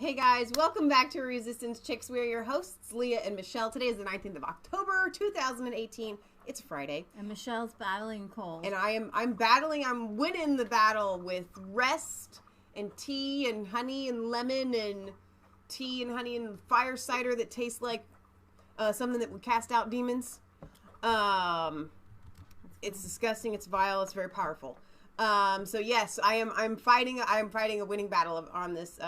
Hey guys, welcome back to Resistance Chicks. We're your hosts, Leah and Michelle. Today is the 19th of October, 2018. It's Friday. And Michelle's battling cold. And I'm winning the battle with rest and tea and honey and lemon and tea and honey and fire cider that tastes like something that would cast out demons. It's disgusting, it's vile, it's very powerful. So yes, I'm fighting a winning battle on this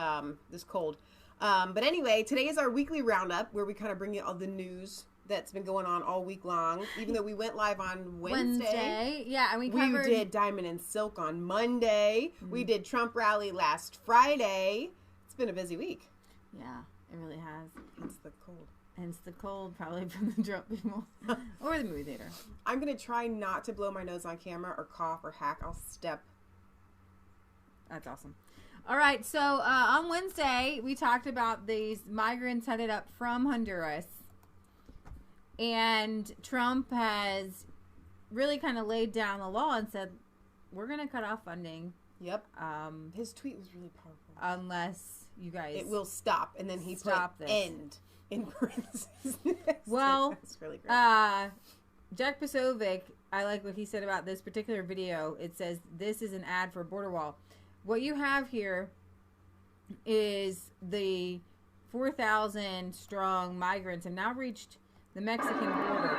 this cold. But anyway, today is our weekly roundup where we kind of bring you all the news that's been going on all week long. Even though we went live on Wednesday. Yeah, and we did Diamond and Silk on Monday. Mm-hmm. We did Trump rally last Friday. It's been a busy week. Yeah, it really has. It's the cold. Hence the cold, probably from the drunk people. Or the movie theater. I'm going to try not to blow my nose on camera or cough or hack. I'll step. That's awesome. All right, so on Wednesday, we talked about these migrants headed up from Honduras. And Trump has really kind of laid down the law and said, we're going to cut off funding. Yep. His tweet was really powerful. Unless you guys... It will stop. And then he put end. In parentheses. Well, that's really great. Jack Posobiec, I like what he said about this particular video. It says, this is an ad for a border wall. What you have here is the 4,000 strong migrants have now reached the Mexican border.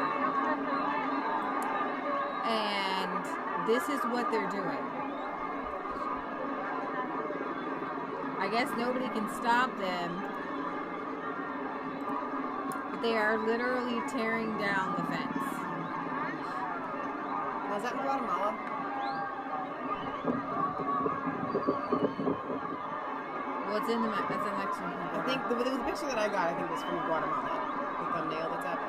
And this is what they're doing. I guess nobody can stop them. They are literally tearing down the fence. Was that in Guatemala? Well, it's in Mexico. I think the picture that I got, I think, was from Guatemala. The thumbnail that's up.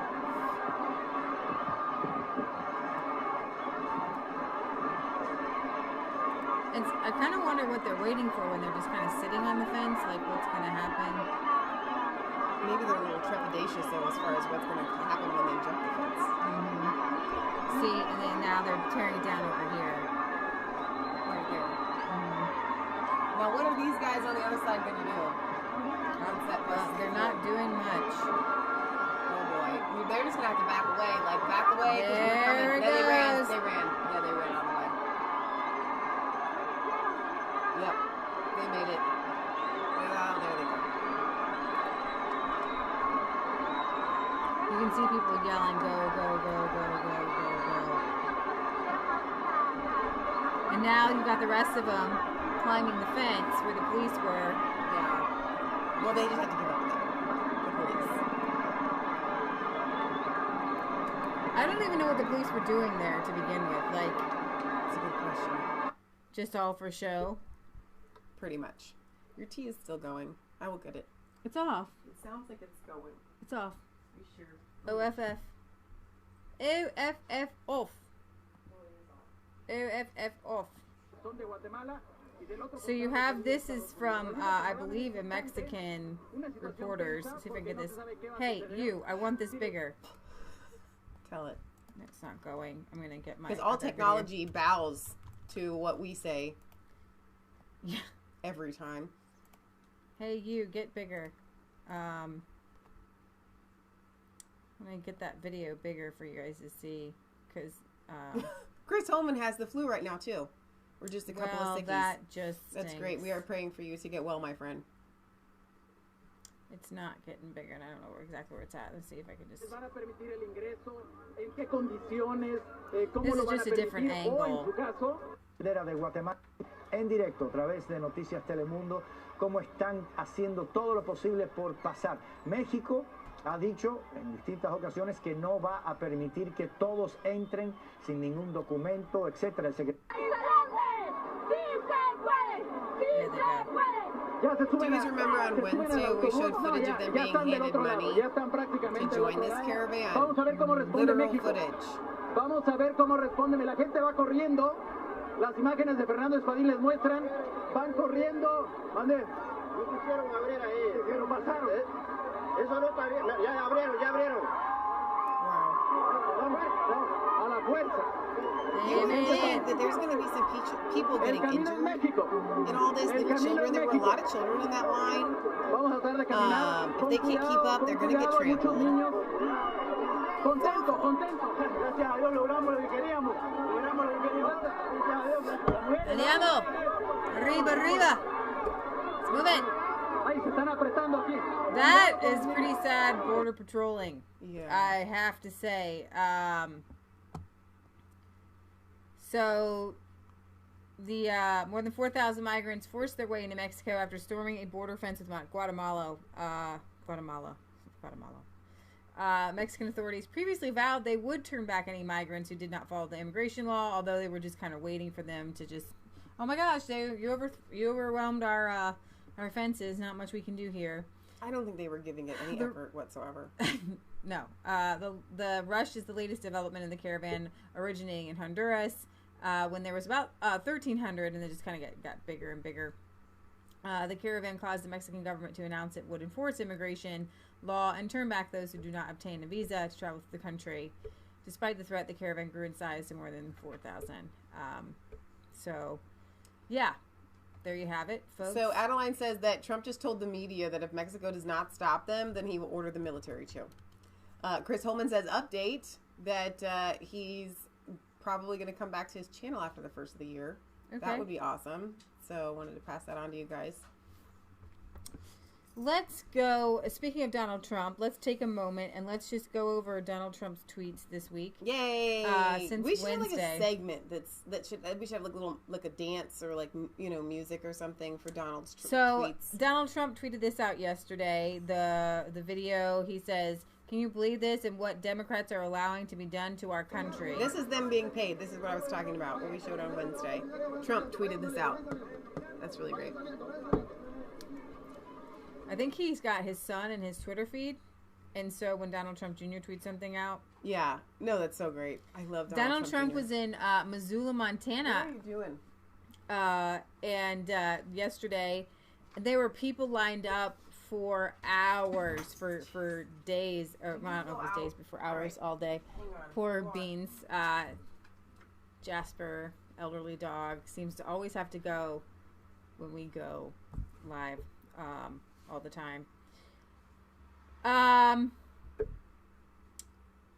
And I kind of wonder what they're waiting for when they're just kind of sitting on the fence, like what's going to happen. Maybe they're a little trepidatious, though, as far as what's going to happen when they jump the fence. Mm-hmm. See, and then now they're tearing it down over here. Right here. Mm-hmm. Now, what are these guys on the other side going to do? They're not doing much. Oh, boy. They're just going to have to back away. Like, back away. There it goes. They ran. Yeah, they ran out of the way. Yep. They made it. Oh, there they go. You can see people yelling, go, go, go, go, go, go, go. And now you've got the rest of them climbing the fence where the police were. Yeah. Well, they just had to give up with the police. I don't even know what the police were doing there to begin with. Like, that's a good question. Just all for show? Pretty much. Your tea is still going. I will get it. It's off. It sounds like it's going. It's off. Are you sure? OFF. OFF off. OFF off. So you have, this is from, I believe, a Mexican Reporters. Let's see if I can get this. Hey, you, I want this bigger. Tell it. It's not going. I'm going to get my... Because all technology bows to what we say. Yeah. Every time. Hey, you, get bigger. I'm going to get that video bigger for you guys to see. Because... Chris Holman has the flu right now, too. We're just a couple of sickies. That just stinks. That's great. We are praying for you to get well, my friend. It's not getting bigger, and I don't know exactly where it's at. Let's see if I can just... This is just a different angle. De Guatemala en directo a través de Noticias Telemundo, cómo están haciendo todo lo posible por pasar. México ha dicho en distintas ocasiones que no va a permitir que todos entren sin ningún documento, etcétera. Do you guys remember on Wednesday we showed footage of them being handed money to join this caravan? Literal footage. Vamos a ver cómo responden. La gente va corriendo. Las imágenes de Fernando Espadín les muestran. Van corriendo. ¿Dónde? No quisieron abrir ahí. Quisieron pasar. Eso no está bien. Ya abrieron, ya abrieron. Wow. A la fuerza. You think that there's going to be some people getting injured in all this. The children, there were a lot of children in that line. If they can't keep up, they're going to get trampled. Andiamo! Arriba, arriba! Let's move it! That is pretty sad border patrolling. Yeah. I have to say. So, the more than 4,000 migrants forced their way into Mexico after storming a border fence with Guatemala. Mexican authorities previously vowed they would turn back any migrants who did not follow the immigration law, although they were just kind of waiting for them to just, oh my gosh, you overwhelmed our fences. Not much we can do here. I don't think they were giving it any effort whatsoever. No. The rush is the latest development in the caravan originating in Honduras, when there was about 1,300, and then just kind of got bigger and bigger. The caravan caused the Mexican government to announce it would enforce immigration law and turn back those who do not obtain a visa to travel through the country. Despite the threat, the caravan grew in size to more than 4,000. So, yeah. There you have it, folks. So Adeline says that Trump just told the media that if Mexico does not stop them, then he will order the military to. Chris Holman says, update, that he's probably going to come back to his channel after the first of the year. Okay. That would be awesome. So I wanted to pass that on to you guys. Let's go, speaking of Donald Trump, let's take a moment and let's just go over Donald Trump's tweets this week. Yay! Since we should Wednesday. have like a segment we should have like a dance or like, music or something for Donald's tweets. So Donald Trump tweeted this out yesterday, the video. He says, "Can you believe this and what Democrats are allowing to be done to our country?" This is them being paid. This is what I was talking about, what we showed on Wednesday. Trump tweeted this out. That's really great. I think he's got his son in his Twitter feed, and so when Donald Trump Jr. tweets something out, yeah, no, that's so great. I love Donald Trump Jr. was in Missoula, Montana. What are you doing? And yesterday, there were people lined up for hours, for days, or I don't know if it was days, but for hours, all day. Poor Beans, Jasper, elderly dog, seems to always have to go when we go live. All the time.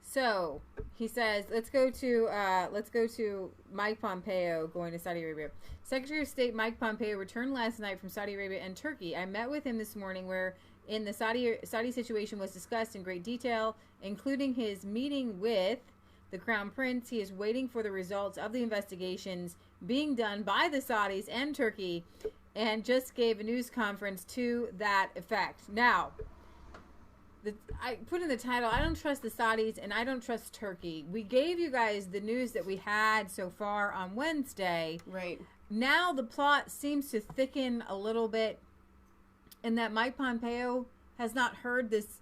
So he says, let's go to Mike Pompeo going to Saudi Arabia. Secretary of State Mike Pompeo returned last night from Saudi Arabia and Turkey. I met with him this morning, where in the Saudi situation was discussed in great detail, including his meeting with the Crown Prince. He is waiting for the results of the investigations being done by the Saudis and Turkey, and just gave a news conference to that effect. Now, I put in the title, I don't trust the Saudis and I don't trust Turkey. We gave you guys the news that we had so far on Wednesday. Right. Now the plot seems to thicken a little bit, in that Mike Pompeo has not heard this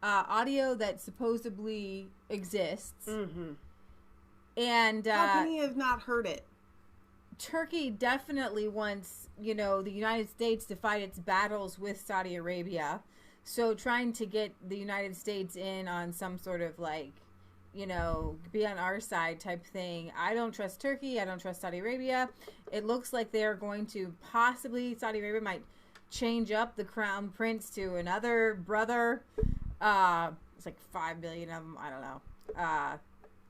audio that supposedly exists. Mm-hmm. And how can he have not heard it? Turkey definitely wants, the United States to fight its battles with Saudi Arabia. So trying to get the United States in on some sort of be on our side type thing. I don't trust Turkey. I don't trust Saudi Arabia. It looks like they're going to Saudi Arabia might change up the Crown Prince to another brother. It's like 5 billion of them. I don't know.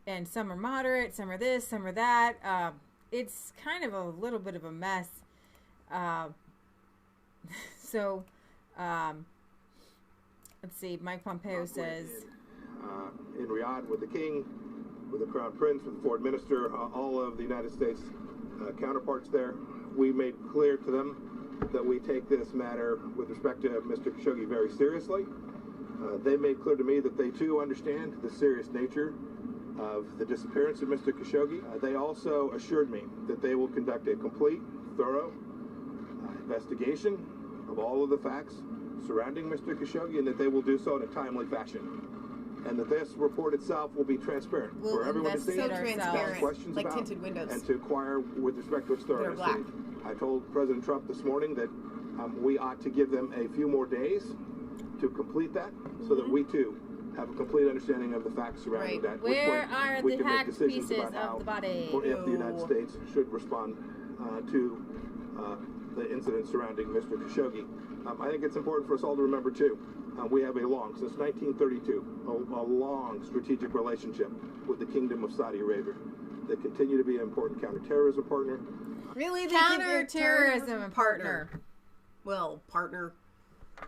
And some are moderate, some are this, some are that. It's kind of a little bit of a mess. Let's see. Mike Pompeo says, in Riyadh with the King, with the Crown Prince, with the Foreign Minister, all of the United States counterparts there, we made clear to them that we take this matter with respect to Mr. Khashoggi very seriously. They made clear to me that they too understand the serious nature of the disappearance of Mr. Khashoggi. They also assured me that they will conduct a complete, thorough investigation of all of the facts surrounding Mr. Khashoggi, and that they will do so in a timely fashion. And that this report itself will be transparent for everyone to see. So transparent, questions like about, tinted windows. and to acquire with respect to its thoroughness. They're black. I told President Trump this morning that we ought to give them a few more days to complete that, so that we too have a complete understanding of the facts surrounding that. Where are we the can make hacked decisions pieces about how of the body? or if the United States should respond to the incident surrounding Mr. Khashoggi. I think it's important for us all to remember, too, we have a long, since 1932, a long strategic relationship with the Kingdom of Saudi Arabia. They continue to be an important counterterrorism partner. Really? Counterterrorism partner. Well, partner.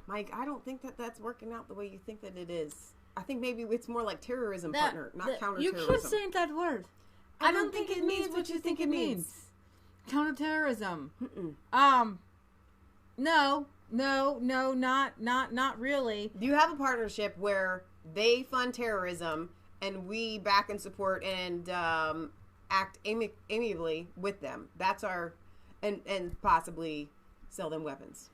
Mike, I don't think that that's working out the way you think that it is. I think maybe it's more like terrorism partner, not counterterrorism. You keep saying that word. I don't think it means what you think it means. Counterterrorism. No, not really. Do you have a partnership where they fund terrorism and we back and support and act amiably with them? That's our and possibly sell them weapons.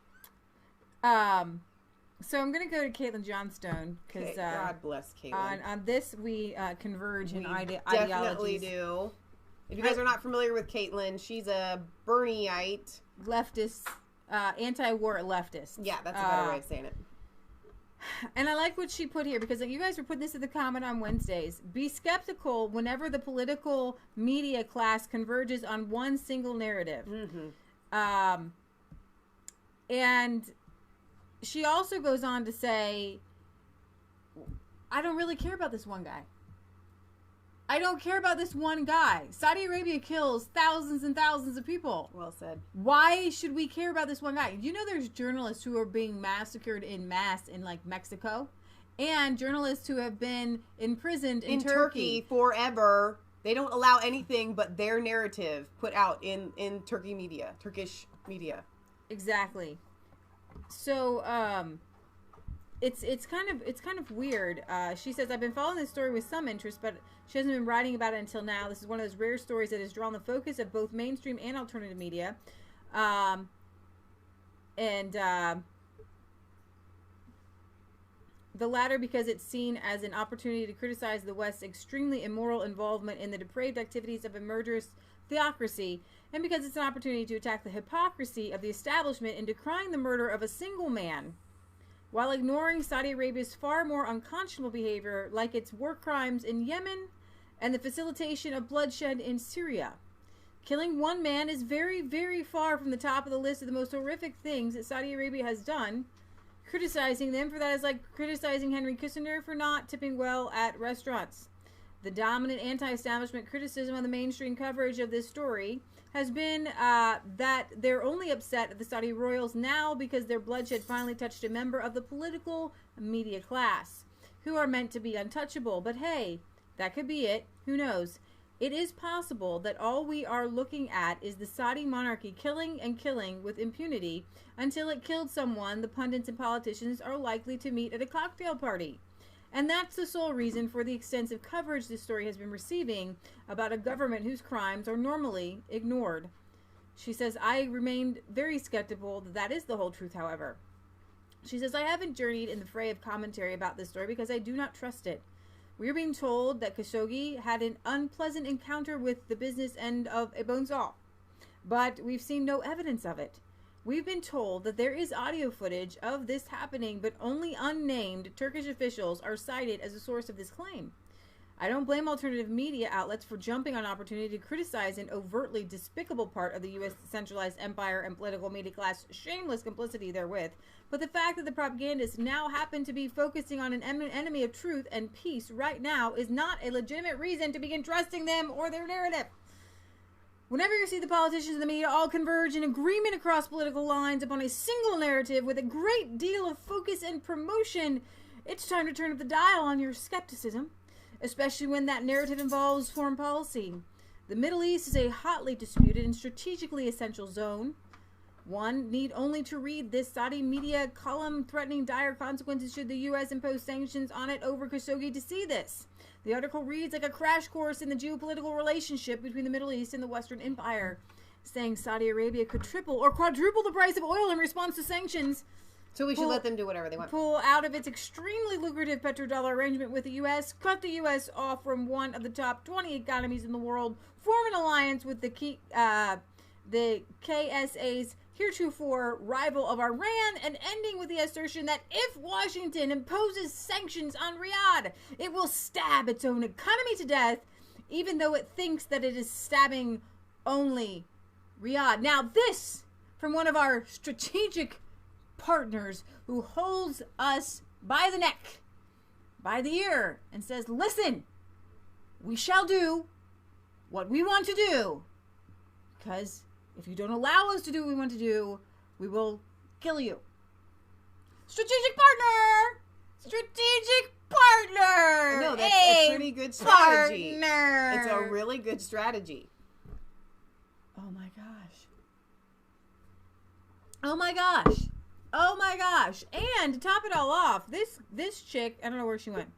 So I'm going to go to Caitlin Johnstone because God bless Caitlin. On this we converge in ideologies. Definitely do. If you guys are not familiar with Caitlin, she's a Bernieite, leftist, anti-war leftist. Yeah, that's a better way of saying it. And I like what she put here because you guys were putting this in the comment on Wednesdays. Be skeptical whenever the political media class converges on one single narrative. Mm-hmm. And she also goes on to say, I don't really care about this one guy. I don't care about this one guy. Saudi Arabia kills thousands and thousands of people. Well said. Why should we care about this one guy? You know there's journalists who are being massacred in mass in like Mexico, and journalists who have been imprisoned in Turkey forever. They don't allow anything but their narrative put out in Turkish media. Exactly. So it's kind of weird. She says, I've been following this story with some interest, but she hasn't been writing about it until now. This is one of those rare stories that has drawn the focus of both mainstream and alternative media. The latter because it's seen as an opportunity to criticize the West's extremely immoral involvement in the depraved activities of a murderous theocracy, and because it's an opportunity to attack the hypocrisy of the establishment in decrying the murder of a single man, while ignoring Saudi Arabia's far more unconscionable behavior, like its war crimes in Yemen and the facilitation of bloodshed in Syria. Killing one man is very, very far from the top of the list of the most horrific things that Saudi Arabia has done. Criticizing them for that is like criticizing Henry Kissinger for not tipping well at restaurants. The dominant anti-establishment criticism of the mainstream coverage of this story has been that they're only upset at the Saudi royals now because their bloodshed finally touched a member of the political media class, who are meant to be untouchable. But hey, that could be it. Who knows? It is possible that all we are looking at is the Saudi monarchy killing and killing with impunity until it killed someone the pundits and politicians are likely to meet at a cocktail party. And that's the sole reason for the extensive coverage this story has been receiving about a government whose crimes are normally ignored. She says, I remained very skeptical that that is the whole truth, however. She says, I haven't journeyed in the fray of commentary about this story because I do not trust it. We are being told that Khashoggi had an unpleasant encounter with the business end of a bonesaw, but we've seen no evidence of it. We've been told that there is audio footage of this happening, but only unnamed Turkish officials are cited as a source of this claim. I don't blame alternative media outlets for jumping on opportunity to criticize an overtly despicable part of the U.S. centralized empire and political media class' shameless complicity therewith, but the fact that the propagandists now happen to be focusing on an enemy of truth and peace right now is not a legitimate reason to begin trusting them or their narrative. Whenever you see the politicians and the media all converge in agreement across political lines upon a single narrative with a great deal of focus and promotion, it's time to turn up the dial on your skepticism, especially when that narrative involves foreign policy. The Middle East is a hotly disputed and strategically essential zone. One need only to read this Saudi media column threatening dire consequences should the U.S. impose sanctions on it over Khashoggi to see this. The article reads like a crash course in the geopolitical relationship between the Middle East and the Western Empire, saying Saudi Arabia could triple or quadruple the price of oil in response to sanctions. So we should let them do whatever they want. Pull out of its extremely lucrative petrodollar arrangement with the U.S., cut the U.S. off from one of the top 20 economies in the world, form an alliance with the KSA's heretofore rival of Iran, and ending with the assertion that if Washington imposes sanctions on Riyadh, it will stab its own economy to death, even though it thinks that it is stabbing only Riyadh. Now this from one of our strategic partners who holds us by the neck, by the ear, and says, listen, we shall do what we want to do, because if you don't allow us to do what we want to do, we will kill you. Strategic partner! Strategic partner! No, that's a pretty good strategy. Partner. It's a really good strategy. Oh my gosh. Oh my gosh. Oh my gosh. And to top it all off, this chick, I don't know where she went.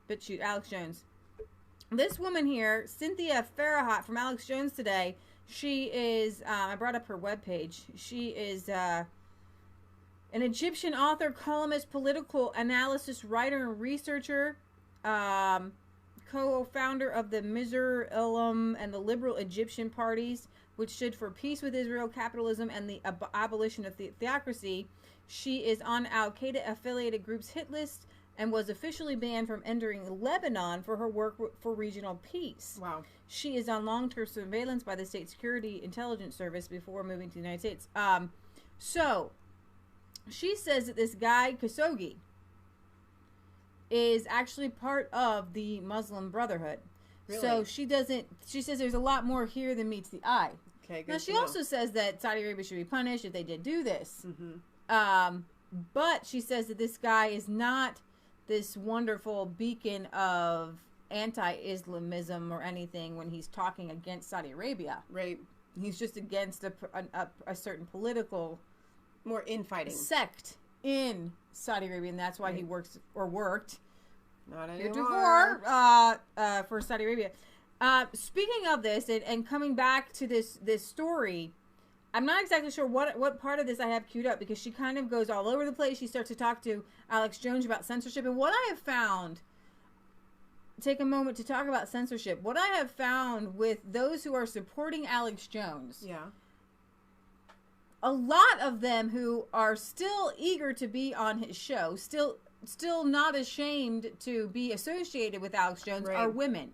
But shoot, Alex Jones. This woman here, Cynthia Farrahat from Alex Jones Today, she is, I brought up her webpage. She is an Egyptian author, columnist, political analysis, writer, and researcher. Co-founder of the Mizr Ilm and the liberal Egyptian parties, which stood for peace with Israel, capitalism, and the abolition of theocracy. She is on Al-Qaeda-affiliated group's hit list and was officially banned from entering Lebanon for her work for regional peace. Wow. She is on long-term surveillance by the State Security Intelligence Service before moving to the United States. So, she says that this guy, Khashoggi, is actually part of the Muslim Brotherhood. Really? So she says there's a lot more here than meets the eye. Okay, good. Now she also says that Saudi Arabia should be punished if they did do this. Mm-hmm. But she says that this guy is not this wonderful beacon of anti-Islamism or anything when he's talking against Saudi Arabia. Right. He's just against a certain political More infighting. sect in Saudi Arabia, and that's why he works or worked Not heretofore anymore. for Saudi Arabia. Speaking of this and coming back to this story, I'm not exactly sure what part of this I have queued up, because she kind of goes all over the place. She starts to talk to Alex Jones about censorship, and what I have found, take a moment to talk about censorship. What I have found with those who are supporting Alex Jones, Yeah. a lot of them who are still eager to be on his show, still not ashamed to be associated with Alex Jones, Right. are women.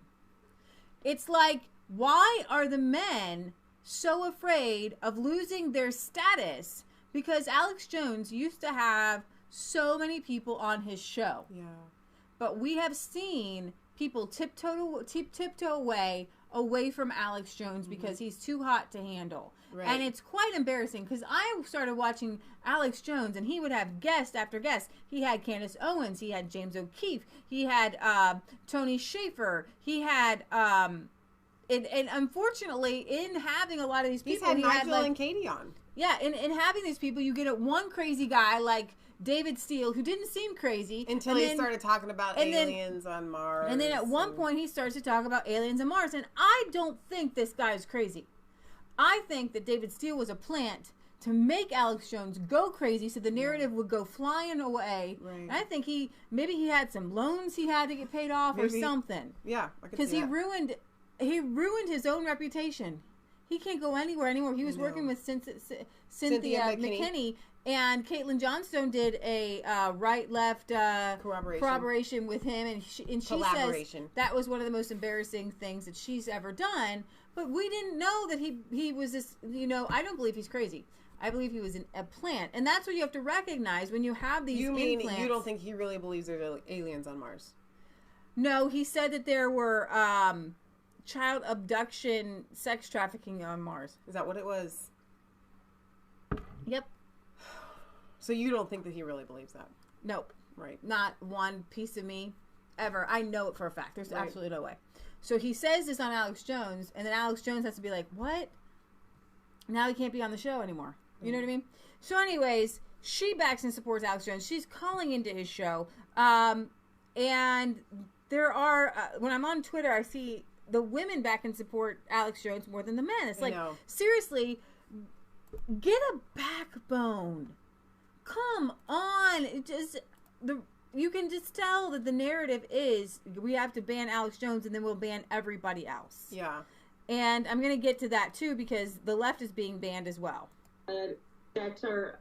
It's like, why are the men so afraid of losing their status? Because Alex Jones used to have so many people on his show. Yeah. But we have seen people tiptoe away from Alex Jones because he's too hot to handle. Right. And it's quite embarrassing, because I started watching Alex Jones, and he would have guest after guest. He had Candace Owens, he had James O'Keefe, he had Tony Schaefer, he had and unfortunately, in having a lot of these people, He's had Nigel and Katie on. Yeah, in having these people, you get one crazy guy like David Steele, who didn't seem crazy Until he started talking about aliens on Mars. And then at one point, he starts to talk about aliens on Mars. And I don't think this guy is crazy. I think that David Steele was a plant to make Alex Jones go crazy, so the narrative would go flying away. Right. And I think maybe he had some loans he had to get paid off or something. Yeah, I could see because he ruined his own reputation. He can't go anywhere anymore. He was working with Cynthia McKinney, and Caitlin Johnstone did a right-left corroboration with him, and she says that was one of the most embarrassing things that she's ever done. But we didn't know that he was this. I don't believe he's crazy. I believe he was a plant, and that's what you have to recognize when you have these. You mean implants. you don't think he really believes there's aliens on Mars? No, he said that there were child abduction, sex trafficking on Mars. Is that what it was? Yep. So you don't think that he really believes that? Nope. Right. Not one piece of me ever. I know it for a fact. There's absolutely no way. So he says this on Alex Jones, and then Alex Jones has to be like, what? Now he can't be on the show anymore. You know what I mean? So anyways, she backs and supports Alex Jones. She's calling into his show. And there are, when I'm on Twitter, I see the women back and support Alex Jones more than the men. It's like, seriously, get a backbone. Come on. You can just tell that the narrative is we have to ban Alex Jones and then we'll ban everybody else. Yeah. And I'm going to get to that too, because the left is being banned as well. that are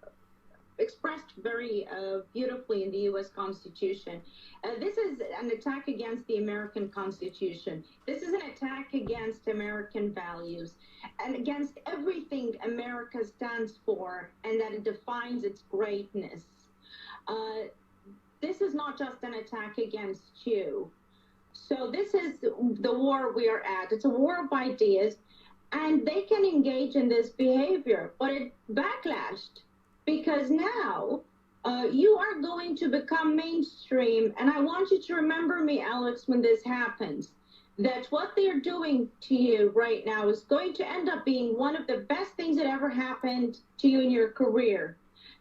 expressed very beautifully in the U.S. Constitution. This is an attack against the American Constitution. This is an attack against American values and against everything America stands for and that it defines its greatness. This is not just an attack against you. So this is the war we are at. It's a war of ideas, and they can engage in this behavior, but it backlashed. Because now you are going to become mainstream. And I want you to remember me, Alex, when this happens, that what they're doing to you right now is going to end up being one of the best things that ever happened to you in your career.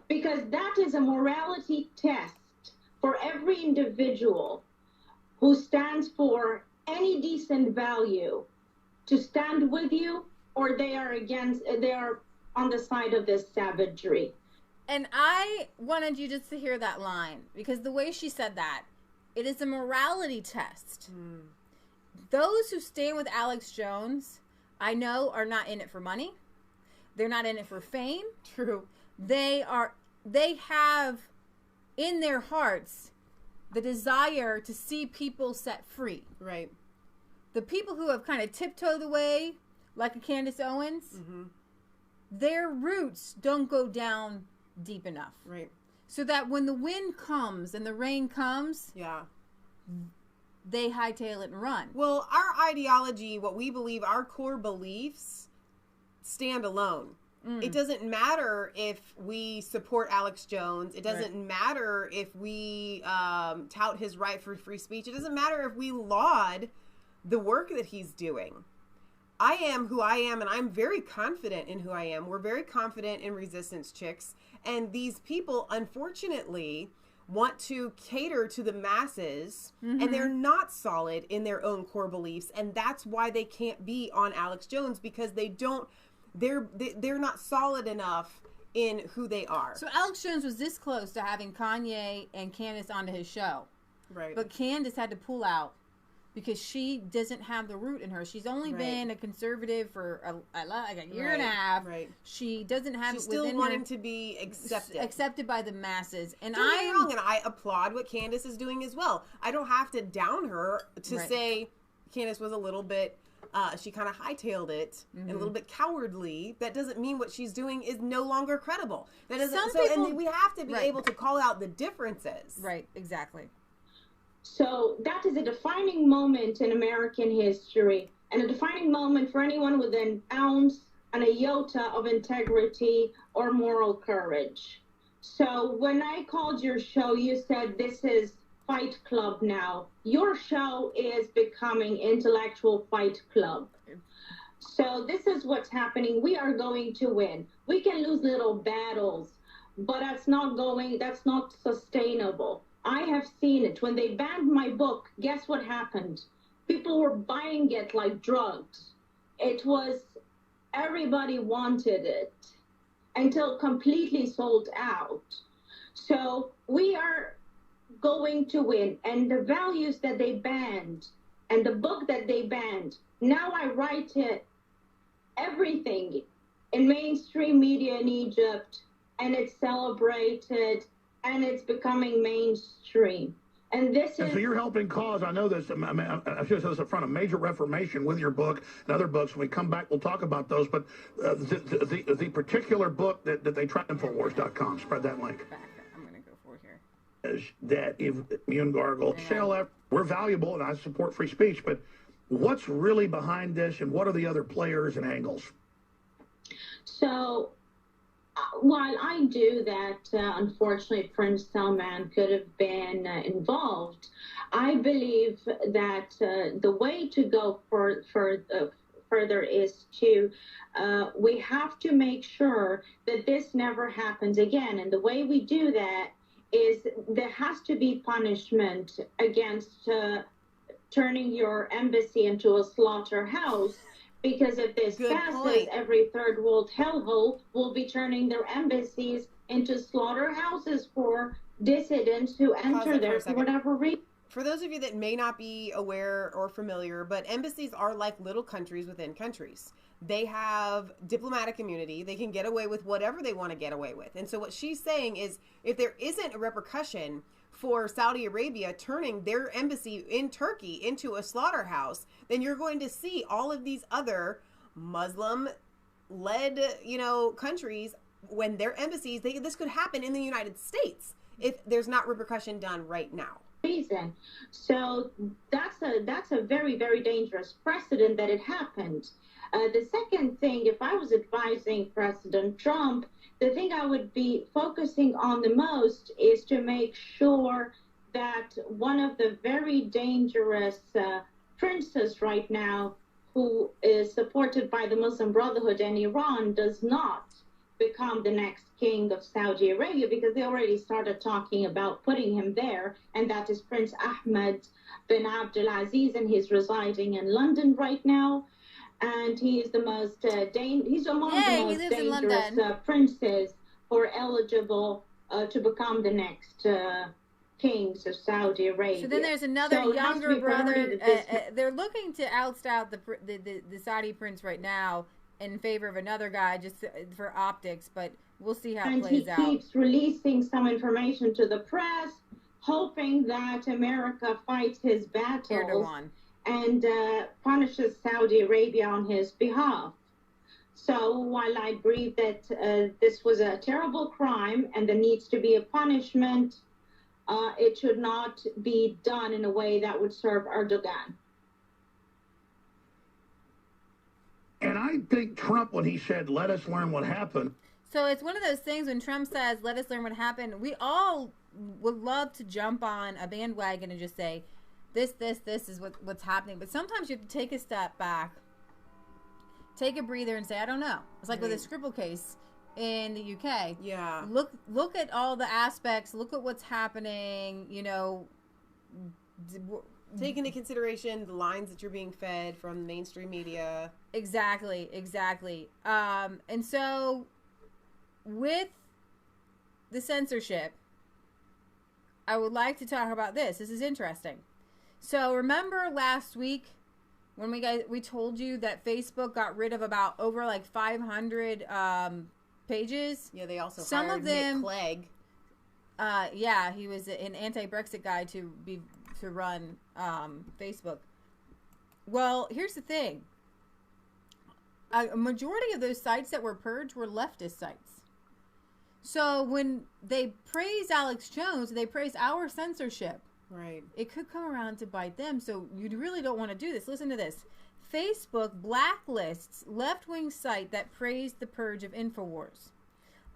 Because that is a morality test for every individual who stands for any decent value to stand with you, or they are on the side of this savagery. And I wanted you just to hear that line, because the way she said that, it is a morality test. Those who stand with Alex Jones, I know, are not in it for money. They're not in it for fame. True. They have in their hearts the desire to see people set free. Right. The people who have kind of tiptoed away, like a Candace Owens, their roots don't go down deep enough. Right. So that when the wind comes and the rain comes, they hightail it and run. Well, our ideology, what we believe, our core beliefs stand alone. It doesn't matter if we support Alex Jones. It doesn't matter if we tout his right for free speech. It doesn't matter if we laud the work that he's doing. I am who I am, and I'm very confident in who I am. We're very confident in Resistance Chicks. And these people, unfortunately, want to cater to the masses, and they're not solid in their own core beliefs. And that's why they can't be on Alex Jones, because they're not solid enough in who they are. So Alex Jones was this close to having Kanye and Candace onto his show. Right. But Candace had to pull out because she doesn't have the root in her. She's only been a conservative for like a year and a half. Right. She doesn't have She's it within still wanting her, to be accepted by the masses. And Don't get me wrong, and I applaud what Candace is doing as well. I don't have to down her to say Candace was a little bit, she kind of hightailed it and a little bit cowardly. That doesn't mean what she's doing is no longer credible. That doesn't. And we have to be able to call out the differences. Right. Exactly. So that is a defining moment in American history, and a defining moment for anyone with an ounce and a iota of integrity or moral courage. So when I called your show, you said this is Fight Club now. Your show is becoming Intellectual Fight Club. So this is what's happening. We are going to win. We can lose little battles, but that's not sustainable. I have seen it. When they banned my book, guess what happened? People were buying it like drugs. Everybody wanted it until completely sold out. So we are going to win. And the values that they banned and the book that they banned, now I write it, everything in mainstream media in Egypt, and it's celebrated, and it's becoming mainstream. And this is... So you're helping cause, I know this, I should say this up front, a major reformation with your book and other books. When we come back, we'll talk about those. But the particular book that they tried, Infowars.com, spread that link. I'm going to go for it here. Is that if me and Gargle say all that, we're valuable and I support free speech, but what's really behind this and what are the other players and angles? So... while I do that, unfortunately, Prince Salman could have been involved. I believe that the way to go further is to, we have to make sure that this never happens again. And the way we do that is there has to be punishment against turning your embassy into a slaughterhouse. Because if this passes, every third world hellhole will be turning their embassies into slaughterhouses for dissidents who enter there for whatever reason. for those of you that may not be aware or familiar, but embassies are like little countries within countries. They have diplomatic immunity. They can get away with whatever they want to get away with. And so what she's saying is, if there isn't a repercussion for Saudi Arabia turning their embassy in Turkey into a slaughterhouse, then you're going to see all of these other Muslim-led, countries, when their embassies, this could happen in the United States if there's not repercussion done right now. Reason. So that's a very, very dangerous precedent that it happened. The second thing, if I was advising President Trump, the thing I would be focusing on the most is to make sure that one of the very dangerous princes right now, who is supported by the Muslim Brotherhood and Iran, does not become the next king of Saudi Arabia, because they already started talking about putting him there, and that is Prince Ahmed bin Abdulaziz, and he's residing in London right now. And he is the most he's among the most dangerous princes who are eligible to become the next kings of Saudi Arabia. So then there's another younger brother. They're looking to oust the Saudi prince right now in favor of another guy just for optics, but we'll see how it plays out. And he keeps releasing some information to the press, hoping that America fights his battles. Erdogan. And punishes Saudi Arabia on his behalf. So while I agree that this was a terrible crime and there needs to be a punishment, it should not be done in a way that would serve Erdogan. And I think Trump, when he said, let us learn what happened. So it's one of those things when Trump says, let us learn what happened. We all would love to jump on a bandwagon and just say, this is what's happening. But sometimes you have to take a step back, take a breather, and say, I don't know. It's like with the Scribble case in the UK. Yeah. Look at all the aspects. Look at what's happening. Take into consideration the lines that you're being fed from mainstream media. Exactly. And so with the censorship, I would like to talk about this. This is interesting. So remember last week when we told you that Facebook got rid of about over 500 pages? Yeah, they also some hired of them, Nick Clegg. Yeah, he was an anti-Brexit guy to run Facebook. Well, here's the thing. A majority of those sites that were purged were leftist sites. So when they praise Alex Jones, they praise our censorship. Right. It could come around to bite them, so you really don't want to do this. Listen to this. Facebook blacklists left-wing site that praised the purge of InfoWars.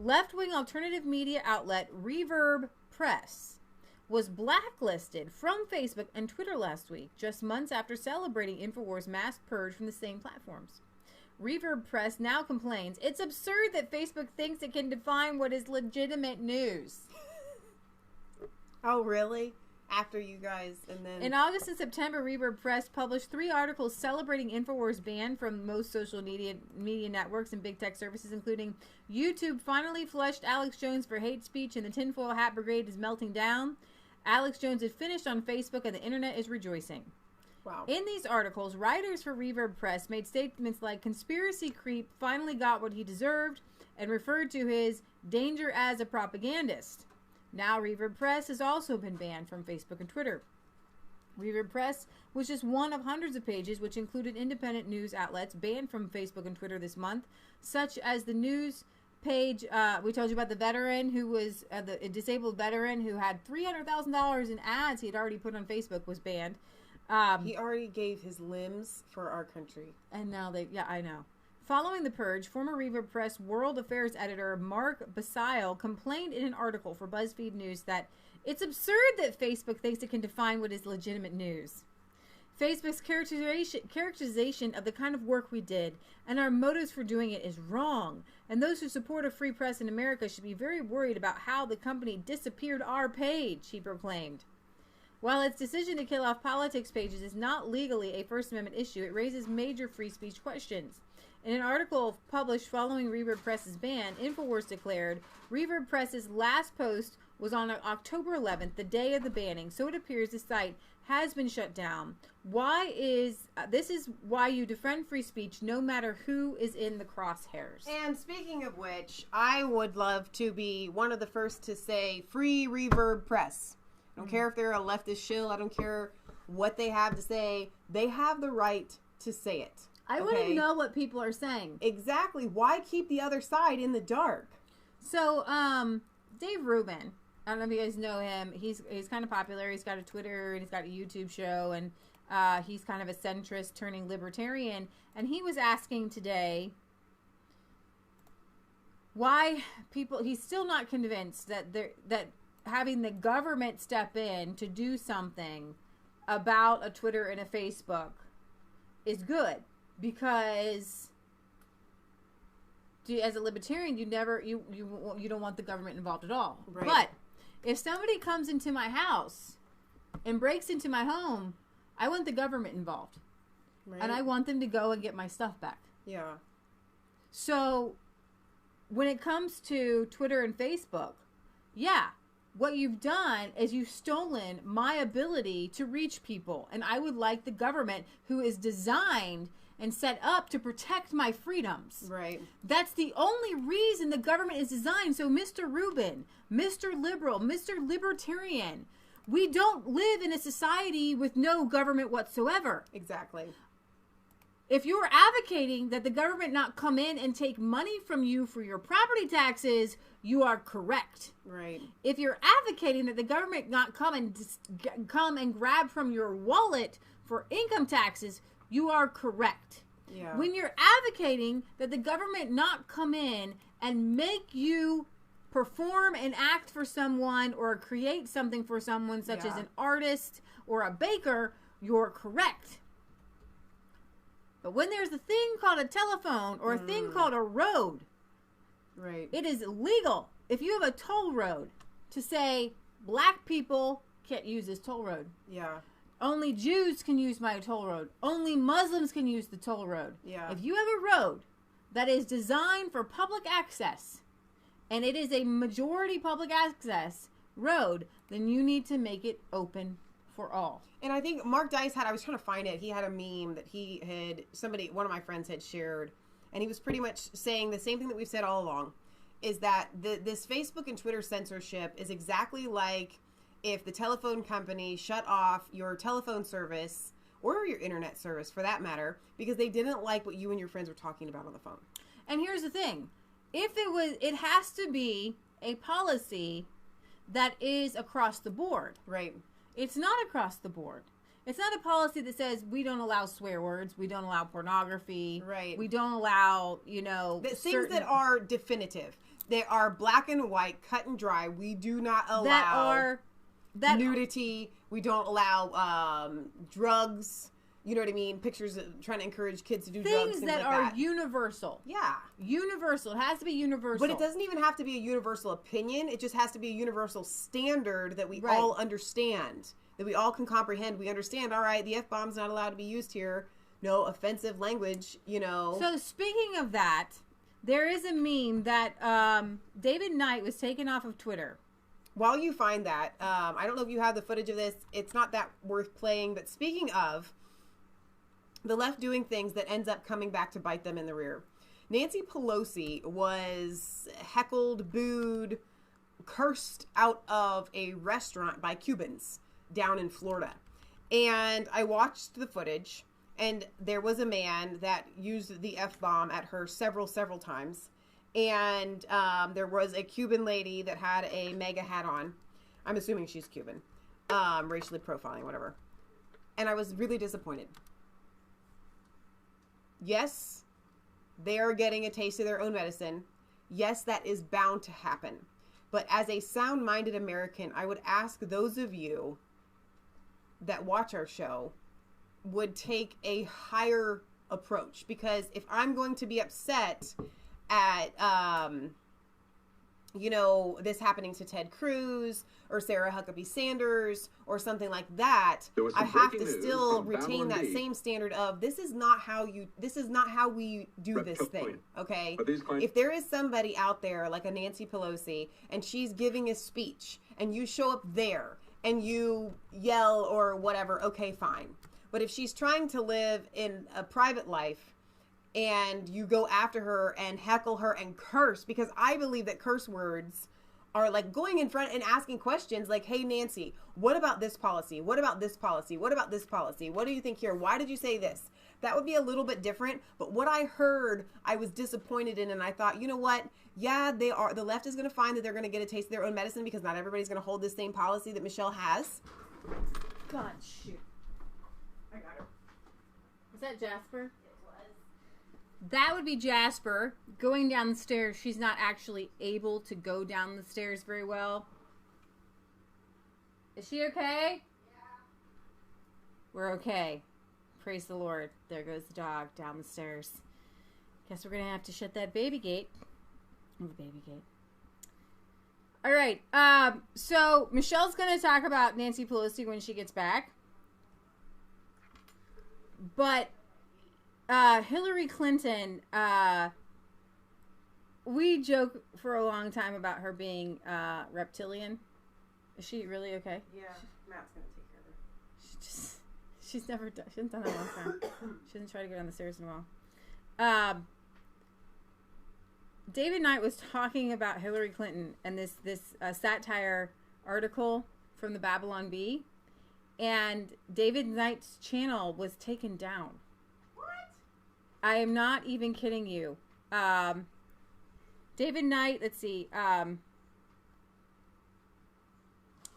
Left-wing alternative media outlet Reverb Press was blacklisted from Facebook and Twitter last week, just months after celebrating InfoWars' mass purge from the same platforms. Reverb Press now complains it's absurd that Facebook thinks it can define what is legitimate news. Oh, really? After you guys, and then... In August and September, Reverb Press published 3 articles celebrating InfoWars' ban from most social media networks and big tech services, including YouTube finally flushed Alex Jones for hate speech and the tinfoil hat brigade is melting down. Alex Jones is finished on Facebook and the internet is rejoicing. Wow. In these articles, writers for Reverb Press made statements like conspiracy creep finally got what he deserved and referred to his danger as a propagandist. Now Reverb Press has also been banned from Facebook and Twitter. Reverb Press was just one of hundreds of pages which included independent news outlets banned from Facebook and Twitter this month, such as the news page we told you about the veteran who was a disabled veteran who had $300,000 in ads he had already put on Facebook was banned. He already gave his limbs for our country. And now I know. Following the purge, former Reverb Press World Affairs editor Mark Basile complained in an article for BuzzFeed News that it's absurd that Facebook thinks it can define what is legitimate news. Facebook's characterization of the kind of work we did and our motives for doing it is wrong, and those who support a free press in America should be very worried about how the company disappeared our page, he proclaimed. While its decision to kill off politics pages is not legally a First Amendment issue, it raises major free speech questions. In an article published following Reverb Press's ban, InfoWars declared Reverb Press's last post was on October 11th, the day of the banning. So it appears the site has been shut down. This is why you defend free speech no matter who is in the crosshairs. And speaking of which, I would love to be one of the first to say free Reverb Press. I don't care if they're a leftist shill. I don't care what they have to say. They have the right to say it. I want to know what people are saying. Exactly. Why keep the other side in the dark? So, Dave Rubin, I don't know if you guys know him. He's kind of popular. He's got a Twitter and he's got a YouTube show, and he's kind of a centrist turning libertarian. And he was asking today why people. He's still not convinced that having the government step in to do something about a Twitter and a Facebook is good, because as a libertarian, you don't want the government involved at all. Right. But if somebody comes into my house and breaks into my home, I want the government involved. Right. And I want them to go and get my stuff back. Yeah. So when it comes to Twitter and Facebook, yeah, what you've done is you've stolen my ability to reach people. And I would like the government, who is designed and set up to protect my freedoms. Right. That's the only reason the government is designed. So Mr. Rubin, Mr. Liberal, Mr. Libertarian, we don't live in a society with no government whatsoever. Exactly. If you're advocating that the government not come in and take money from you for your property taxes, you are correct. Right. If you're advocating that the government not come and grab from your wallet for income taxes, you are correct. Yeah. When you're advocating that the government not come in and make you perform and act for someone or create something for someone, such as an artist or a baker, you're correct. But when there's a thing called a telephone or a thing called a road, right, it is illegal. If you have a toll road, to say black people can't use this toll road. Yeah. Only Jews can use my toll road. Only Muslims can use the toll road. Yeah. If you have a road that is designed for public access, and it is a majority public access road, then you need to make it open for all. And I think Mark Dice I was trying to find it, he had a meme that one of my friends had shared, and he was pretty much saying the same thing that we've said all along, is that this Facebook and Twitter censorship is exactly like if the telephone company shut off your telephone service, or your internet service for that matter, because they didn't like what you and your friends were talking about on the phone. And here's the thing. It has to be a policy that is across the board. Right. It's not across the board. It's not a policy that says we don't allow swear words, we don't allow pornography, right, we don't allow, things that are definitive. They are black and white, cut and dry. We do not allow nudity. We don't allow drugs. You know what I mean? Pictures of trying to encourage kids to do drugs. Things that are universal. Yeah. Universal. It has to be universal. But it doesn't even have to be a universal opinion. It just has to be a universal standard that we all understand, that we all can comprehend. We understand, all right, the F-bomb's not allowed to be used here. No offensive language, So speaking of that, there is a meme that David Knight was taken off of Twitter. While you find that, I don't know if you have the footage of this. It's not that worth playing. But speaking of the left doing things that ends up coming back to bite them in the rear, Nancy Pelosi was heckled, booed, cursed out of a restaurant by Cubans down in Florida. And I watched the footage, and there was a man that used the F-bomb at her several times. And there was a Cuban lady that had a MAGA hat on. I'm assuming she's Cuban. Racially profiling, whatever. And I was really disappointed. Yes, they are getting a taste of their own medicine. Yes, that is bound to happen. But as a sound-minded American, I would ask those of you that watch our show would take a higher approach. Because if I'm going to be upset at, this happening to Ted Cruz or Sarah Huckabee Sanders or something like that, I have to still retain that same standard of this is not how we do this thing. Okay. If there is somebody out there like a Nancy Pelosi and she's giving a speech and you show up there and you yell or whatever, okay, fine. But if she's trying to live in a private life and you go after her and heckle her and curse, because I believe that curse words are like going in front and asking questions like, hey, Nancy, what about this policy? What about this policy? What about this policy? What do you think here? Why did you say this? That would be a little bit different. But what I heard, I was disappointed in. And I thought, you know what? Yeah, the left is going to find that they're going to get a taste of their own medicine because not everybody's going to hold the same policy that Michelle has. God, shoot. I got her. Was that Jasper? That would be Jasper going down the stairs. She's not actually able to go down the stairs very well. Is she okay? Yeah. We're okay. Praise the Lord. There goes the dog down the stairs. Guess we're going to have to shut that baby gate. Oh, the baby gate. All right. So Michelle's going to talk about Nancy Pelosi when she gets back. But Hillary Clinton, we joke for a long time about her being reptilian. Is she really okay? Yeah, Matt's going to take care of her. She hasn't done that in a long time. She hasn't tried to go down the stairs in a while. David Knight was talking about Hillary Clinton and this satire article from the Babylon Bee, and David Knight's channel was taken down. I am not even kidding you. David Knight, let's see.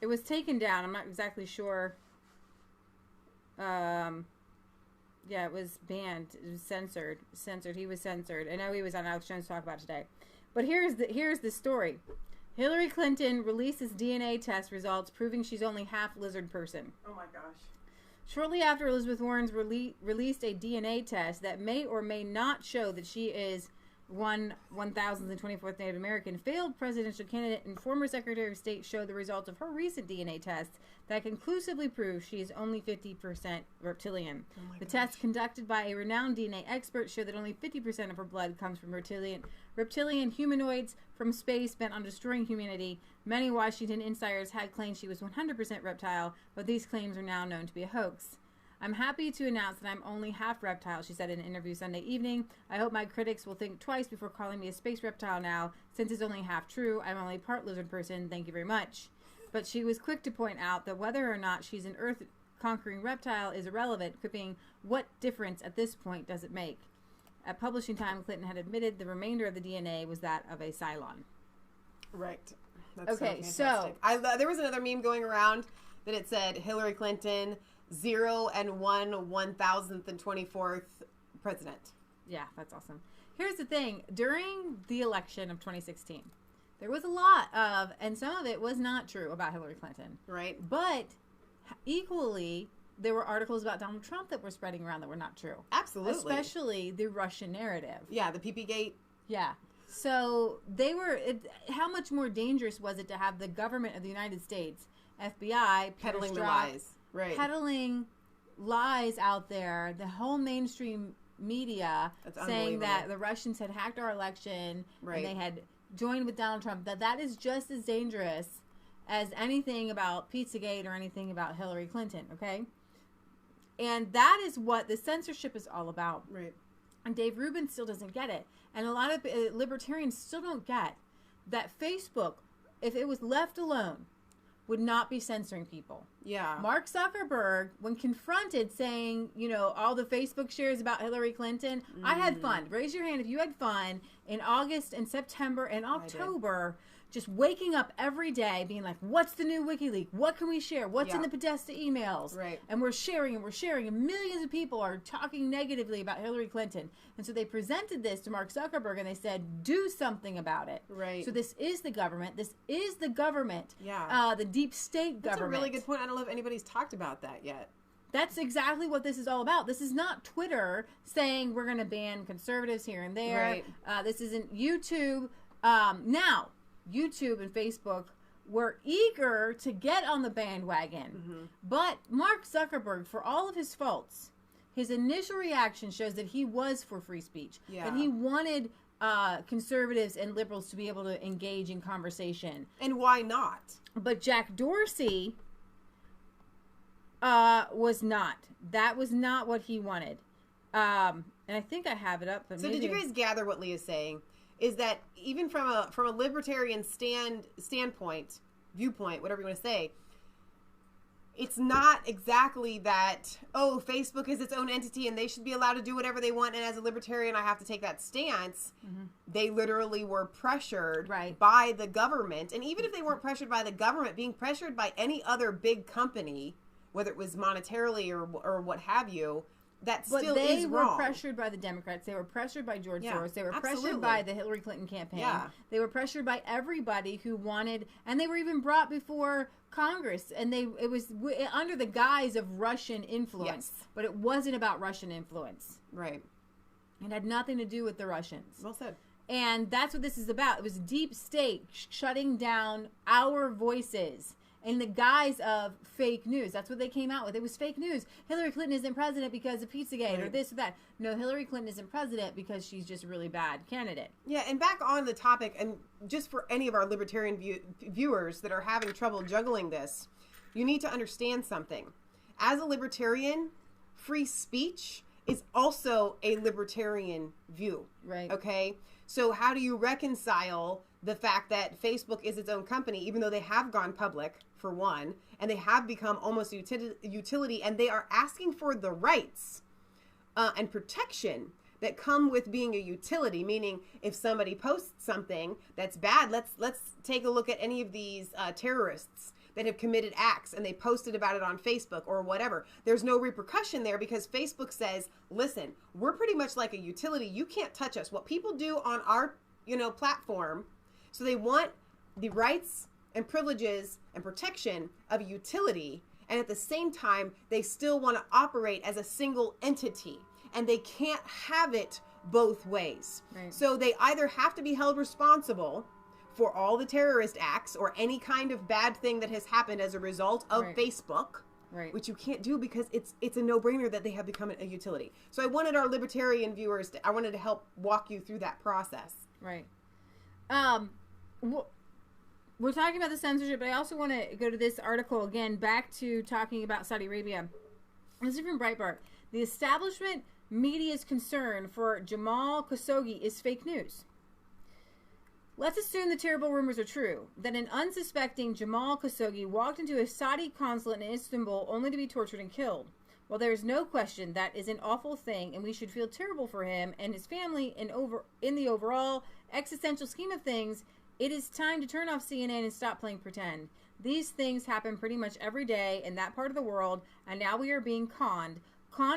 It was taken down. I'm not exactly sure. Yeah, it was banned. It was censored. He was censored. I know he was on Alex Jones Talk About Today. But here's the story. Hillary Clinton releases DNA test results proving she's only half lizard person. Oh my gosh. Shortly after Elizabeth Warren's released a DNA test that may or may not show that she is 1,024th Native American, failed presidential candidate and former Secretary of State showed the results of her recent DNA test that conclusively proves she is only 50% reptilian. The test, conducted by a renowned DNA expert, showed that only 50% of her blood comes from reptilian humanoids from space bent on destroying humanity. Many Washington insiders had claimed she was 100% reptile, but these claims are now known to be a hoax. I'm happy to announce that I'm only half reptile, she said in an interview Sunday evening. I hope my critics will think twice before calling me a space reptile now, since it's only half true. I'm only part lizard person. Thank you very much. But she was quick to point out that whether or not she's an Earth-conquering reptile is irrelevant, quipping, what difference at this point does it make? At publishing time, Clinton had admitted the remainder of the DNA was that of a Cylon. Right. That's okay, so there was another meme going around that it said Hillary Clinton 0 and 1,024th president. Yeah, that's awesome. Here's the thing. During the election of 2016, there was a lot of, and some of it was not true about Hillary Clinton. Right. But equally, there were articles about Donald Trump that were spreading around that were not true. Absolutely. Especially the Russian narrative. Yeah, the PP Gate. Yeah. So they were, how much more dangerous was it to have the government of the United States, FBI, peddling the lies. Right. Peddling lies out there, the whole mainstream media saying that the Russians had hacked our election and they had joined with Donald Trump, that is just as dangerous as anything about Pizzagate or anything about Hillary Clinton, okay? And that is what the censorship is all about. Right. And Dave Rubin still doesn't get it. And a lot of libertarians still don't get that Facebook, if it was left alone, would not be censoring people. Yeah. Mark Zuckerberg, when confronted saying, you know, all the Facebook shares about Hillary Clinton, I had fun. Raise your hand if you had fun in August and September and October, just waking up every day being like, what's the new WikiLeaks? What can we share? What's in the Podesta emails? Right. And we're sharing and millions of people are talking negatively about Hillary Clinton. And so they presented this to Mark Zuckerberg and they said, do something about it. Right. So this is the government. This is the government. Yeah. The deep state government. That's a really good point. I don't know if anybody's talked about that yet. That's exactly what this is all about. This is not Twitter saying we're going to ban conservatives here and there. Right. This isn't YouTube. Now, YouTube and Facebook were eager to get on the bandwagon. But Mark Zuckerberg, for all of his faults, his initial reaction shows that he was for free speech. Yeah. That he wanted conservatives and liberals to be able to engage in conversation. And why not? But Jack Dorsey was not. That was not what he wanted. And I think I have it up. But so did you guys gather what Leah's saying? Is that even from a libertarian standpoint, viewpoint, whatever you want to say, it's not exactly that, oh, Facebook is its own entity and they should be allowed to do whatever they want, and as a libertarian I have to take that stance. Mm-hmm. They literally were pressured by the government. And even if they weren't pressured by the government, being pressured by any other big company, whether it was monetarily or what have you, that still is wrong. But they were pressured by the Democrats. They were pressured by George Soros. They were pressured by the Hillary Clinton campaign. Yeah. They were pressured by everybody who wanted, and they were even brought before Congress, and it was under the guise of Russian influence. Yes. But it wasn't about Russian influence. Right. It had nothing to do with the Russians. Well said. And that's what this is about. It was deep state shutting down our voices in the guise of fake news. That's what they came out with. It was fake news. Hillary Clinton isn't president because of Pizzagate or this or that. No, Hillary Clinton isn't president because she's just a really bad candidate. Yeah, and back on the topic, and just for any of our libertarian viewers that are having trouble juggling this, you need to understand something. As a libertarian, free speech is also a libertarian view. Right. Okay? So how do you reconcile the fact that Facebook is its own company, even though they have gone public, for one, and they have become almost a utility, and they are asking for the rights and protection that come with being a utility, meaning if somebody posts something that's bad, let's take a look at any of these terrorists that have committed acts and they posted about it on Facebook or whatever. There's no repercussion there because Facebook says, listen, we're pretty much like a utility. You can't touch us. What people do on our, platform, so they want the rights and privileges and protection of a utility, and at the same time, they still want to operate as a single entity, and they can't have it both ways. Right. So they either have to be held responsible for all the terrorist acts or any kind of bad thing that has happened as a result of Facebook, which you can't do because it's a no-brainer that they have become a utility. So I wanted our libertarian viewers I wanted to help walk you through that process. Right. We're talking about the censorship, but I also want to go to this article again, back to talking about Saudi Arabia. This is from Breitbart. The establishment media's concern for Jamal Khashoggi is fake news. Let's assume the terrible rumors are true, that an unsuspecting Jamal Khashoggi walked into a Saudi consulate in Istanbul only to be tortured and killed. Well, there is no question that is an awful thing, and we should feel terrible for him and his family. In the overall existential scheme of things, it is time to turn off CNN and stop playing pretend. These things happen pretty much every day in that part of the world, and now we are being conned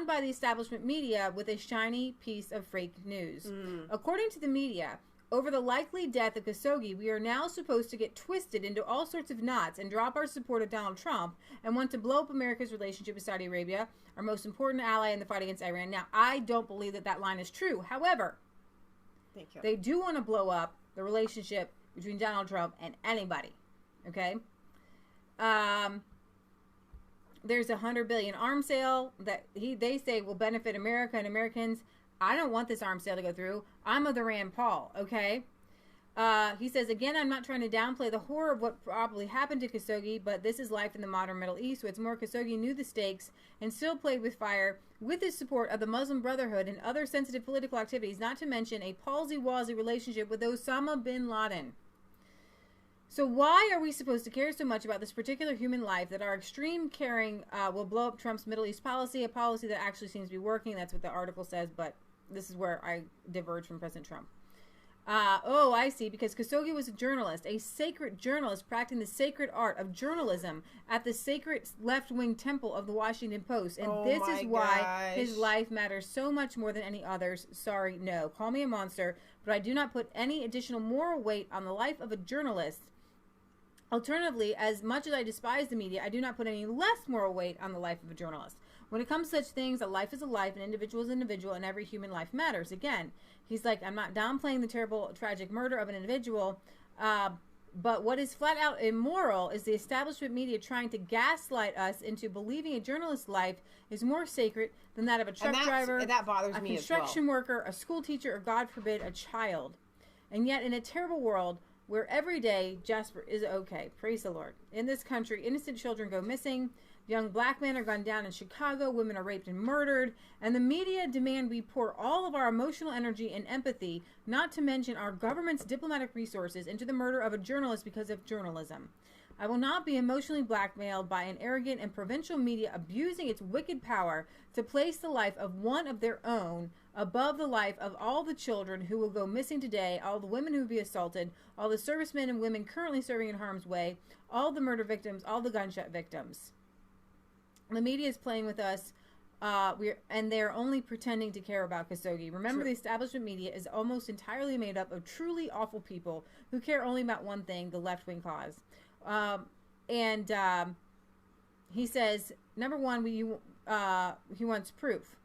by the establishment media with a shiny piece of fake news. According to the media, over the likely death of Khashoggi, we are now supposed to get twisted into all sorts of knots and drop our support of Donald Trump and want to blow up America's relationship with Saudi Arabia, our most important ally in the fight against Iran. Now, I don't believe that line is true. However, they do want to blow up the relationship between Donald Trump and anybody. Okay? There's $100 billion arms sale that they say will benefit America and Americans. I don't want this arms sale to go through. I'm of the Rand Paul, okay? He says, again, I'm not trying to downplay the horror of what probably happened to Khashoggi, but this is life in the modern Middle East. What's more, Khashoggi knew the stakes and still played with fire with his support of the Muslim Brotherhood and other sensitive political activities, not to mention a palsy-walsy relationship with Osama bin Laden. So why are we supposed to care so much about this particular human life that our extreme caring will blow up Trump's Middle East policy, a policy that actually seems to be working? That's what the article says, but this is where I diverge from President Trump. Oh, I see, because Khashoggi was a journalist, a sacred journalist practicing the sacred art of journalism at the sacred left-wing temple of the Washington Post. And this is why his life matters so much more than any others. Sorry, no. Call me a monster, but I do not put any additional moral weight on the life of a journalist. Alternatively, as much as I despise the media, I do not put any less moral weight on the life of a journalist. When it comes to such things, a life is a life, an individual is an individual, and every human life matters. Again, he's like, I'm not downplaying the terrible, tragic murder of an individual, But what is flat out immoral is the establishment media trying to gaslight us into believing a journalist's life is more sacred than that of a truck driver, that bothers a me construction as well. worker, a school teacher, or God forbid, a child. And yet, in a terrible world where every day Jasper is okay, praise the Lord. In this country, innocent children go missing. Young black men are gunned down in Chicago. Women are raped and murdered. And the media demand we pour all of our emotional energy and empathy, not to mention our government's diplomatic resources, into the murder of a journalist because of journalism. I will not be emotionally blackmailed by an arrogant and provincial media abusing its wicked power to place the life of one of their own above the life of all the children who will go missing today, all the women who will be assaulted, all the servicemen and women currently serving in harm's way, all the murder victims, all the gunshot victims. The media is playing with us, and they're only pretending to care about Khashoggi. Remember, the establishment media is almost entirely made up of truly awful people who care only about one thing, the left-wing cause. He says, number one, he wants proof.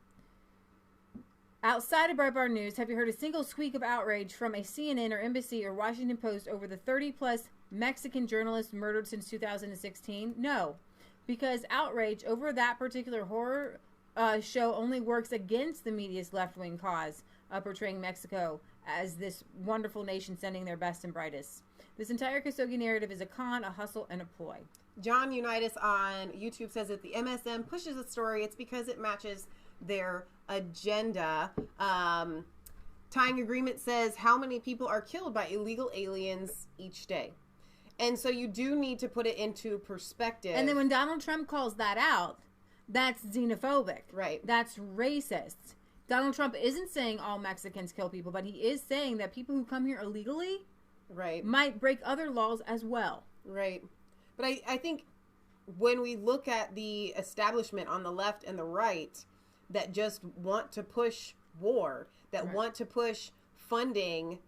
Outside of Breitbart News, have you heard a single squeak of outrage from a CNN or NBC or Washington Post over the 30-plus Mexican journalists murdered since 2016? No. Because outrage over that particular horror show only works against the media's left-wing cause of portraying Mexico as this wonderful nation sending their best and brightest. This entire Khashoggi narrative is a con, a hustle, and a ploy. John Unitas on YouTube says that the MSM pushes a story, it's because it matches their agenda. Tying Agreement says how many people are killed by illegal aliens each day. And so you do need to put it into perspective. And then when Donald Trump calls that out, that's xenophobic. Right. That's racist. Donald Trump isn't saying all Mexicans kill people, but he is saying that people who come here illegally might break other laws as well. Right. But I think when we look at the establishment on the left and the right that just want to push war, that want to push funding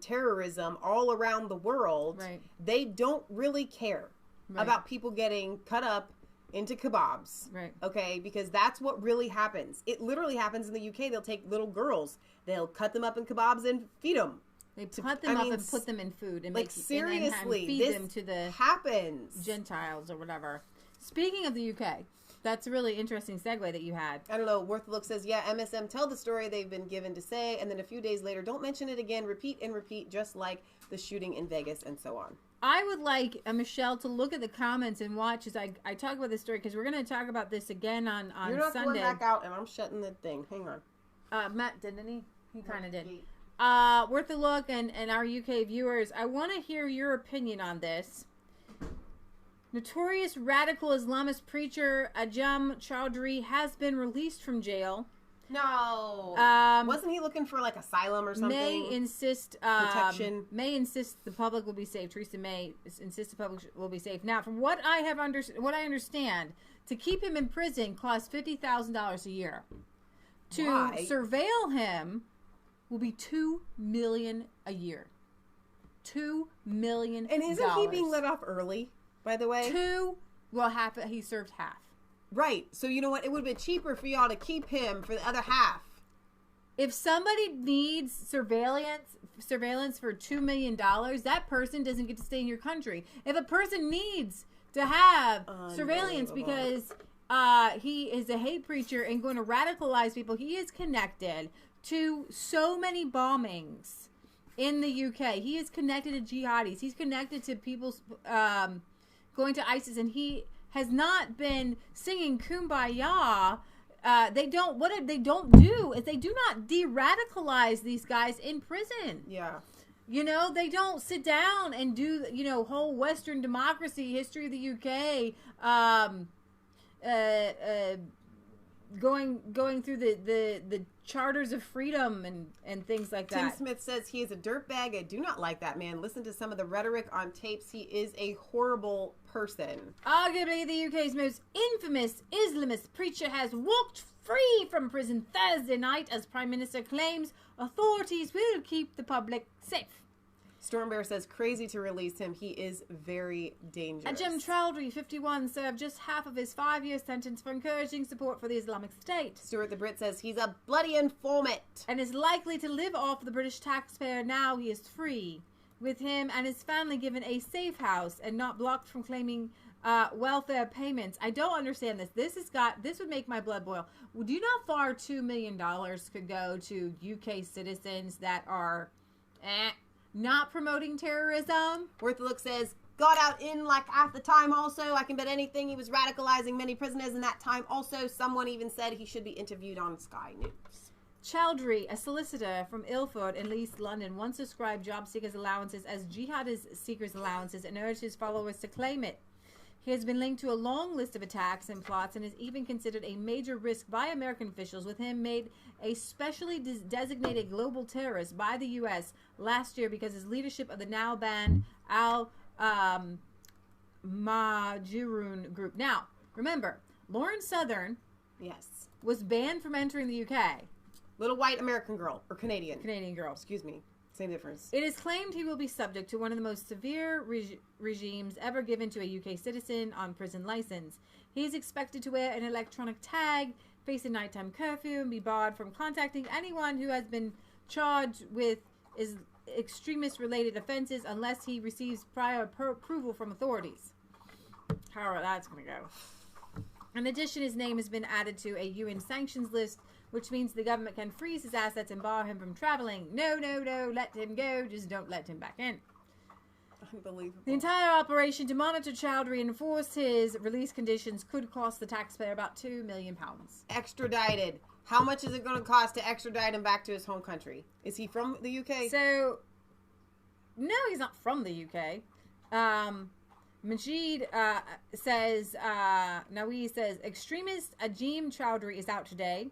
terrorism all around the world, they don't really care about people getting cut up into kebabs. Okay, because that's what really happens. It literally happens in the UK. They'll take little girls, they'll cut them up in kebabs and feed them. They cut them up and put them in food and like seriously, and feed them to the happens Gentiles or whatever. Speaking of the UK, that's a really interesting segue that you had. I don't know. Worth the Look says, yeah, MSM tell the story they've been given to say, and then a few days later, don't mention it again, repeat and repeat, just like the shooting in Vegas and so on. I would like Michelle to look at the comments and watch as I talk about this story, because we're going to talk about this again on Sunday. You're not going back out, and I'm shutting the thing. Hang on. Matt, didn't he? He kind of did. Worth a look, and our UK viewers, I want to hear your opinion on this. Notorious radical Islamist preacher Ajam Chowdhury has been released from jail. No. Wasn't he looking for like asylum or something? May insist protection. May insist the public will be safe. Theresa May insists the public will be safe. Now, from what I have what I understand, to keep him in prison costs $50,000 a year. To surveil him will be $2 million a year. $2 million. And isn't he being let off early? By the way, he served half. Right. So you know what? It would have been cheaper for y'all to keep him for the other half. If somebody needs surveillance for $2 million, that person doesn't get to stay in your country. If a person needs to have surveillance because he is a hate preacher and going to radicalize people, he is connected to so many bombings in the UK. He is connected to jihadis. He's connected to people going to ISIS, and he has not been singing Kumbaya. They don't do is they do not de-radicalize these guys in prison. Yeah. You know, they don't sit down and do, whole Western democracy, history of the UK, going through the charters of freedom and things like that. Tim Smith says he is a dirtbag. I do not like that man. Listen to some of the rhetoric on tapes. He is a horrible person. Arguably the UK's most infamous Islamist preacher has walked free from prison Thursday night as Prime Minister claims authorities will keep the public safe. Stormbear says crazy to release him. He is very dangerous. Ajam Chowdhury, 51, served just half of his 5-year sentence for encouraging support for the Islamic State. Stuart the Brit says he's a bloody informant. And is likely to live off the British taxpayer now he is free. with him and his family given a safe house and not blocked from claiming welfare payments. I don't understand this. This would make my blood boil. Do you know how far $2 million could go to UK citizens that are not promoting terrorism? Worth a Look says, got out in like at the time also. I can bet anything he was radicalizing many prisoners in that time also. Someone even said he should be interviewed on Sky News. Chowdhury, a solicitor from Ilford in East London, once described job seekers' allowances as jihadist seekers' allowances and urged his followers to claim it. He has been linked to a long list of attacks and plots and is even considered a major risk by American officials, with him made a specially designated global terrorist by the U.S. last year because his leadership of the now banned Al-Majroon group. Now, remember, Lauren Southern was banned from entering the UK. Little white American girl, or Canadian. Canadian girl. Excuse me. Same difference. It is claimed he will be subject to one of the most severe regimes ever given to a UK citizen on prison license. He is expected to wear an electronic tag, face a nighttime curfew, and be barred from contacting anyone who has been charged with extremist-related offenses unless he receives prior approval from authorities. However, that's going to go. In addition, his name has been added to a UN sanctions list, which means the government can freeze his assets and bar him from traveling. No, let him go. Just don't let him back in. Unbelievable. The entire operation to monitor Chowdhury and enforce his release conditions could cost the taxpayer about £2 million. Extradited. How much is it going to cost to extradite him back to his home country? Is he from the UK? So, no, he's not from the UK. Majid says, Nawi says, extremist Ajim Chowdhury is out today.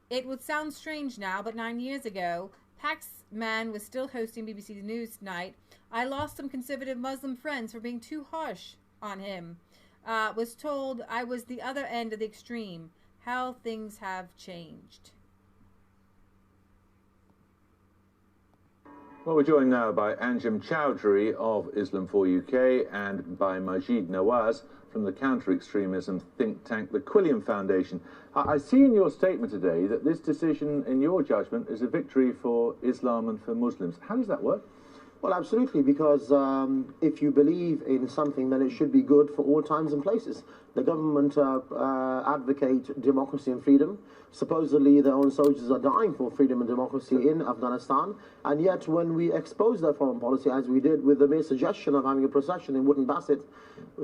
It would sound strange now, but 9 years ago, Paxman was still hosting BBC News Tonight. I lost some conservative Muslim friends for being too harsh on him. Was told I was the other end of the extreme. How things have changed. Well, we're joined now by Anjem Chowdhury of Islam for UK and by Majid Nawaz from the counter-extremism think tank, the Quilliam Foundation. I see in your statement today that this decision, in your judgment, is a victory for Islam and for Muslims. How does that work? Well, absolutely, because if you believe in something, then it should be good for all times and places. The government advocate democracy and freedom. Supposedly, their own soldiers are dying for freedom and democracy in Afghanistan. And yet, when we expose their foreign policy, as we did with the mere suggestion of having a procession in Wooden Basset,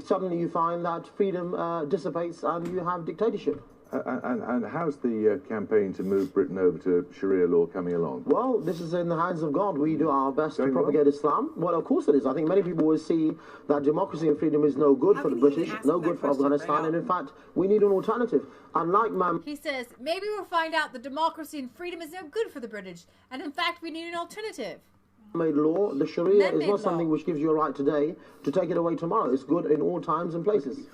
suddenly you find that freedom dissipates and you have dictatorship. And how's the campaign to move Britain over to Sharia law coming along? Well, this is in the hands of God. We do our best to propagate Islam. Well, of course it is. I think many people will see that democracy and freedom is no good for the British, no good for Afghanistan, and in fact, we need an alternative. Unlike He says, maybe we'll find out that democracy and freedom is no good for the British, and in fact, we need an alternative. Made law, the Sharia is not something which gives you a right today to take it away tomorrow. It's good in all times and places.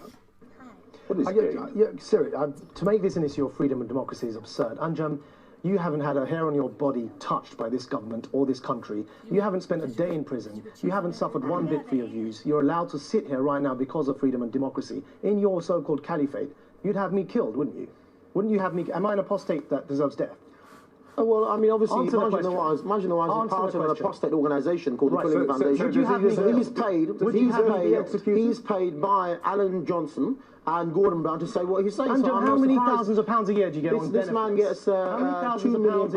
Siri, to make this an issue of freedom and democracy is absurd. Anjem, you haven't had a hair on your body touched by this government or this country. You haven't spent a day in prison. You haven't suffered one bit for your views. You're allowed to sit here right now because of freedom and democracy. In your so-called caliphate, you'd have me killed, wouldn't you? Wouldn't you have me... Am I an apostate that deserves death? Oh, well, I mean, obviously, Majid Nawaz is part of an apostate organisation called the Quilliam Foundation. He's paid by Alan Johnson and Gordon Brown to say what he's saying. Anjem, so how many thousands of pounds a year do you get on benefits? This man gets £2 million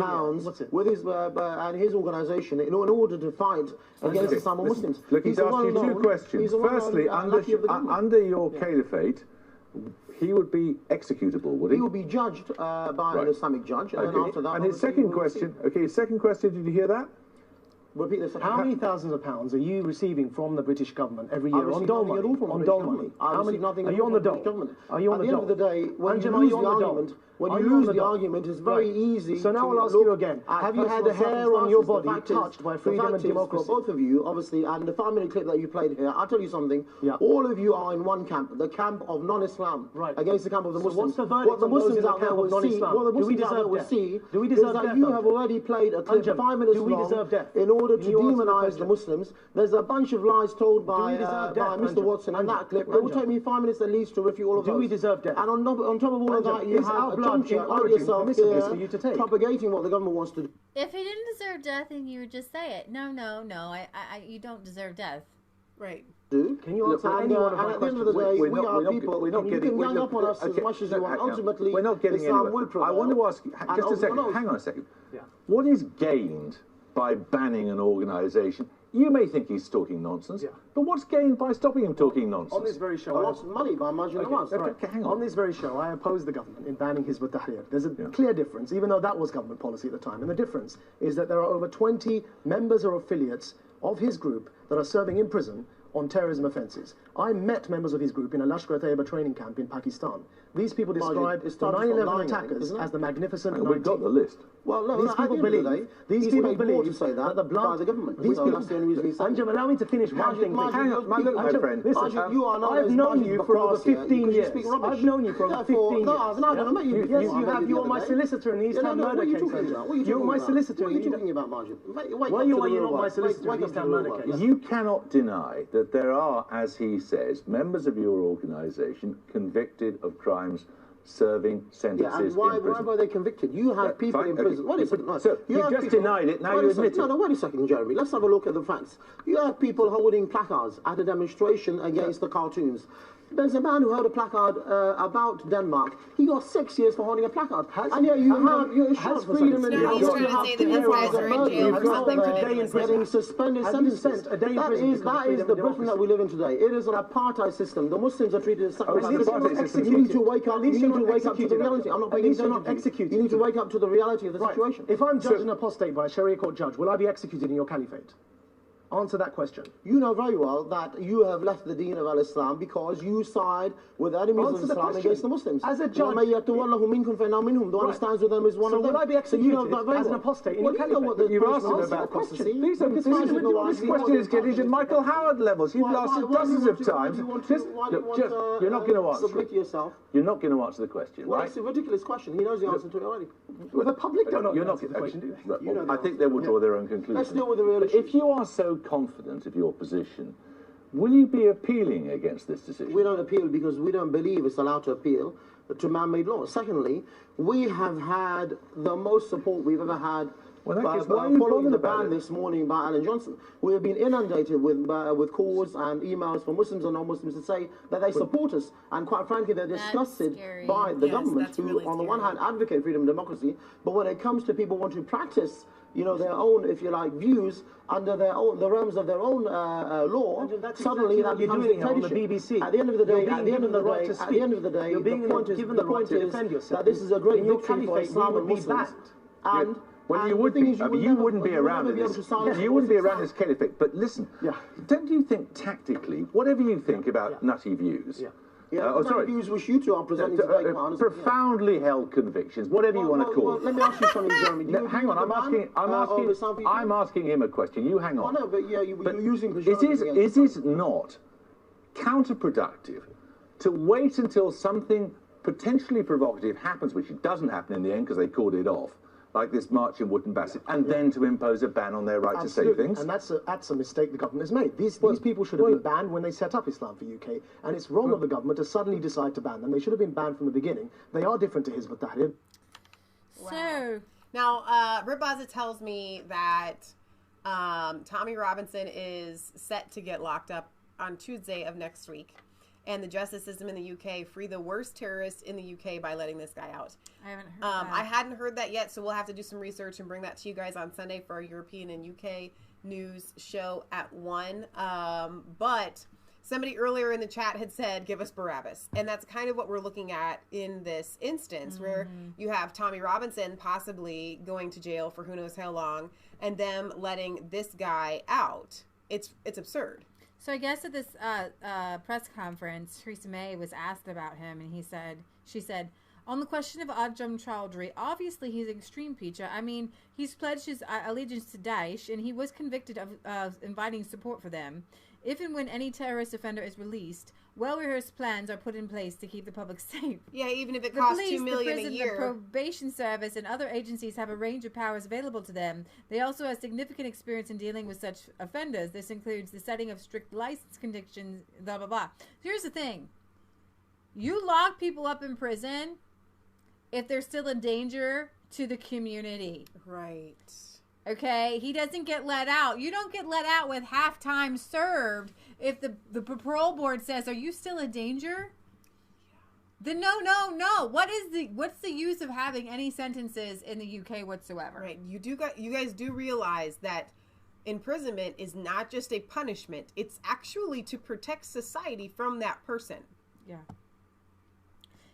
with his and his organisation in order to fight against Islam and Muslims. Look, he's asked you two questions. Firstly, under your caliphate, he would be executable, would he? He would be judged by an Islamic judge, and then after that... And his second question, his second question, did you hear that? Repeat this. How many thousands of pounds are you receiving from the British government every year on dole money? On dole money. How many? Are you on the dole? Are you on the dole? At the end of the day, when you lose the argument, it's very easy. So now I'll ask you again. Have you had a hair on your body touched by freedom and democracy? For both of you, obviously, and the 5-minute clip that you played here, I'll tell you something. All of you are in one camp, the camp of non-Islam, against the camp of the Muslims. What's the verdict? What the Muslims out there will see, what the Muslims out there will see, is that you have already played a clip 5 minutes long in order order to demonize the Muslims. There's a bunch of lies told by Mr. Watson and that clip. It will take me 5 minutes at least to refute all of those. Do we deserve death? And on top of all of that, you have a chuncher like yourself here propagating what the government wants to do. If he didn't deserve death, then you would just say it. No, you don't deserve death. Right. Can you answer any one of my questions? At the end of the day, we are people. You can gang up on us as much as you want. Ultimately, we're not getting Islam anywhere. will prevail. I want to ask you, just a second, hang on a second. Yeah. What is gained by banning an organisation? You may think he's talking nonsense, but what's gained by stopping him talking nonsense? On this very show, lots of money by margin of once. Hang on. On this very show, I oppose the government in banning Hizb ut-Tahrir. There's a clear difference, even though that was government policy at the time. And the difference is that there are over 20 members or affiliates of his group that are serving in prison on terrorism offences. I met members of his group in a Lashkar-e-Taiba training camp in Pakistan. These people described the 9/11 attackers as the magnificent. We've got the list. Well, no, these people believe to say that the blood by the government. These people, that's the only reason he's saying Anjem, allow me to finish one thing. Hang on, my friend. Listen, you are I've known you for over 15 years. I've known you for over 15 years. No, I've not met you. Yes, you have. You're my solicitor in the East Ham murder case. You're my solicitor. What are you talking about, Margin? Why are you not my solicitor in the East Ham murder case? You cannot deny that there are, as he says, members of your organisation convicted of crimes serving sentences in prison. Why were they convicted? You have people in prison. Wait a second. So you just denied it, now you admit it. No, wait a second, Jeremy. Let's have a look at the facts. You have people holding placards at a demonstration against the cartoons. There's a man who held a placard about Denmark. He got 6 years for holding a placard. And yet you have freedom and he's trying to say that these guys are in jail for something ridiculous. Getting suspended sentences. That is the Britain that we live in today. It is an apartheid system. The Muslims are treated as sacrifices. You need to wake up. You need to wake up to the reality. I'm not paying attention. You need to wake up to the reality of the situation. If I'm judged an apostate by a Sharia court judge, will I be executed in your caliphate? Answer that question. You know very well that you have left the deen of al-Islam because you side with the enemies of Islam against the Muslims. As a judge, the one who stands with them is one of them. So will I be executed as an apostate in your caliphate? You've asked him about apostasy. This question is getting to Michael Howard levels. You've asked it dozens of times. You're not going to answer it. You're not going to answer the question, right? It's a ridiculous question. He knows the answer to it already. Well, the public don't know the answer to the question, do they? I think they will draw their own conclusions. Let's deal with the real issue. If you are so confident of your position, will you be appealing against this decision? We don't appeal because we don't believe it's allowed to appeal to man-made law. Secondly, we have had the most support we've ever had following the ban this morning by Alan Johnson. We have been inundated with calls and emails from Muslims and non-Muslims to say that they support us, and quite frankly they're disgusted by the government who on the one hand advocate freedom and democracy, but when it comes to people wanting to practice their own, if you like, views under the realms of their own law, suddenly that becomes dictatorship. At the end of the day, the point is that this is a great victory for Islam and Muslims. And you wouldn't be around this caliphate. But listen, don't you think tactically, whatever you think about nutty views, views which you two are presenting today, profoundly held convictions, whatever you want to call it. Let me ask you something, Jeremy. Hang on, I'm asking him a question. You hang on. No, but you're using is it not counterproductive to wait until something potentially provocative happens, which it doesn't happen in the end because they called it off, like this march in Wootton Bassett, and then to impose a ban on their right to say things? And that's a mistake the government has made. These people should have been banned when they set up Islam for UK, and it's wrong of the government to suddenly decide to ban them. They should have been banned from the beginning. They are different to Hizb ut-Tahrir. So now, Ribaza tells me that Tommy Robinson is set to get locked up on Tuesday of next week. And the justice system in the UK free the worst terrorist in the UK by letting this guy out. I haven't heard that. I hadn't heard that yet, so we'll have to do some research and bring that to you guys on Sunday for our European and UK news show at 1. But somebody earlier in the chat had said, give us Barabbas. And that's kind of what we're looking at in this instance, where you have Tommy Robinson possibly going to jail for who knows how long, and them letting this guy out. It's absurd. So I guess at this press conference, Theresa May was asked about him, and she said, on the question of Ajam Chowdhury, obviously he's an extreme preacher. I mean, he's pledged his allegiance to Daesh, and he was convicted of inviting support for them. If and when any terrorist offender is released, well-rehearsed plans are put in place to keep the public safe. Yeah, even if it The costs police, $2 million the prison, a year. the probation service, and other agencies have a range of powers available to them. They also have significant experience in dealing with such offenders. This includes the setting of strict license conditions, blah, blah, blah. Here's the thing. You lock people up in prison if they're still a danger to the community. Right. Okay? He doesn't get let out. You don't get let out with half time served if the parole board says, are you still a danger? Then no. What's the use of having any sentences in the UK whatsoever? Right. You guys do realize that imprisonment is not just a punishment. It's actually to protect society from that person. Yeah.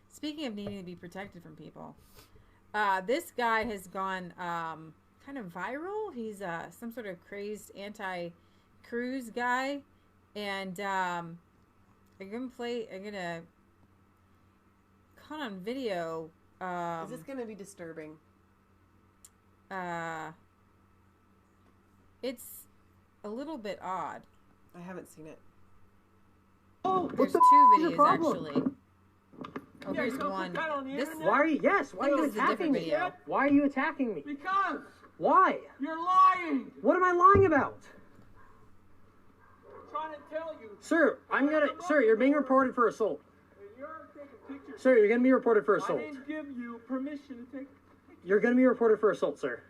Speaking of needing to be protected from people, this guy has gone kind of viral. He's some sort of crazed anti-cruise guy, and I'm gonna caught on video. Is this gonna be disturbing? It's a little bit odd. I haven't seen it. Oh, There's two videos actually. Oh, here's one. Why are you? Yes. Why are you attacking me? Video. Why are you attacking me? Because Why? you're lying. What am I lying about? I'm trying to tell you. Sir, Sir, you're being reported for assault. You're taking pictures. Sir, you're gonna be reported for I assault. didn't give you permission to take. You're gonna be reported for assault, sir.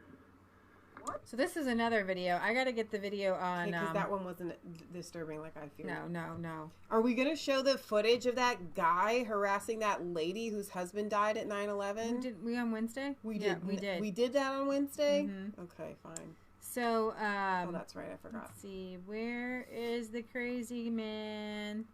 So this is another video. I gotta get the video on. Because that one wasn't disturbing like I feared. No. Are we gonna show the footage of that guy harassing that lady whose husband died at 9/11? Did we on Wednesday? We did. Yeah, we did. We did that on Wednesday. Mhm. Okay, fine. So oh, that's right. I forgot. Let's see. Where is the crazy man?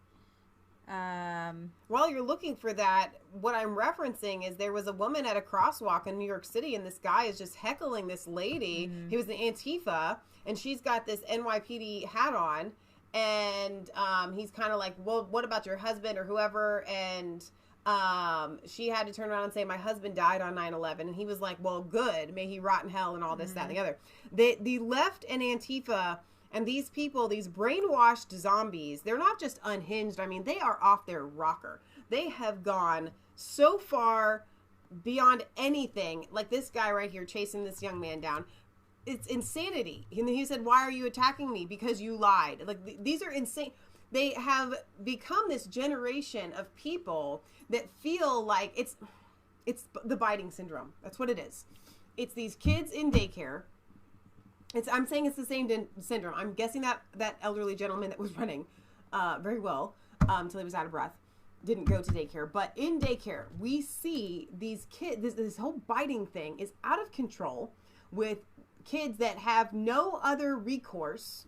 While you're looking for that, what I'm referencing is there was a woman at a crosswalk in New York City, and this guy is just heckling this lady. He was an Antifa, and she's got this NYPD hat on, and he's kind of like, well, what about your husband or whoever? And she had to turn around and say, my husband died on 9/11. And he was like, well, good. May he rot in hell and all this, that, and the other. The left and Antifa and these people, these brainwashed zombies, they're not just unhinged. I mean, they are off their rocker. They have gone so far beyond anything. Like this guy right here chasing this young man down. It's insanity. And he said, why are you attacking me? Because you lied. Like, these are insane. They have become this generation of people that feel like it's the biting syndrome. That's what it is. It's these kids in daycare. I'm saying it's the same syndrome. I'm guessing that elderly gentleman that was running very well until he was out of breath didn't go to daycare. But in daycare, we see these kids, this whole biting thing is out of control with kids that have no other recourse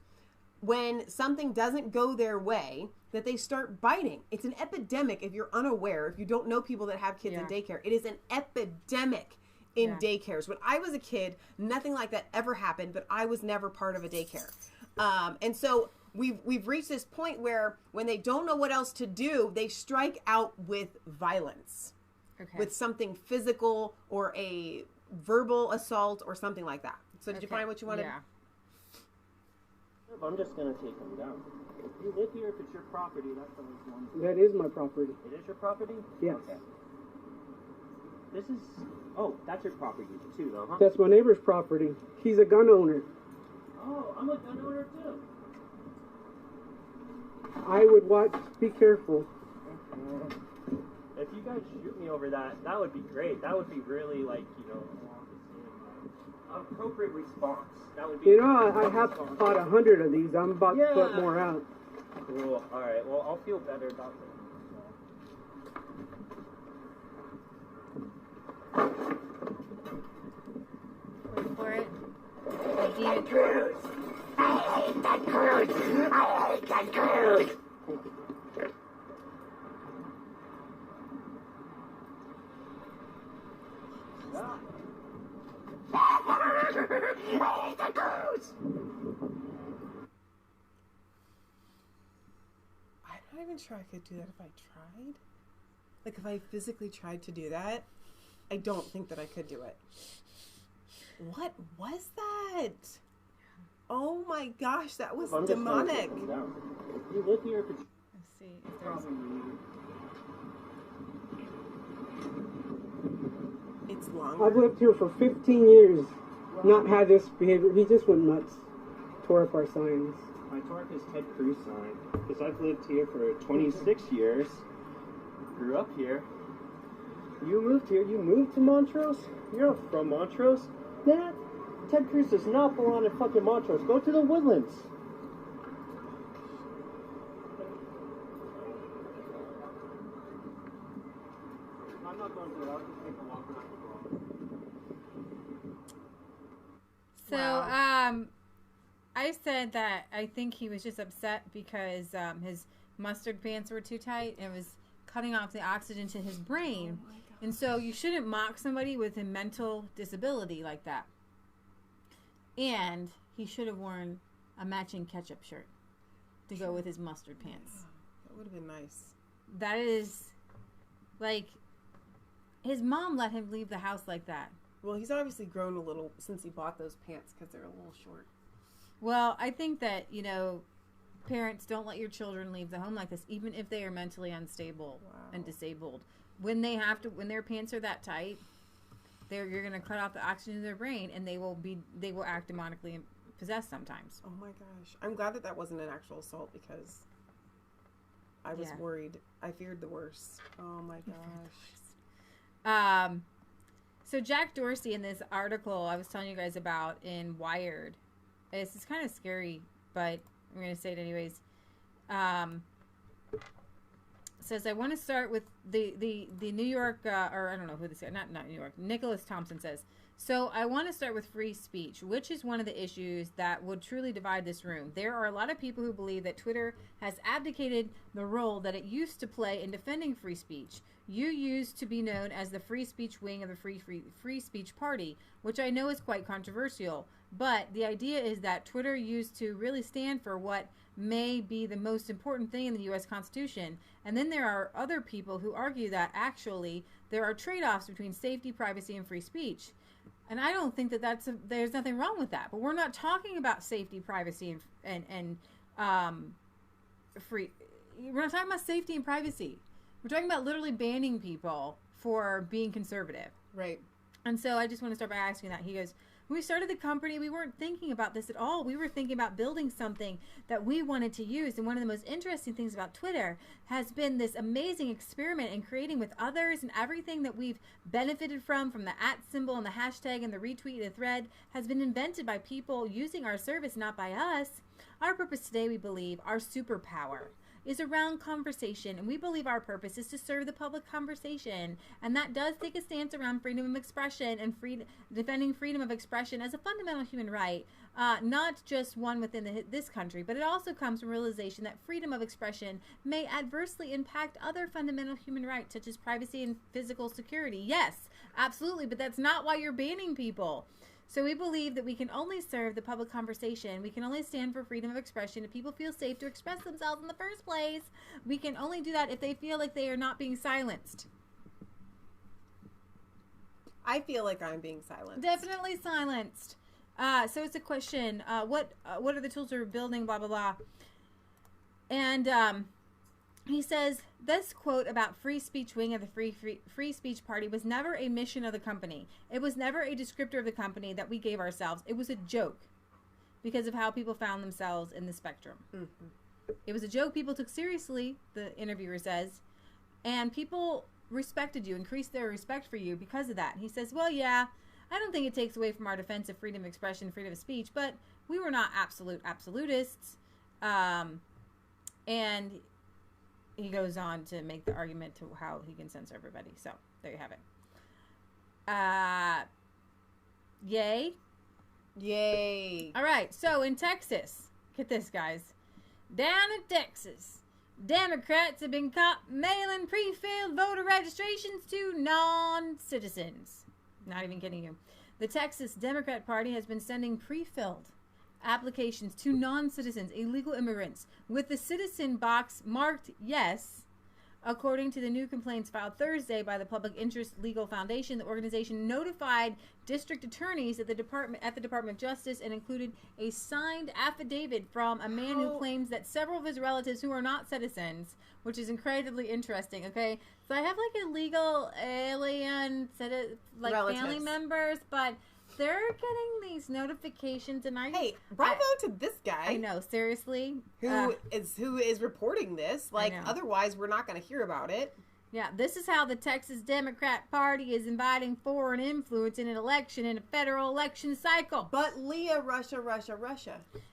when something doesn't go their way, that they start biting. It's an epidemic if you're unaware, if you don't know people that have kids in daycare. It is an epidemic in daycares. When I was a kid, nothing like that ever happened, but I was never part of a daycare. And so we've reached this point where when they don't know what else to do, they strike out with violence, with something physical or a verbal assault or something like that. So did you find what you wanted? Yeah. I'm just gonna take them down. If you live here, if it's your property, that's always one. That is my property. It is your property? Yes. Okay. This is... Oh, that's your property too, though, huh? That's my neighbor's property. He's a gun owner. Oh, I'm a gun owner too. I would watch. Be careful. If you guys shoot me over that, that would be great. That would be really, like, appropriate response. That would be. I have bought 100 of these. I'm about to put more out. Cool. All right. Well, I'll feel better about that. Wait for it. That cruise! I hate that cruise! I hate that cruise! I hate that cruise! I'm not even sure I could do that if I tried. Like, if I physically tried to do that, I don't think that I could do it. What was that? Oh my gosh, that was I'm demonic. You live here for... Let's see if there's... It's long. I've lived here for 15 years, not had this behavior. He just went nuts, tore up our signs. I tore up his Ted Cruz sign because I've lived here for 26 years. Grew up here. You moved here. You moved to Montrose? You're not from Montrose. Man, Ted Cruz does not belong in fucking Montrose. Go to the Woodlands. I'm not going to. I'll just take a walk around the block. So, I said that I think he was just upset because his mustard pants were too tight and it was cutting off the oxygen to his brain. Oh, and so you shouldn't mock somebody with a mental disability like that. And he should have worn a matching ketchup shirt to go with his mustard pants. That would have been nice. That is, like, his mom let him leave the house like that. Well, he's obviously grown a little since he bought those pants because they're a little short. Well, I think that, you know, parents, don't let your children leave the home like this, even if they are mentally unstable and disabled. When they have to, when their pants are that tight, you're going to cut off the oxygen in their brain, and they will act demonically possessed sometimes. Oh my gosh! I'm glad that wasn't an actual assault because I was worried. I feared the worst. Oh my gosh. So Jack Dorsey in this article I was telling you guys about in Wired, it's kind of scary, but I'm going to say it anyways. Says, I want to start with the New York, or I don't know who this is, not New York, Nicholas Thompson says, so I want to start with free speech, which is one of the issues that would truly divide this room. There are a lot of people who believe that Twitter has abdicated the role that it used to play in defending free speech. You used to be known as the free speech wing of the free speech party, which I know is quite controversial. But the idea is that Twitter used to really stand for what may be the most important thing in the U.S. Constitution. And then there are other people who argue that actually there are trade-offs between safety, privacy, and free speech. And I don't think that there's nothing wrong with that. But we're not talking about safety, privacy, and free. We're not talking about safety and privacy. We're talking about literally banning people for being conservative. Right. And so I just want to start by asking that. He goes, when we started the company, we weren't thinking about this at all. We were thinking about building something that we wanted to use. And one of the most interesting things about Twitter has been this amazing experiment in creating with others, and everything that we've benefited from the @ symbol and the hashtag and the retweet and the thread has been invented by people using our service, not by us. Our purpose today, we believe, our superpower, is around conversation, and we believe our purpose is to serve the public conversation, and that does take a stance around freedom of expression and defending freedom of expression as a fundamental human right, not just one within this country, but it also comes from realization that freedom of expression may adversely impact other fundamental human rights, such as privacy and physical security. Yes, absolutely, but that's not why you're banning people. So we believe that we can only serve the public conversation. We can only stand for freedom of expression if people feel safe to express themselves in the first place. We can only do that if they feel like they are not being silenced. I feel like I'm being silenced. Definitely silenced. So it's a question. What are the tools we're building? Blah, blah, blah. And he says, this quote about free speech wing of the free speech party was never a mission of the company. It was never a descriptor of the company that we gave ourselves. It was a joke because of how people found themselves in the spectrum. Mm-hmm. It was a joke people took seriously, the interviewer says, and people respected you, increased their respect for you because of that. He says, well, yeah, I don't think it takes away from our defense of freedom of expression, freedom of speech, but we were not absolutists. And he goes on to make the argument to how he can censor everybody. So there you have it. Yay. Yay. All right. So in Texas, get this, guys. Down in Texas, Democrats have been caught mailing pre-filled voter registrations to non-citizens. Not even kidding you. The Texas Democrat Party has been sending pre-filled applications to non-citizens, illegal immigrants, with the citizen box marked yes, According to the new complaints filed Thursday by the Public Interest Legal Foundation, the organization notified district attorneys at the Department of Justice and included a signed affidavit from a man who claims that several of his relatives who are not citizens, which is incredibly interesting. Okay, so I have like illegal alien like relatives. Family members, but they're getting these notifications, and bravo to this guy. I know, seriously, who is reporting this? Like, otherwise, we're not going to hear about it. Yeah, this is how the Texas Democrat Party is inviting foreign influence in an election in a federal election cycle. But Leah, Russia.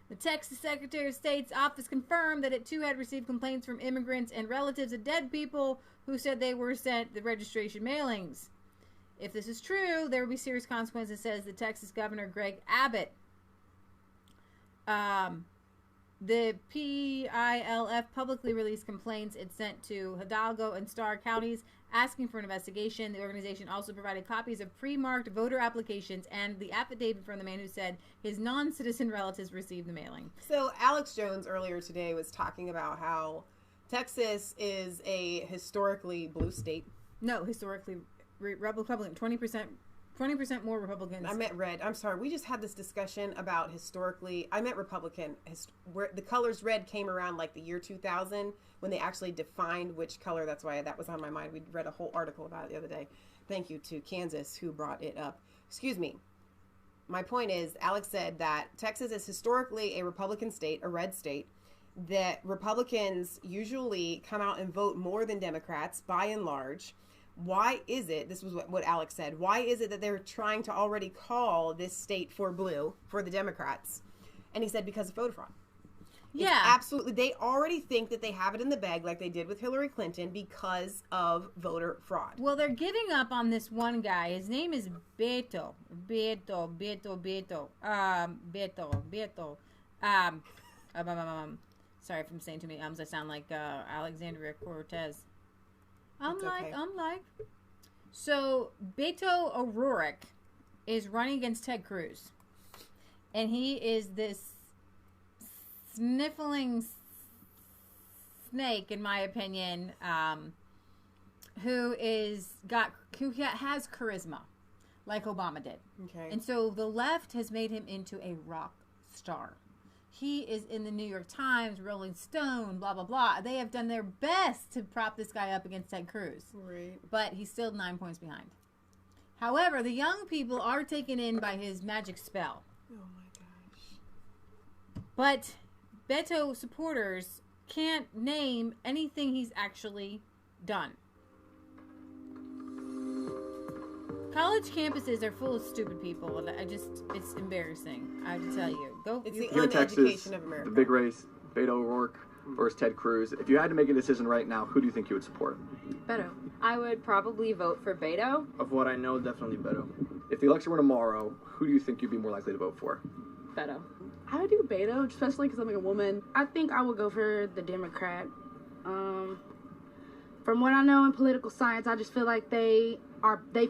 The Texas Secretary of State's office confirmed that it too had received complaints from immigrants and relatives of dead people who said they were sent the registration mailings. If this is true, there will be serious consequences, says the Texas Governor Greg Abbott. The PILF publicly released complaints it sent to Hidalgo and Starr counties asking for an investigation. The organization also provided copies of pre-marked voter applications and the affidavit from the man who said his non-citizen relatives received the mailing. So Alex Jones earlier today was talking about how Texas is a historically blue state. No, historically Republican, 20% more Republicans. I meant red. I'm sorry. We just had this discussion about historically. I meant Republican. Where the colors red came around like the year 2000 when they actually defined which color. That's why that was on my mind. We read a whole article about it the other day. Thank you to Kansas who brought it up. Excuse me. My point is, Alex said that Texas is historically a Republican state, a red state, that Republicans usually come out and vote more than Democrats by and large. Why is it, this was what Alex said, why is it that they're trying to already call this state for blue, for the Democrats? And he said because of voter fraud. Yeah. It's absolutely. They already think that they have it in the bag like they did with Hillary Clinton because of voter fraud. Well, they're giving up on this one guy. His name is Beto. Sorry if I'm saying too many ums. I sound like Alexandria Cortez. I'm like. So, Beto O'Rourke is running against Ted Cruz. And he is this sniffling snake, in my opinion, who has charisma, like Obama did. Okay. And so the left has made him into a rock star. He is in the New York Times, Rolling Stone, blah, blah, blah. They have done their best to prop this guy up against Ted Cruz. Right. But he's still 9 points behind. However, the young people are taken in by his magic spell. Oh, my gosh. But Beto supporters can't name anything he's actually done. College campuses are full of stupid people, and it's embarrassing. I have to tell you. It's the uneducation of America. The big race, Beto O'Rourke versus Ted Cruz. If you had to make a decision right now, who do you think you would support? Beto. I would probably vote for Beto. Of what I know, definitely Beto. If the election were tomorrow, who do you think you'd be more likely to vote for? Beto. I would do Beto, especially because I'm like a woman. I think I would go for the Democrat. From what I know in political science, I just feel like they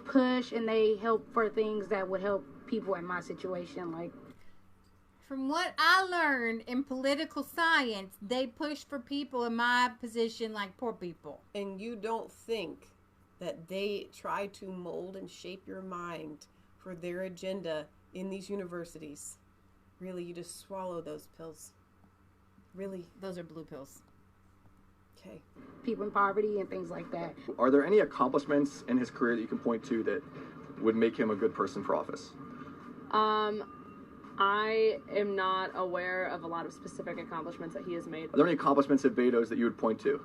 push and they help for things that would help people in my situation. Like, from what I learned in political science, they push for people in my position like poor people. And you don't think that they try to mold and shape your mind for their agenda in these universities? Really, you just swallow those pills. Really? Those are blue pills. Okay. People in poverty and things like that. Are there any accomplishments in his career that you can point to that would make him a good person for office? I am not aware of a lot of specific accomplishments that he has made. Are there any accomplishments of Beto's that you would point to?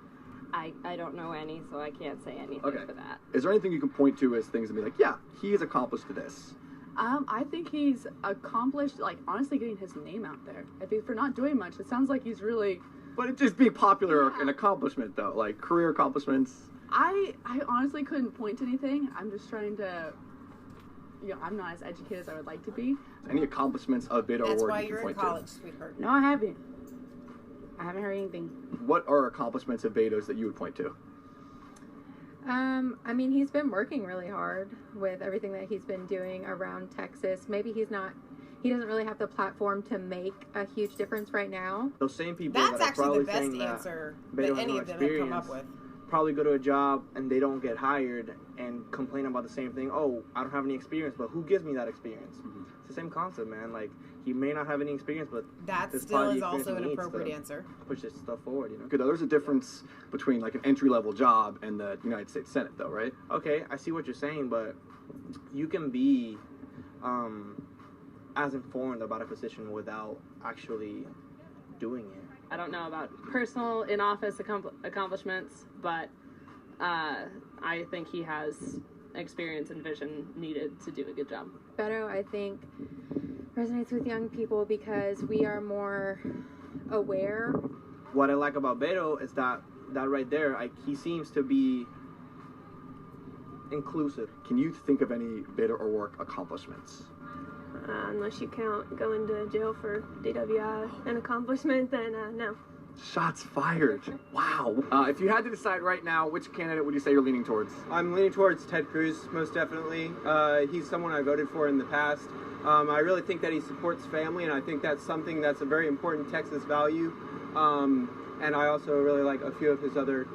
I don't know any, so I can't say anything for that. Is there anything you can point to as things and be like, yeah, he has accomplished this? I think he's accomplished, like, honestly getting his name out there. I think for not doing much, it sounds like he's really... But it's just being popular an accomplishment, though, like career accomplishments. I honestly couldn't point to anything. I'm just trying to, I'm not as educated as I would like to be. Any accomplishments of Beto O'Rourke? That's why you're in college, sweetheart. No, I haven't. I haven't heard anything. What are accomplishments of Beto's that you would point to? I mean, he's been working really hard with everything that he's been doing around Texas. Maybe he doesn't really have the platform to make a huge difference right now. Those same people That's that are actually probably the best saying answer that any of them have come up with. probably go to a job and they don't get hired and complain about the same thing. Oh, I don't have any experience, but who gives me that experience? Mm-hmm. It's the same concept, man. Like, he may not have any experience, but that still is also an appropriate answer. Push this stuff forward, you know. Okay, now there's a difference between like an entry-level job and the United States Senate, though, right? Okay, I see what you're saying, but you can be as informed about a position without actually doing it. I don't know about personal in-office accomplishments, but I think he has experience and vision needed to do a good job. Beto, I think, resonates with young people because we are more aware. What I like about Beto is that right there, he seems to be inclusive. Can you think of any Beto O'Rourke accomplishments? Unless you count going to jail for DWI an accomplishment, then no. Shots fired. Wow. If you had to decide right now, which candidate would you say you're leaning towards? I'm leaning towards Ted Cruz, most definitely. He's someone I voted for in the past. I really think that he supports family, and I think that's something that's a very important Texas value. And I also really like a few of his other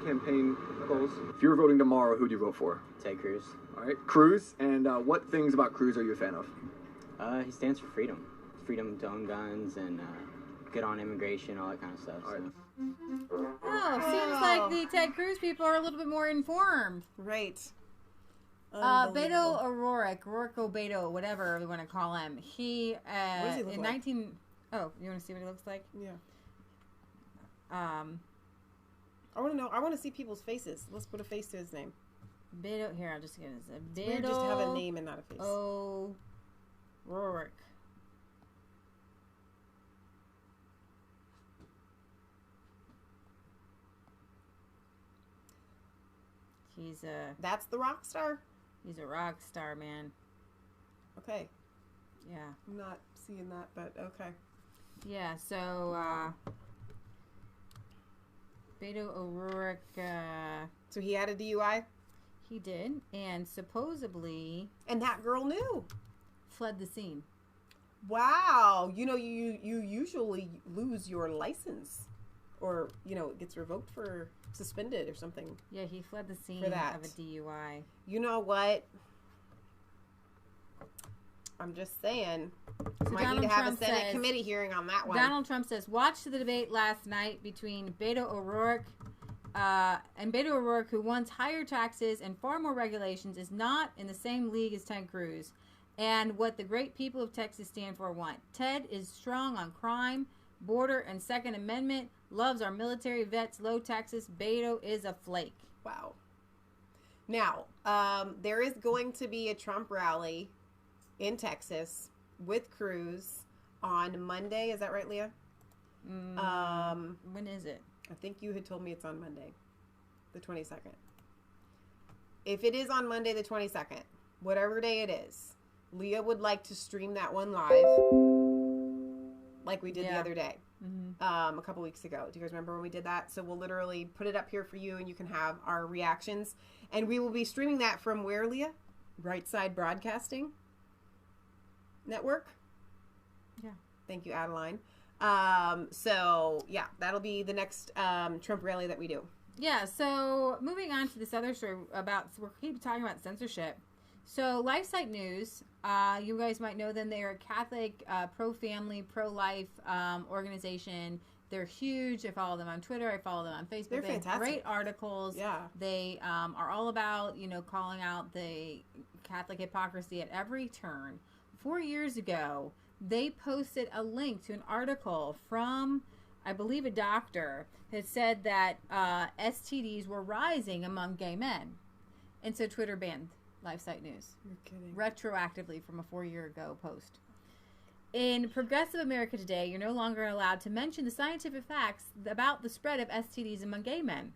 campaign goals. If you were voting tomorrow, who'd you vote for? Ted Cruz. All right, Cruz. And what things about Cruz are you a fan of? He stands for freedom. Freedom to own guns and good on immigration, all that kind of stuff. So. Oh, seems like the Ted Cruz people are a little bit more informed. Right. Beto O'Rourke, Beto, whatever we want to call him. He, what does he look in like? 19... Oh, you want to see what he looks like? Yeah. I want to know. I want to see people's faces. Let's put a face to his name. Beto, here, I'm just going to say Beto. It's weird just to have a name and not a face. O'Rourke. He's a... That's the rock star? He's a rock star, man. Okay. Yeah. I'm not seeing that, but okay. Yeah, so, Beto O'Rourke, so he had a DUI? He did, and supposedly... And that girl knew. Fled the scene. Wow. You know, you usually lose your license. Or, you know, it gets revoked for suspended or something. Yeah, he fled the scene of a DUI. You know what? I'm just saying. So might need to have a Senate committee hearing on that one. Donald Trump says, watch the debate last night between Beto O'Rourke and Beto O'Rourke, who wants higher taxes and far more regulations, is not in the same league as Ted Cruz. And what the great people of Texas stand for want. Ted is strong on crime, border, and Second Amendment, loves our military vets, low taxes. Beto is a flake. Wow. Now, there is going to be a Trump rally in Texas with Cruz on Monday. Is that right, Leah? When is it? I think you had told me it's on Monday, the 22nd. If it is on Monday, the 22nd, whatever day it is, Leah would like to stream that one live like we did the other day. A couple weeks ago. Do you guys remember when we did that? So we'll literally put it up here for you and you can have our reactions. And we will be streaming that from where, Leah? Right Side Broadcasting Network? Yeah. Thank you, Adeline. So, yeah, that'll be the next Trump rally that we do. Yeah, so moving on to this other story about, we'll keep talking about censorship. So, LifeSite News, you guys might know them. They're a Catholic, pro-family, pro-life organization. They're huge. I follow them on Twitter. I follow them on Facebook. They're fantastic. Have great articles. Yeah. They are all about, calling out the Catholic hypocrisy at every turn. 4 years ago, they posted a link to an article from, I believe, a doctor that said that STDs were rising among gay men. And so Twitter banned LifeSite News. You're kidding. Retroactively from a 4-year ago post. In progressive America today, you're no longer allowed to mention the scientific facts about the spread of STDs among gay men.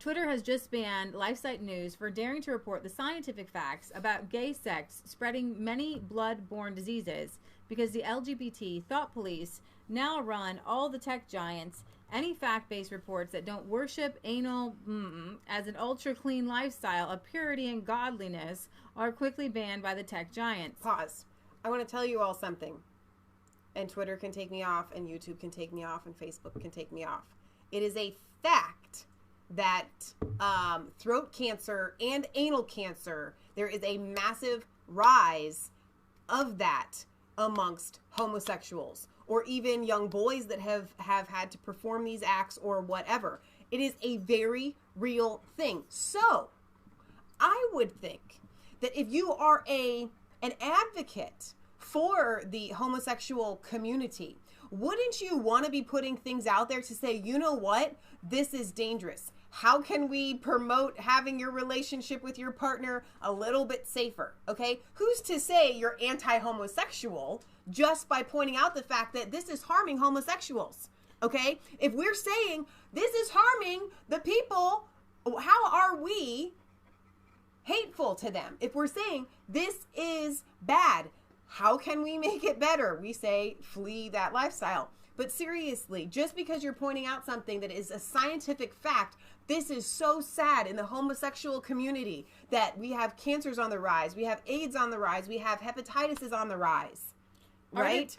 Twitter has just banned LifeSite News for daring to report the scientific facts about gay sex spreading many blood-borne diseases because the LGBT thought police now run all the tech giants. Any fact-based reports that don't worship anal as an ultra-clean lifestyle of purity and godliness are quickly banned by the tech giants. Pause. I want to tell you all something. And Twitter can take me off, and YouTube can take me off, and Facebook can take me off. It is a fact that throat cancer and anal cancer, there is a massive rise of that amongst homosexuals, or even young boys that have had to perform these acts or whatever. It is a very real thing. So I would think that if you are an advocate for the homosexual community, wouldn't you want to be putting things out there to say, you know what, this is dangerous? How can we promote having your relationship with your partner a little bit safer? Okay, who's to say you're anti-homosexual just by pointing out the fact that this is harming homosexuals? Okay, if we're saying this is harming the people, how are we hateful to them? If we're saying this is bad, how can we make it better? We say flee that lifestyle. But seriously, just because you're pointing out something that is a scientific fact, this is so sad in the homosexual community that we have cancers on the rise, we have AIDS on the rise, we have hepatitis is on the rise, right?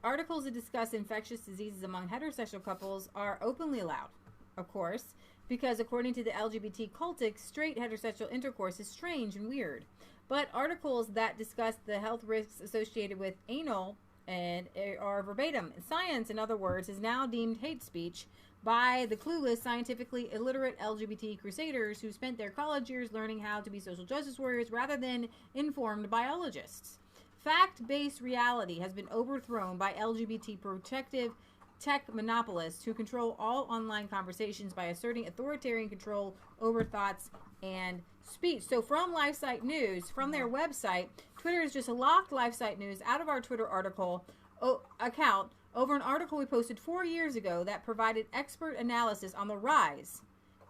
Articles that discuss infectious diseases among heterosexual couples are openly allowed, of course, because according to the LGBT cultic, straight heterosexual intercourse is strange and weird. But articles that discuss the health risks associated with anal and are verbatim. Science, in other words, is now deemed hate speech by the clueless, scientifically illiterate LGBT crusaders who spent their college years learning how to be social justice warriors rather than informed biologists. Fact-based reality has been overthrown by LGBT protective tech monopolists who control all online conversations by asserting authoritarian control over thoughts and speech. So from LifeSite News, from their website, Twitter has just locked LifeSite News out of our Twitter article account over an article we posted 4 years ago that provided expert analysis on the rise,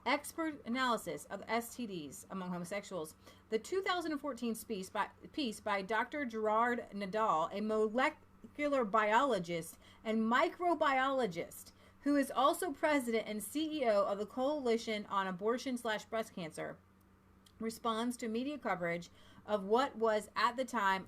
expert analysis of STDs among homosexuals. The 2014 piece by Dr. Gerard Nadal, a molecular biologist and microbiologist who is also president and CEO of the Coalition on Abortion/Breast Cancer, responds to media coverage of what was at the time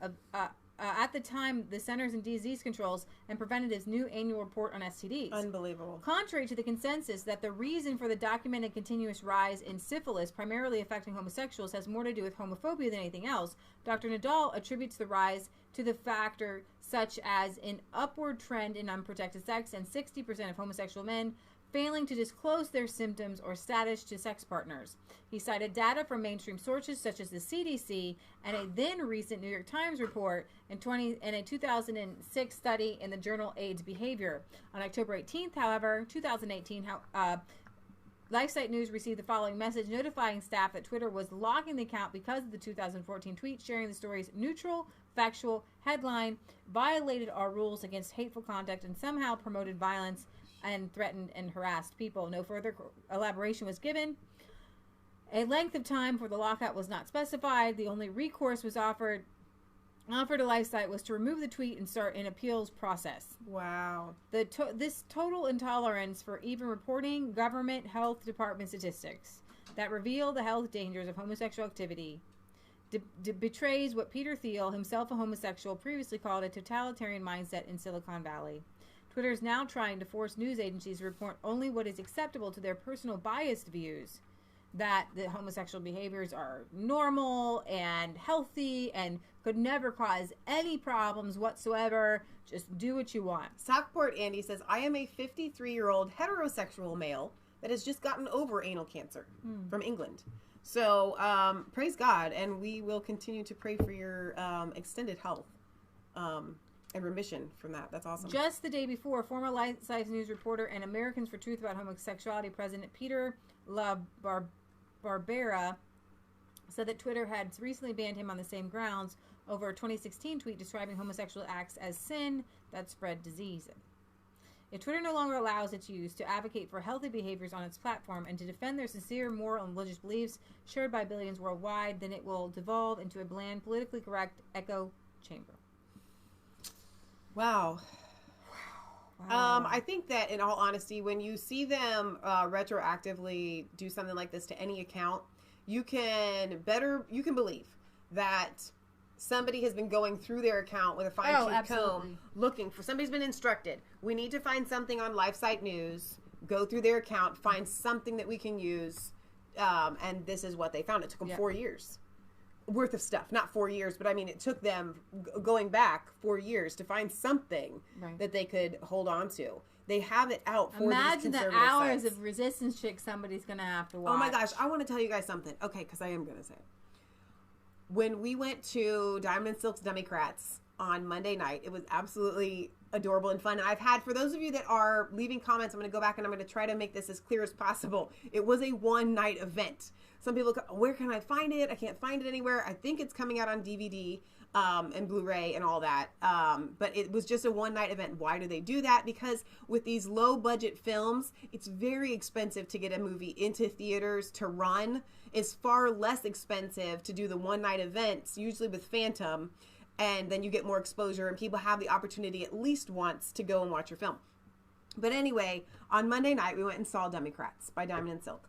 the Centers and Disease Control's and Preventative's new annual report on STDs. Unbelievable. Contrary to the consensus that the reason for the documented continuous rise in syphilis, primarily affecting homosexuals, has more to do with homophobia than anything else, Dr. Nadal attributes the rise to the factor such as an upward trend in unprotected sex and 60% of homosexual men failing to disclose their symptoms or status to sex partners. He cited data from mainstream sources such as the CDC and a then recent New York Times report and a 2006 study in the journal AIDS Behavior. On October 18th, however, 2018, LifeSite News received the following message notifying staff that Twitter was locking the account because of the 2014 tweet sharing the story's neutral, factual headline violated our rules against hateful conduct and somehow promoted violence and threatened and harassed people. No further elaboration was given. A length of time for the lockout was not specified. The only recourse was offered to LifeSite was to remove the tweet and start an appeals process. Wow. This total intolerance for even reporting government health department statistics that reveal the health dangers of homosexual activity betrays what Peter Thiel, himself a homosexual, previously called a totalitarian mindset in Silicon Valley. Twitter is now trying to force news agencies to report only what is acceptable to their personal biased views, that the homosexual behaviors are normal and healthy and could never cause any problems whatsoever. Just do what you want. Stockport Andy says, I am a 53-year-old heterosexual male that has just gotten over anal cancer from England. So praise God, and we will continue to pray for your extended health and remission from that. That's awesome. Just the day before, former LifeSite News reporter and Americans for Truth About Homosexuality President Peter Barbera said that Twitter had recently banned him on the same grounds over a 2016 tweet describing homosexual acts as sin that spread disease. If Twitter no longer allows its use to advocate for healthy behaviors on its platform and to defend their sincere moral and religious beliefs shared by billions worldwide, then it will devolve into a bland, politically correct echo chamber. Wow. I think that, in all honesty, when you see them retroactively do something like this to any account, you can believe that somebody has been going through their account with a fine-tooth comb looking for, somebody's been instructed. We need to find something on LifeSite News go through their account, find something that we can use, and this is what they found. It took them 4 years worth of stuff. Not 4 years, but I mean, it took them going back 4 years to find something that they could hold on to. They have it out for Imagine these the conservative hours sites. of resistance chicks somebody's going to have to watch. Oh my gosh, I want to tell you guys something. Okay, because I am going to say it. When we went to Diamond and Silk's Democrats on Monday night, it was absolutely adorable and fun. And I've had, for those of you that are leaving comments, I'm going to go back and I'm going to try to make this as clear as possible. It was a one-night event. Some people go, where can I find it? I can't find it anywhere. I think it's coming out on DVD and Blu-ray and all that. But it was just a one-night event. Why do they do that? Because with these low-budget films, it's very expensive to get a movie into theaters to run. It's far less expensive to do the one-night events, usually with Phantom, and then you get more exposure and people have the opportunity at least once to go and watch your film. But anyway, on Monday night, we went and saw Democrats by Diamond and Silk.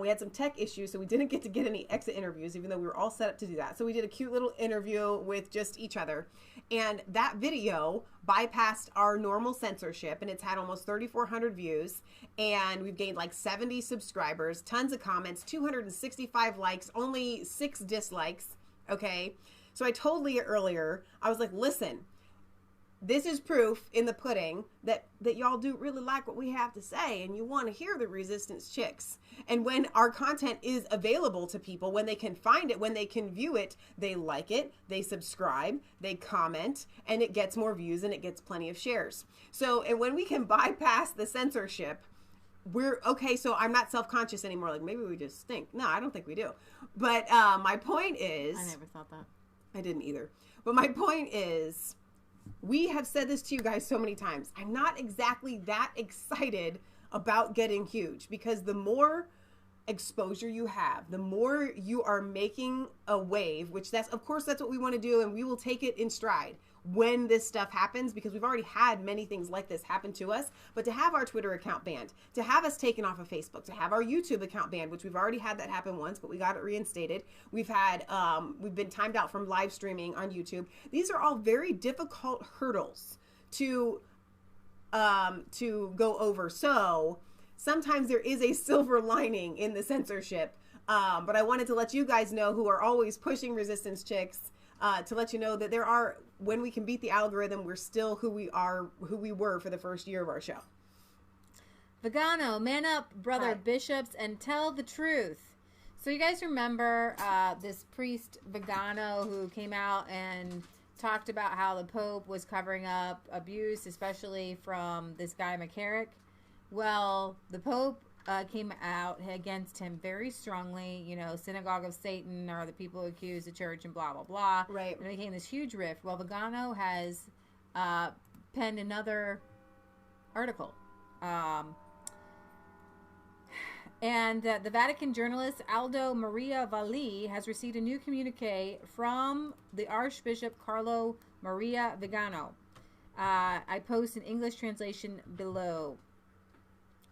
We had some tech issues, so we didn't get to get any exit interviews, even though we were all set up to do that. So we did a cute little interview with just each other. And that video bypassed our normal censorship, and it's had almost 3,400 views. And we've gained like 70 subscribers, tons of comments, 265 likes, only 6 dislikes. Okay. So I told Leah earlier, I was like, listen, this is proof in the pudding that y'all do really like what we have to say and you want to hear the resistance chicks. And when our content is available to people, when they can find it, when they can view it, they like it, they subscribe, they comment, and it gets more views and it gets plenty of shares. So, and when we can bypass the censorship, we're okay. So I'm not self-conscious anymore. Like maybe we just stink. No, I don't think we do. But my point is, I never thought that. I didn't either. But my point is, we have said this to you guys so many times. I'm not exactly that excited about getting huge, because the more exposure you have, the more you are making a wave, which that's, of course, that's what we want to do. And we will take it in stride when this stuff happens, because we've already had many things like this happen to us. But to have our Twitter account banned, to have us taken off of Facebook, to have our YouTube account banned, which we've already had that happen once, but we got it reinstated. We've had, we've been timed out from live streaming on YouTube. These are all very difficult hurdles to go over. So sometimes there is a silver lining in the censorship. But I wanted to let you guys know, who are always pushing resistance chicks, to let you know that there are, when we can beat the algorithm, we're still who we were for the first year of our show. Vegano, man up, brother. Hi. Bishops, and tell the truth. So you guys remember this priest Vegano who came out and talked about how the Pope was covering up abuse, especially from this guy McCarrick? Well, the Pope came out against him very strongly. You know, Synagogue of Satan are the people who accuse the church and blah, blah, blah. Right. And it became this huge rift. Well, Vegano has penned another article. And the Vatican journalist Aldo Maria Valli has received a new communique from the Archbishop Carlo Maria Vegano. I post an English translation below.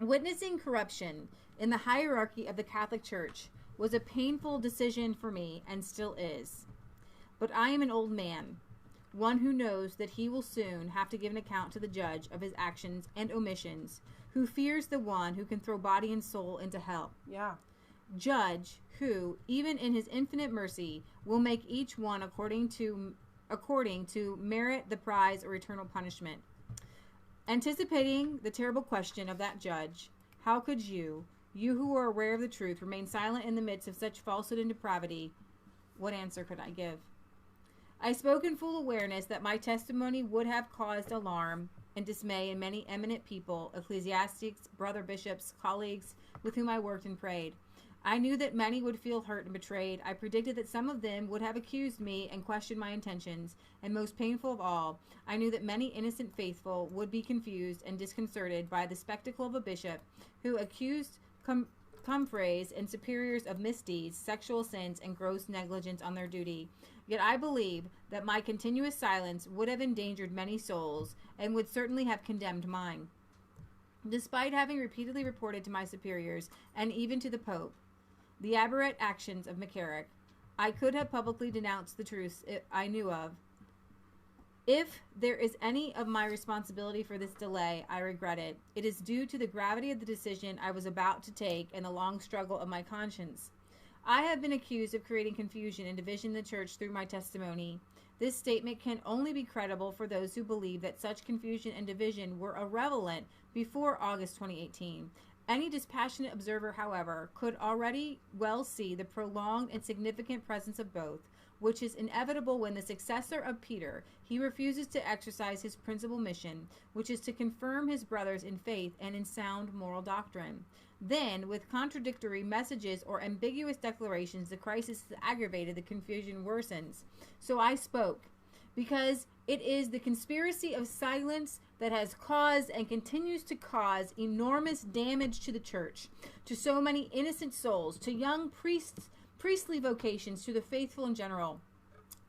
Witnessing corruption in the hierarchy of the Catholic Church was a painful decision for me and still is. But I am an old man, one who knows that he will soon have to give an account to the judge of his actions and omissions, who fears the one who can throw body and soul into hell. Yeah. Judge who, even in his infinite mercy, will make each one according to merit the prize or eternal punishment. Anticipating the terrible question of that judge, how could you who are aware of the truth, remain silent in the midst of such falsehood and depravity? What answer could I give? I spoke in full awareness that my testimony would have caused alarm and dismay in many eminent people, ecclesiastics, brother bishops, colleagues with whom I worked and prayed. I knew that many would feel hurt and betrayed. I predicted that some of them would have accused me and questioned my intentions. And most painful of all, I knew that many innocent faithful would be confused and disconcerted by the spectacle of a bishop who accused confreres and superiors of misdeeds, sexual sins, and gross negligence on their duty. Yet I believe that my continuous silence would have endangered many souls and would certainly have condemned mine. Despite having repeatedly reported to my superiors and even to the Pope the aberrant actions of McCarrick, I could have publicly denounced the truths I knew of. If there is any of my responsibility for this delay, I regret it. It is due to the gravity of the decision I was about to take and the long struggle of my conscience. I have been accused of creating confusion and division in the church through my testimony. This statement can only be credible for those who believe that such confusion and division were irrelevant before August 2018. Any dispassionate observer, however, could already well see the prolonged and significant presence of both, which is inevitable when the successor of Peter, he refuses to exercise his principal mission, which is to confirm his brothers in faith and in sound moral doctrine. Then, with contradictory messages or ambiguous declarations, the crisis is aggravated, the confusion worsens. So I spoke, because it is the conspiracy of silence that has caused and continues to cause enormous damage to the church, to so many innocent souls, to young priests, priestly vocations, to the faithful in general.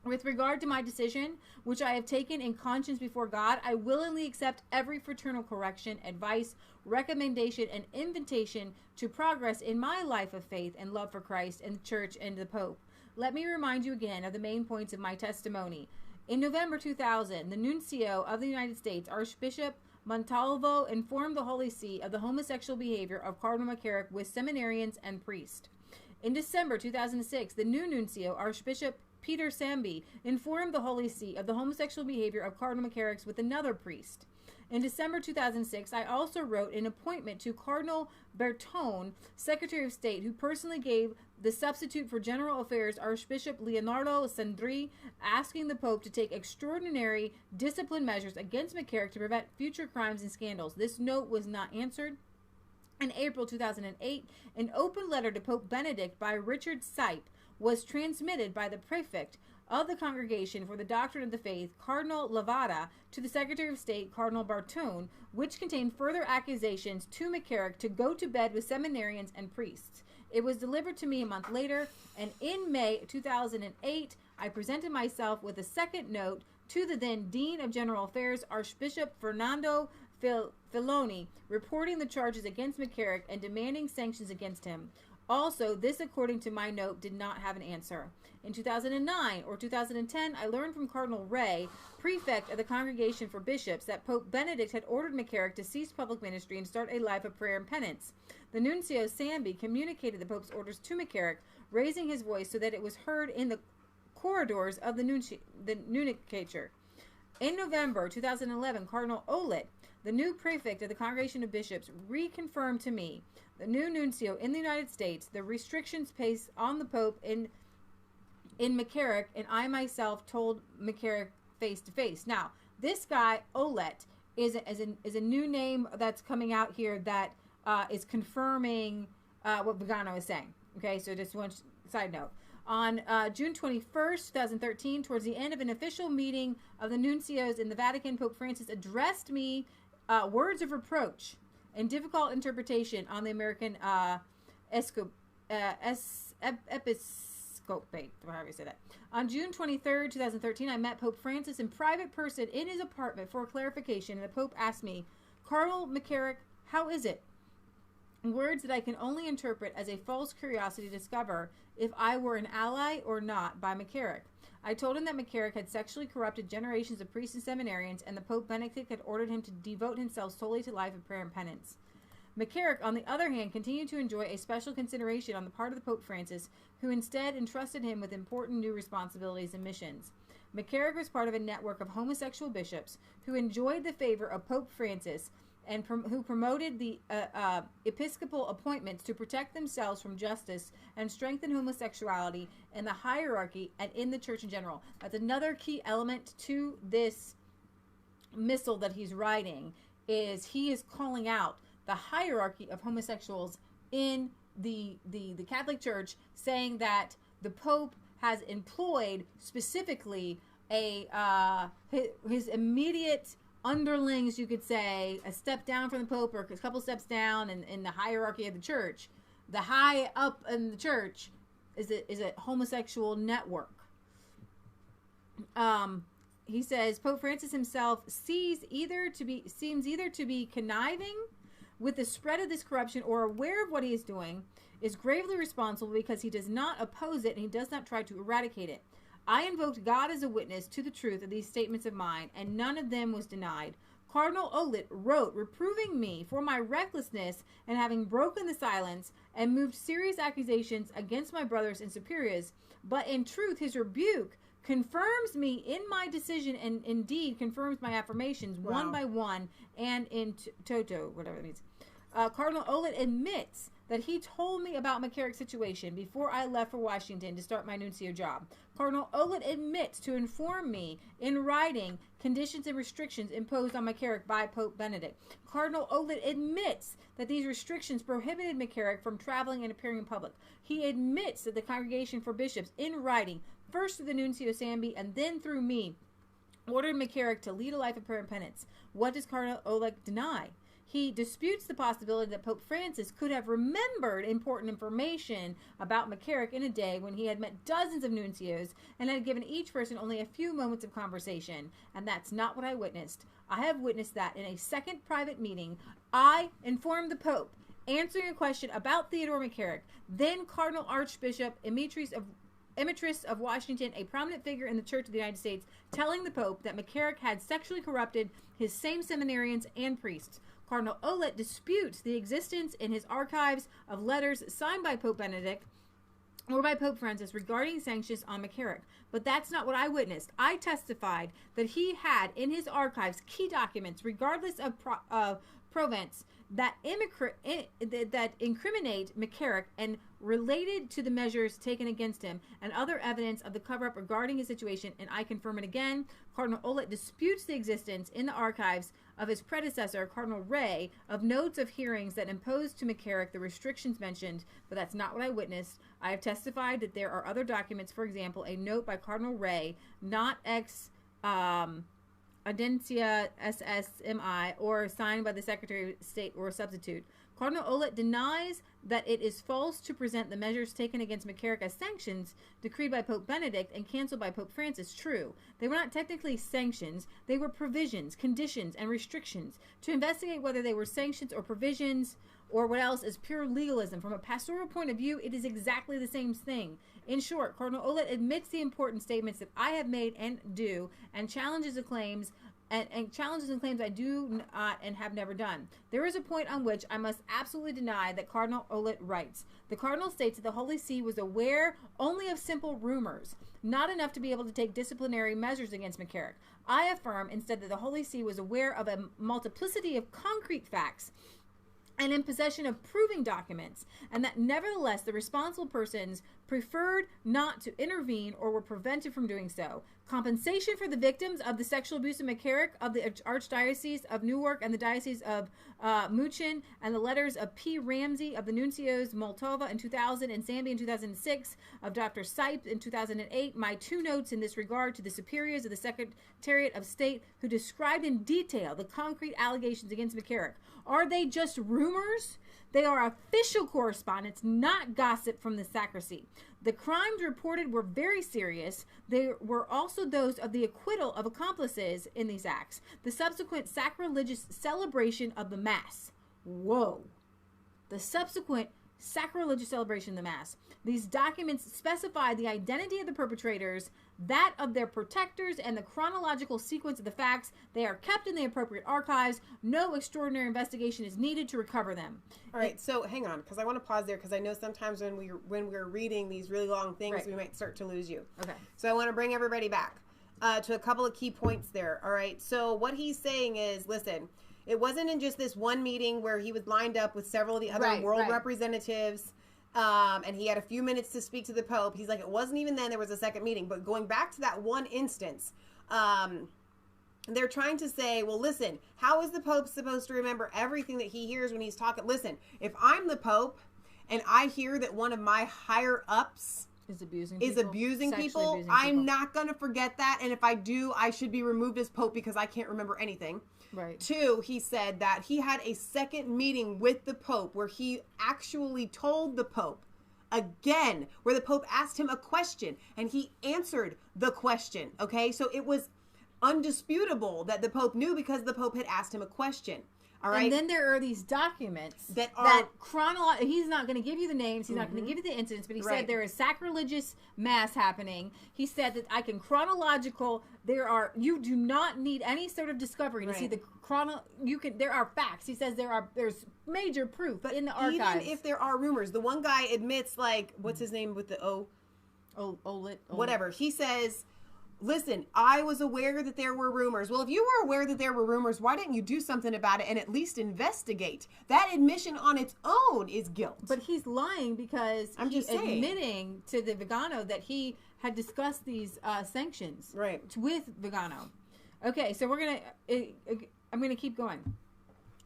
With regard to my decision, which I have taken in conscience before God, I willingly accept every fraternal correction, advice, recommendation, and invitation to progress in my life of faith and love for Christ and the Church and the Pope. Let me remind you again of the main points of my testimony. In November 2000, the nuncio of the United States, Archbishop Montalvo, informed the Holy See of the homosexual behavior of Cardinal McCarrick with seminarians and priests. In December 2006, the new nuncio, Archbishop Peter Samby, informed the Holy See of the homosexual behavior of Cardinal McCarrick with another priest. In December 2006, I also wrote an appointment to Cardinal Bertone, Secretary of State, who personally gave the substitute for General Affairs, Archbishop Leonardo Sandri, asking the Pope to take extraordinary discipline measures against McCarrick to prevent future crimes and scandals. This note was not answered. In April 2008, an open letter to Pope Benedict by Richard Sipe was transmitted by the prefect of the Congregation for the Doctrine of the Faith, Cardinal Lavada, to the Secretary of State, Cardinal Bartone, which contained further accusations to McCarrick to go to bed with seminarians and priests. It was delivered to me a month later, and in May 2008, I presented myself with a second note to the then Dean of General Affairs, Archbishop Fernando Filoni, reporting the charges against McCarrick and demanding sanctions against him. Also, this, according to my note, did not have an answer. In 2009 or 2010, I learned from Cardinal Ray, prefect of the Congregation for Bishops, that Pope Benedict had ordered McCarrick to cease public ministry and start a life of prayer and penance. The nuncio Samby communicated the Pope's orders to McCarrick, raising his voice so that it was heard in the corridors of the nuniciature. In November 2011, Cardinal Olet, the new prefect of the Congregation of Bishops, reconfirmed to me, the new nuncio in the United States, the restrictions placed on the Pope in McCarrick, and I myself told McCarrick face to face. Now, this guy Olet is a new name that's coming out here that is confirming what Vigano is saying. Okay, so just one side note. On June 21st, 2013, towards the end of an official meeting of the nuncios in the Vatican, Pope Francis addressed me words of reproach and difficult interpretation on the American episcopate, however you say that. On June 23rd, 2013, I met Pope Francis in private person in his apartment for clarification, and the Pope asked me, Cardinal McCarrick, how is it? Words that I can only interpret as a false curiosity to discover if I were an ally or not by McCarrick. I told him that McCarrick had sexually corrupted generations of priests and seminarians, and the Pope Benedict had ordered him to devote himself solely to life of prayer and penance. McCarrick, on the other hand, continued to enjoy a special consideration on the part of the Pope Francis, who instead entrusted him with important new responsibilities and missions. McCarrick was part of a network of homosexual bishops who enjoyed the favor of Pope Francis and who promoted the episcopal appointments to protect themselves from justice and strengthen homosexuality in the hierarchy and in the church in general. That's another key element to this missal that he's writing, is he is calling out the hierarchy of homosexuals in the Catholic Church, saying that the Pope has employed specifically his immediate underlings, you could say, a step down from the Pope or a couple steps down in the hierarchy of the church. The high up in the church is a homosexual network. He says Pope Francis himself seems either to be conniving with the spread of this corruption or aware of what he is doing, is gravely responsible because he does not oppose it and he does not try to eradicate it. I invoked God as a witness to the truth of these statements of mine, and none of them was denied. Cardinal Olet wrote reproving me for my recklessness and having broken the silence and moved serious accusations against my brothers and superiors. But in truth, his rebuke confirms me in my decision and indeed confirms my affirmations one by one and in toto, whatever it means. Cardinal Olet admits that he told me about McCarrick's situation before I left for Washington to start my nuncio job. Cardinal Olet admits to inform me in writing conditions and restrictions imposed on McCarrick by Pope Benedict. Cardinal Olet admits that these restrictions prohibited McCarrick from traveling and appearing in public. He admits that the Congregation for Bishops, in writing, first through the nuncio Samby and then through me, ordered McCarrick to lead a life of prayer and penance. What does Cardinal Olet deny? He disputes the possibility that Pope Francis could have remembered important information about McCarrick in a day when he had met dozens of nuncios and had given each person only a few moments of conversation. And that's not what I witnessed. I have witnessed that in a second private meeting, I informed the Pope, answering a question about Theodore McCarrick, then Cardinal Archbishop Emeritus of Washington, a prominent figure in the Church of the United States, telling the Pope that McCarrick had sexually corrupted his same seminarians and priests. Cardinal Olet disputes the existence in his archives of letters signed by Pope Benedict or by Pope Francis regarding sanctions on McCarrick. But that's not what I witnessed. I testified that he had in his archives key documents, regardless of province, that incriminate McCarrick and related to the measures taken against him and other evidence of the cover-up regarding his situation, and I confirm it again. Cardinal Olet disputes the existence in the archives of his predecessor, Cardinal Ray, of notes of hearings that imposed to McCarrick the restrictions mentioned, but that's not what I witnessed. I have testified that there are other documents, for example, a note by Cardinal Ray, not ex Audencia SSMI, or signed by the Secretary of State or substitute. Cardinal Olet denies that it is false to present the measures taken against McCarrick as sanctions decreed by Pope Benedict and canceled by Pope Francis. True. They were not technically sanctions. They were provisions, conditions, and restrictions. To investigate whether they were sanctions or provisions or what else is pure legalism. From a pastoral point of view, it is exactly the same thing. In short, Cardinal Olet admits the important statements that I have made and do, and challenges the claims and challenges and claims I do not and have never done. There is a point on which I must absolutely deny that Cardinal Olet writes. The Cardinal states that the Holy See was aware only of simple rumors, not enough to be able to take disciplinary measures against McCarrick. I affirm instead that the Holy See was aware of a multiplicity of concrete facts and in possession of proving documents, and that nevertheless the responsible persons preferred not to intervene or were prevented from doing so. Compensation for the victims of the sexual abuse of McCarrick of the Archdiocese of Newark and the Diocese of Muchin, and the letters of P. Ramsey of the Nuncios Moldova in 2000 and Zambia in 2006, of Dr. Sipe in 2008, my two notes in this regard to the superiors of the Secretariat of State who described in detail the concrete allegations against McCarrick. Are they just rumors? They are official correspondence, not gossip from the sacristy. The crimes reported were very serious. They were also those of the acquittal of accomplices in these acts. The subsequent sacrilegious celebration of the Mass. Whoa. The subsequent sacrilegious celebration of the Mass. These documents specify the identity of the perpetrators, that of their protectors, and the chronological sequence of the facts. They are kept in the appropriate archives. No extraordinary investigation is needed to recover them. All right, so hang on, because I want to pause there, because I know sometimes when we're reading these really long things, we might start to lose you. Okay. So I want to bring everybody back to a couple of key points there. All right, so what he's saying is, listen, it wasn't in just this one meeting where he was lined up with several of the other world representatives, and he had a few minutes to speak to the Pope. He's like, it wasn't even then, there was a second meeting. But going back to that one instance, they're trying to say, well, listen, how is the Pope supposed to remember everything that he hears when he's talking? Listen, if I'm the Pope and I hear that one of my higher ups is abusing people, I'm not going to forget that. And if I do, I should be removed as Pope because I can't remember anything. Right. 2, he said that he had a second meeting with the Pope where he actually told the Pope again, where the Pope asked him a question and he answered the question. Okay. So it was undisputable that the Pope knew because the Pope had asked him a question. All right. And then there are these documents that are he's not going to give you the names. He's not going to give you the incidents, but he said there is sacrilegious mass happening. He said that I can chronological. You do not need any sort of discovery to see the there are facts. He says there's major proof in the archives. Even if there are rumors, the one guy admits, like, what's his name with the whatever. He says, listen, I was aware that there were rumors. Well, if you were aware that there were rumors, why didn't you do something about it and at least investigate? That admission on its own is guilt. But he's lying because he's admitting to the Vigano that he had discussed these sanctions with Vigano. Okay, so I'm gonna keep going.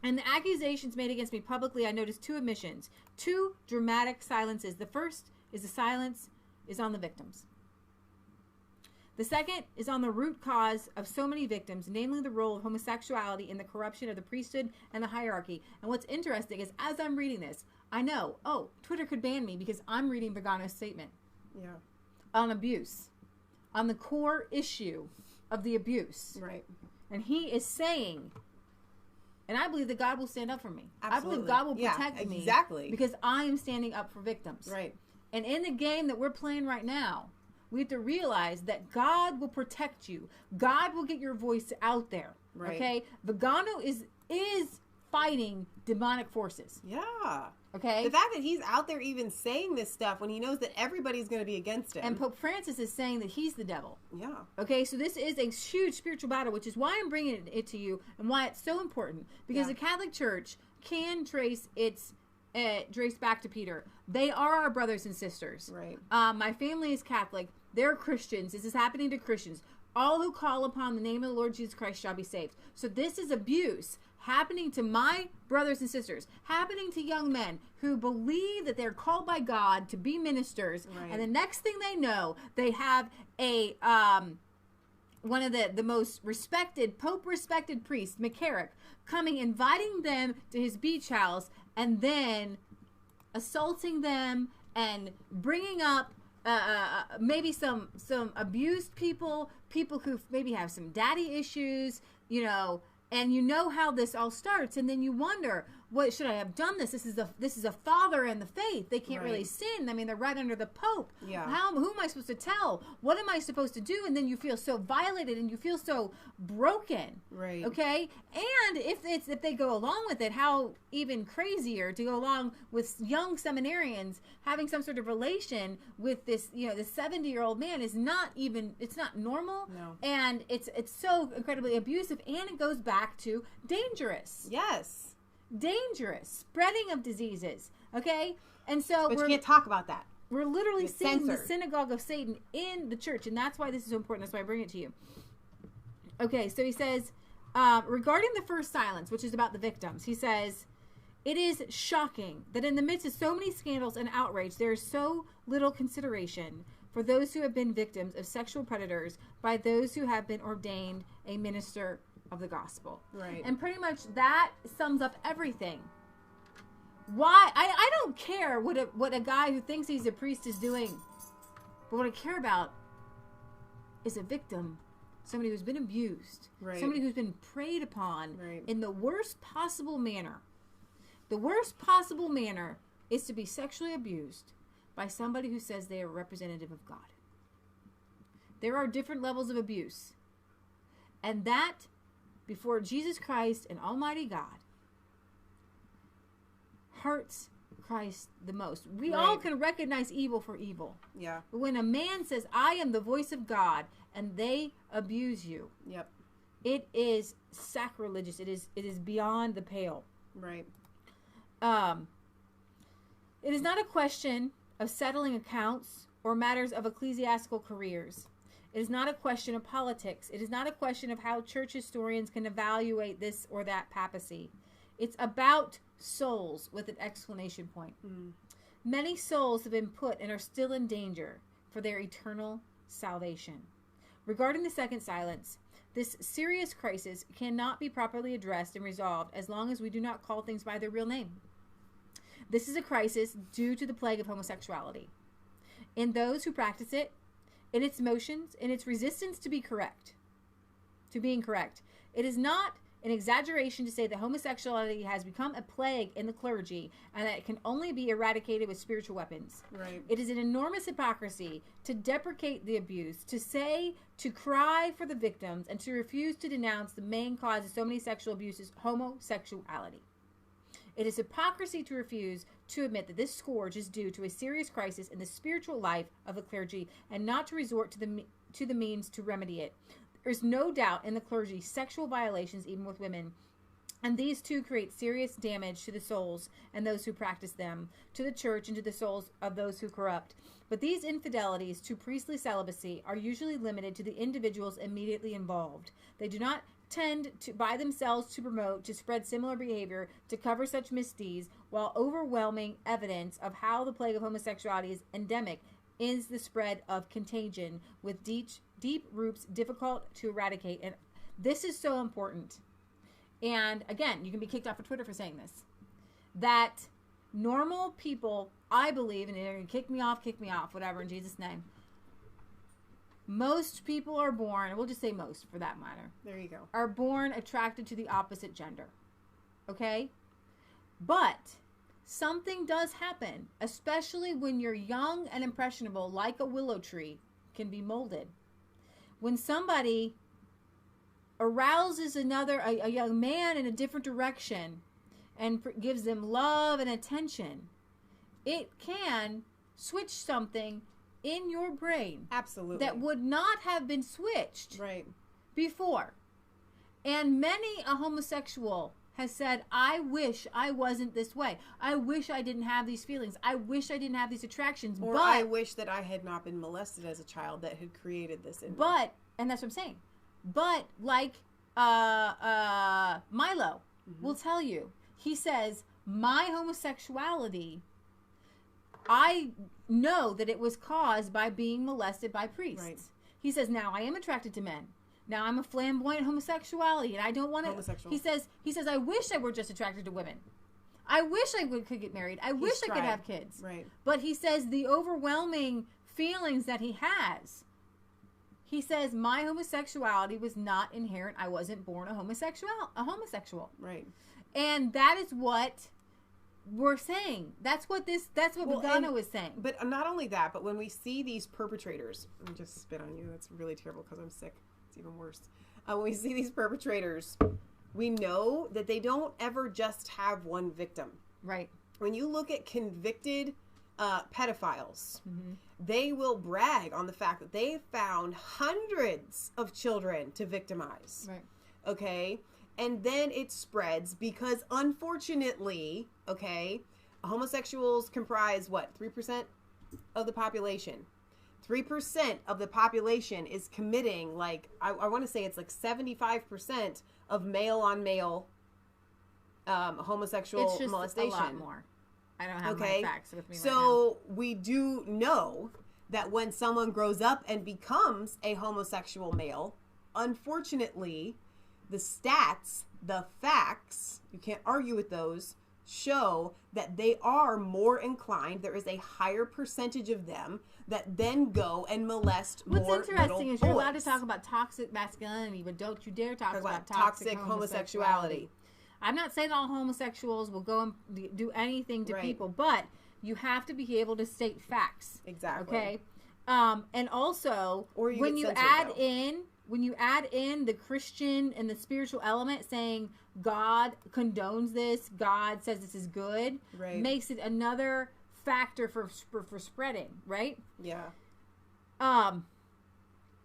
And the accusations made against me publicly, I noticed 2 admissions, 2 dramatic silences. The first is the silence is on the victims. The second is on the root cause of so many victims, namely the role of homosexuality in the corruption of the priesthood and the hierarchy. And what's interesting is, as I'm reading this, I know, Twitter could ban me because I'm reading Vigano's statement. Yeah. On abuse. On the core issue of the abuse. Right. And he is saying, and I believe that God will stand up for me. Absolutely. I believe God will protect me. Exactly. Because I am standing up for victims. Right. And in the game that we're playing right now, we have to realize that God will protect you. God will get your voice out there. Right. Okay? Vigano is fighting demonic forces. Yeah. Okay? The fact that he's out there even saying this stuff when he knows that everybody's going to be against him. And Pope Francis is saying that he's the devil. Yeah. Okay? So this is a huge spiritual battle, which is why I'm bringing it to you and why it's so important. Because the Catholic Church can trace back to Peter. They are our brothers and sisters. Right. My family is Catholic. They're Christians. This is happening to Christians. All who call upon the name of the Lord Jesus Christ shall be saved. So this is abuse happening to my brothers and sisters, happening to young men who believe that they're called by God to be ministers. Right. And the next thing they know, they have a one of the most respected, Pope-respected priest, McCarrick, coming, inviting them to his beach house, and then assaulting them and bringing up maybe some abused people who maybe have some daddy issues, and you know how this all starts, and then you wonder, what should I have done this? This is a father in the faith. They can't really sin. I mean, they're right under the Pope. Yeah. Who am I supposed to tell? What am I supposed to do? And then you feel so violated and you feel so broken. Right. Okay. And if they go along with it, how even crazier to go along with young seminarians having some sort of relation with this, this 70-year-old man is not even. It's not normal. No. And it's so incredibly abusive, and it goes back to dangerous. Yes. Dangerous spreading of diseases. Okay, and so but you can't talk about that. We're literally It's seeing the censored. synagogue of Satan in the church, and that's why this is so important. That's why I bring it to you. Okay, so he says regarding the first silence, which is about the victims, he says, it is shocking that in the midst of so many scandals and outrage, there is so little consideration for those who have been victims of sexual predators by those who have been ordained a minister of the gospel. Right. And pretty much that sums up everything. Why? I don't care what a guy who thinks he's a priest is doing. But what I care about is a victim. Somebody who's been abused. Right. Somebody who's been preyed upon Right. in the worst possible manner. The worst possible manner is to be sexually abused by somebody who says they are a representative of God. There are different levels of abuse. And that, before Jesus Christ and Almighty God, hurts Christ the most. We all can recognize evil for evil. Yeah. But when a man says, I am the voice of God, and they abuse you, Yep. it is sacrilegious. It is beyond the pale. Right. It is not a question of settling accounts or matters of ecclesiastical careers. It is not a question of politics. It is not a question of how church historians can evaluate this or that papacy. It's about souls with an exclamation point. Many souls have been put and are still in danger for their eternal salvation. Regarding the second silence, this serious crisis cannot be properly addressed and resolved as long as we do not call things by their real name. This is a crisis due to the plague of homosexuality. In those who practice it, in its motions, in its resistance to being correct. It is not an exaggeration to say that homosexuality has become a plague in the clergy and that it can only be eradicated with spiritual weapons. Right. It is an enormous hypocrisy to deprecate the abuse, to cry for the victims, and to refuse to denounce the main cause of so many sexual abuses, homosexuality. It is hypocrisy to refuse to admit that this scourge is due to a serious crisis in the spiritual life of the clergy and not to resort to the means to remedy it. There's no doubt in the clergy sexual violations, even with women, and these too create serious damage to the souls and those who practice them, to the church and to the souls of those who corrupt. But these infidelities to priestly celibacy are usually limited to the individuals immediately involved. They do not tend to by themselves to promote, to spread similar behavior, to cover such misdeeds, while overwhelming evidence of how the plague of homosexuality is endemic is the spread of contagion with deep roots difficult to eradicate. And this is so important. And again, you can be kicked off of Twitter for saying this. That normal people, I believe, and they're going to kick me off, whatever, in Jesus' name. Most people are born, we'll just say most for that matter. There you go. Are born attracted to the opposite gender. Okay? But something does happen, especially when you're young and impressionable, like a willow tree can be molded. When somebody arouses a young man in a different direction and gives them love and attention, it can switch something in your brain. Absolutely. That would not have been switched before. And many a homosexual has said, I wish I wasn't this way. I wish I didn't have these feelings. I wish I didn't have these attractions. Or but I wish that I had not been molested as a child that had created this in me. But, and that's what I'm saying. But like Milo will tell you, he says, my homosexuality, I know that it was caused by being molested by priests. Right. He says, now I am attracted to men. Now I'm a flamboyant homosexuality, and I don't want to. He says, I wish I were just attracted to women. I wish I could get married. I wish I could have kids. Right. But he says the overwhelming feelings that he has. He says my homosexuality was not inherent. I wasn't born a homosexual. Right. And that is what we're saying. That's what Vegano is saying. But not only that, but when we see these perpetrators, let me just spit on you. That's really terrible because I'm sick. It's even worse. When we see these perpetrators, we know that they don't ever just have one victim. Right. When you look at convicted pedophiles, they will brag on the fact that they found hundreds of children to victimize. Right. Okay? And then it spreads because, unfortunately, okay, homosexuals comprise, 3% of the population. 3% of the population is committing, I want to say it's 75% of male-on-male homosexual it's just molestation. A lot more. I don't have my facts with me right now. So we do know that when someone grows up and becomes a homosexual male, unfortunately, the stats, the facts, you can't argue with those, show that they are more inclined. There is a higher percentage of them that then go and molest more little boys. What's interesting is you're allowed to talk about toxic masculinity, but don't you dare talk about toxic homosexuality. I'm not saying all homosexuals will go and do anything to people, but you have to be able to state facts. Exactly. Okay? And also, when you add in the Christian and the spiritual element, saying God condones this, God says this is good, makes it another factor for spreading, right? Yeah.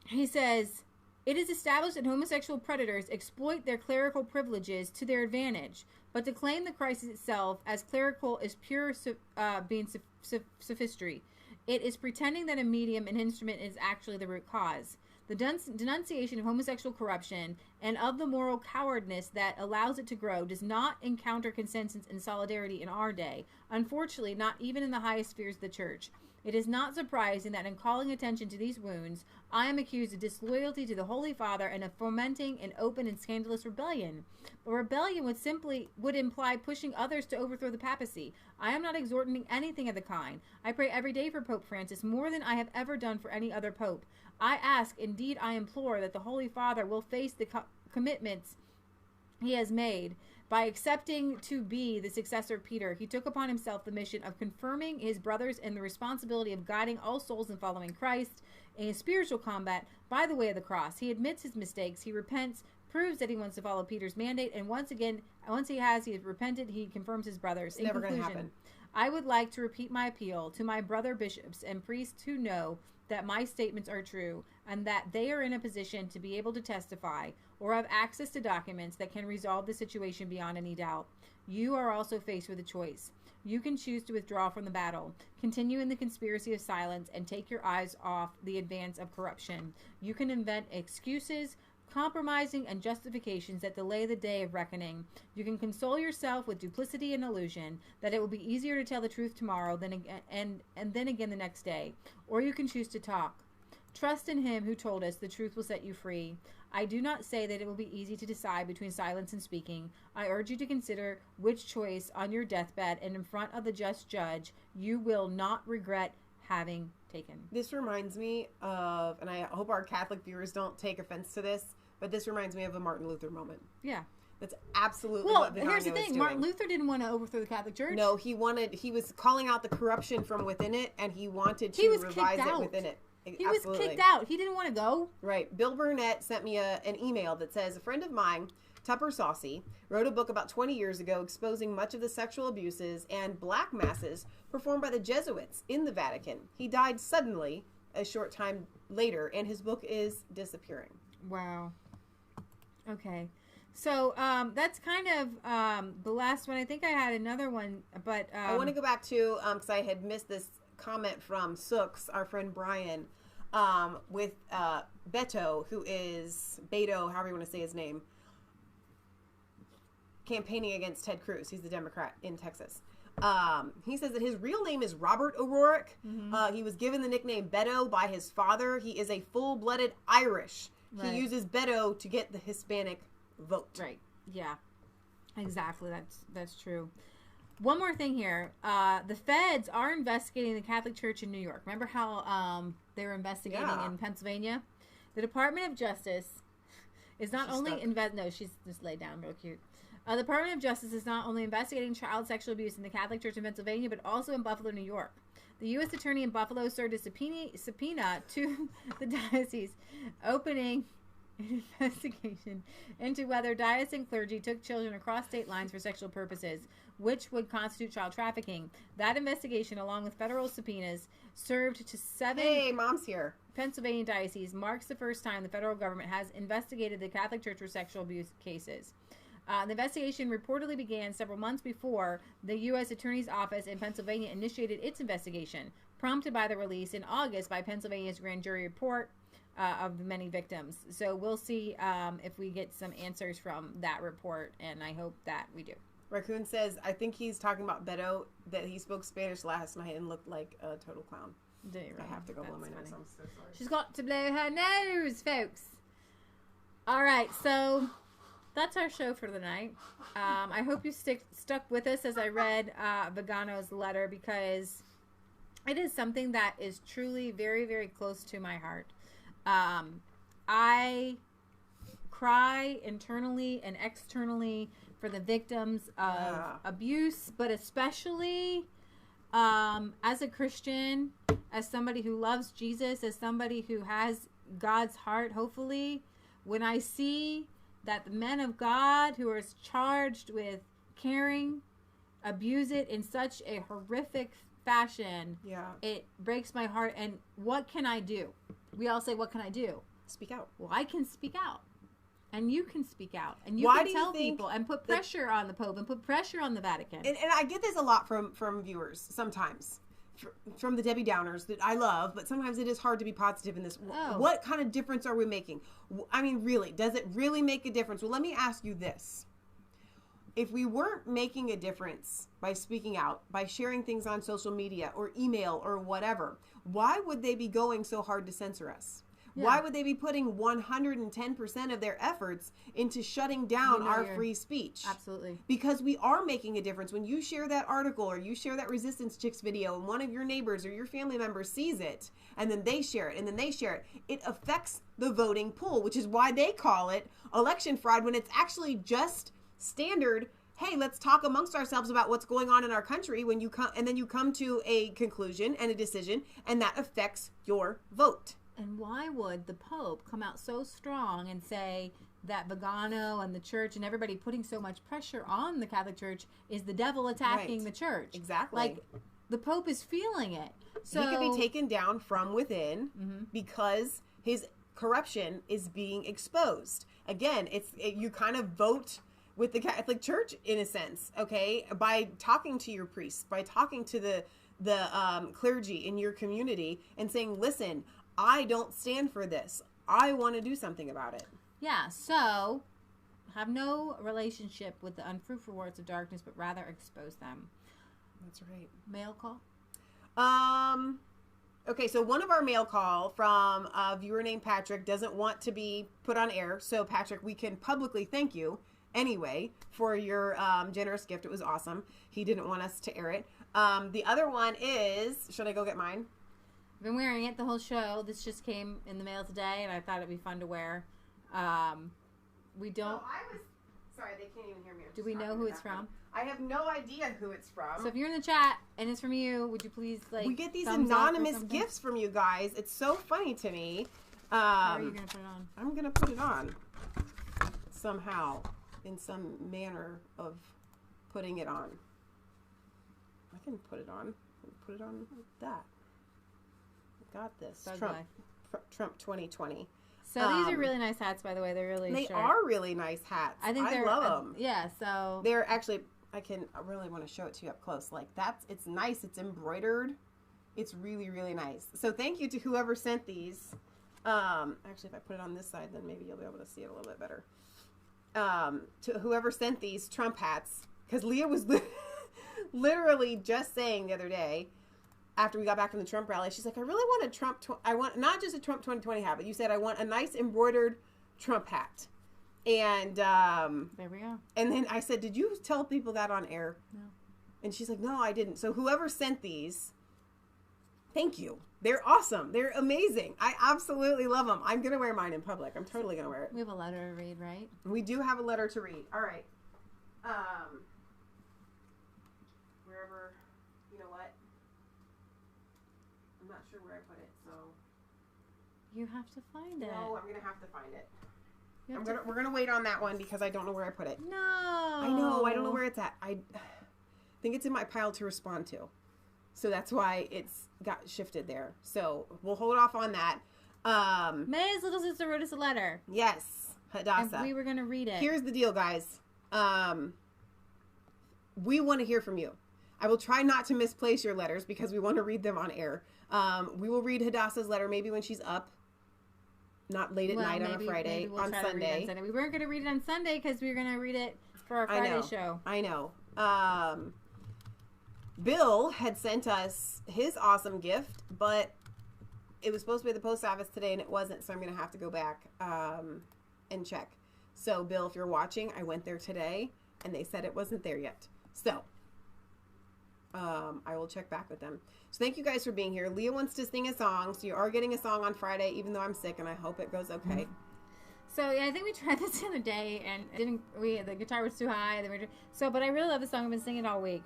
He says, it is established that homosexual predators exploit their clerical privileges to their advantage, but to claim the crisis itself as clerical is pure being sophistry. It is pretending that a medium and instrument is actually the root cause. The denunciation of homosexual corruption and of the moral cowardice that allows it to grow does not encounter consensus and solidarity in our day, unfortunately not even in the highest spheres of the church. It is not surprising that in calling attention to these wounds, I am accused of disloyalty to the Holy Father and of fomenting an open and scandalous rebellion. A rebellion would imply pushing others to overthrow the papacy. I am not exhorting anything of the kind. I pray every day for Pope Francis more than I have ever done for any other pope. I ask, indeed I implore, that the Holy Father will face the commitments he has made. By accepting to be the successor of Peter, he took upon himself the mission of confirming his brothers and the responsibility of guiding all souls in following Christ in spiritual combat by the way of the cross. He admits his mistakes, he repents, proves that he wants to follow Peter's mandate, and once he has repented, he confirms his brothers. It's never going to happen. I would like to repeat my appeal to my brother bishops and priests who know that my statements are true and that they are in a position to be able to testify or have access to documents that can resolve the situation beyond any doubt. You are also faced with a choice. You can choose to withdraw from the battle, continue in the conspiracy of silence, and take your eyes off the advance of corruption. You can invent excuses, compromising, and justifications that delay the day of reckoning. You can console yourself with duplicity and illusion that it will be easier to tell the truth tomorrow than and then again the next day. Or you can choose to talk. Trust in him who told us the truth will set you free. I do not say that it will be easy to decide between silence and speaking. I urge you to consider which choice on your deathbed and in front of the just judge you will not regret having taken. This reminds me of, and I hope our Catholic viewers don't take offense to this, but this reminds me of a Martin Luther moment. Yeah. That's absolutely well, what Vigano here's the thing. is doing. Martin Luther didn't want to overthrow the Catholic Church. No, he was calling out the corruption from within it, and he wanted to revise it within it. He was kicked out. He didn't want to go. Right. Bill Burnett sent me an email that says, a friend of mine, Tupper Saucy, wrote a book about 20 years ago exposing much of the sexual abuses and black masses performed by the Jesuits in the Vatican. He died suddenly a short time later, and his book is disappearing. Wow. Okay. So that's kind of the last one. I think I had another one, but... I want to go back to, because I had missed this comment from Sooks, our friend Brian, with Beto, who is Beto, however you want to say his name, campaigning against Ted Cruz. He's the Democrat in Texas. He says that his real name is Robert O'Rourke. Mm-hmm. He was given the nickname Beto by his father. He is a full-blooded Irish. Right. He uses Beto to get the Hispanic vote. Right. Yeah. Exactly. That's true. One more thing here. The feds are investigating the Catholic Church in New York. Remember how they were investigating in Pennsylvania? The Department of Justice is not only no, she's just laid down real cute. The Department of Justice is not only investigating child sexual abuse in the Catholic Church in Pennsylvania, but also in Buffalo, New York. The U.S. Attorney in Buffalo served a subpoena to the diocese, opening an investigation into whether diocesan clergy took children across state lines for sexual purposes, which would constitute child trafficking. That investigation, along with federal subpoenas, served to 7 Pennsylvania dioceses, marks the first time the federal government has investigated the Catholic Church for sexual abuse cases. The investigation reportedly began several months before the U.S. Attorney's Office in Pennsylvania initiated its investigation, prompted by the release in August by Pennsylvania's grand jury report of the many victims. So we'll see if we get some answers from that report, and I hope that we do. Raccoon says, I think he's talking about Beto, that he spoke Spanish last night and looked like a total clown. I have to go blow my nose. I'm so sorry. She's got to blow her nose, folks. All right, so that's our show for the night. I hope you stuck with us as I read Vigano's letter, because it is something that is truly very, very close to my heart. I cry internally and externally for the victims of abuse, but especially as a Christian, as somebody who loves Jesus, as somebody who has God's heart, hopefully, when I see that the men of God who are charged with caring abuse it in such a horrific fashion, it breaks my heart. And what can I do? We all say, what can I do? Speak out. Well, I can speak out. And you can speak out. And you Why can do tell you think people and put pressure on the Pope and put pressure on the Vatican. And I get this a lot from viewers sometimes. From the Debbie Downers that I love, but sometimes it is hard to be positive in this. Oh. What kind of difference are we making? I mean, really, does it really make a difference? Well, let me ask you this. If we weren't making a difference by speaking out, by sharing things on social media or email or whatever, why would they be going so hard to censor us? Why would they be putting 110% of their efforts into shutting down our free speech? Absolutely. Because we are making a difference. When you share that article or you share that Resistance Chicks video and one of your neighbors or your family members sees it and then they share it and then they share it, it affects the voting pool, which is why they call it election fraud when it's actually just standard. Hey, let's talk amongst ourselves about what's going on in our country when you come, and then you come to a conclusion and a decision, and that affects your vote. And why would the Pope come out so strong and say that Vigano and the church and everybody putting so much pressure on the Catholic Church is the devil attacking the church? Exactly. Like, the Pope is feeling it. So he could be taken down from within because his corruption is being exposed. Again, you kind of vote with the Catholic Church in a sense, okay? By talking to your priests, by talking to the clergy in your community and saying, listen, I don't stand for this. I want to do something about it. Yeah, so have no relationship with the unfruitful works of darkness, but rather expose them. That's right. Mail call? Okay, so one of our mail call from a viewer named Patrick doesn't want to be put on air. So Patrick, we can publicly thank you anyway for your generous gift. It was awesome. He didn't want us to air it. The other one is, should I go get mine? I've been wearing it the whole show. This just came in the mail today, and I thought it'd be fun to wear. We don't. Sorry, they can't even hear me. Do we know who it's from? I have no idea who it's from. So if you're in the chat and it's from you, would you please we get these anonymous gifts from you guys. It's so funny to me. How are you gonna put it on? I'm gonna put it on somehow, in some manner of putting it on. I can put it on. Put it on like that. I got this. Trump 2020. So these are really nice hats, by the way. They're really They sharp. are really nice hats. I think I love them. Yeah, so they're actually. I really want to show it to you up close. Like it's nice. It's embroidered. It's really, really nice. So thank you to whoever sent these. Actually, if I put it on this side, then maybe you'll be able to see it a little bit better. To whoever sent these Trump hats, because Leah was literally just saying the other day, after we got back from the Trump rally, she's like, I really want a Trump, I want not just a Trump 2020 hat, but you said I want a nice embroidered Trump hat. And there we go. And then I said, did you tell people that on air? No. And she's like, no, I didn't. So whoever sent these, thank you. They're awesome. They're amazing. I absolutely love them. I'm going to wear mine in public. I'm totally going to wear it. We have a letter to read, right? We do have a letter to read. All right. Wherever, you know what? I'm not sure where I put it, so. You have to find it. No, I'm going to have to find it. We're gonna wait on that one because I don't know where I put it. No. I know. I don't know where it's at. I think it's in my pile to respond to. So that's why it's got shifted there. So we'll hold off on that. Maia's little sister wrote us a letter. Yes. Hadassah. And we were going to read it. Here's the deal, guys. We want to hear from you. I will try not to misplace your letters because we want to read them on air. We will read Hadassah's letter maybe when she's up. Not late at night on a Friday, we'll on Sunday. We weren't going to read it on Sunday because we were going to read it for our Friday show. I know. Bill had sent us his awesome gift, but it was supposed to be at the post office today and it wasn't, so I'm going to have to go back and check. So, Bill, if you're watching, I went there today and they said it wasn't there yet. So, I will check back with them. So thank you guys for being here. Leah wants to sing a song, so you are getting a song on Friday, even though I'm sick, and I hope it goes okay. So yeah, I think we tried this the other day, and the guitar was too high. But I really love the song. I've been singing it all week,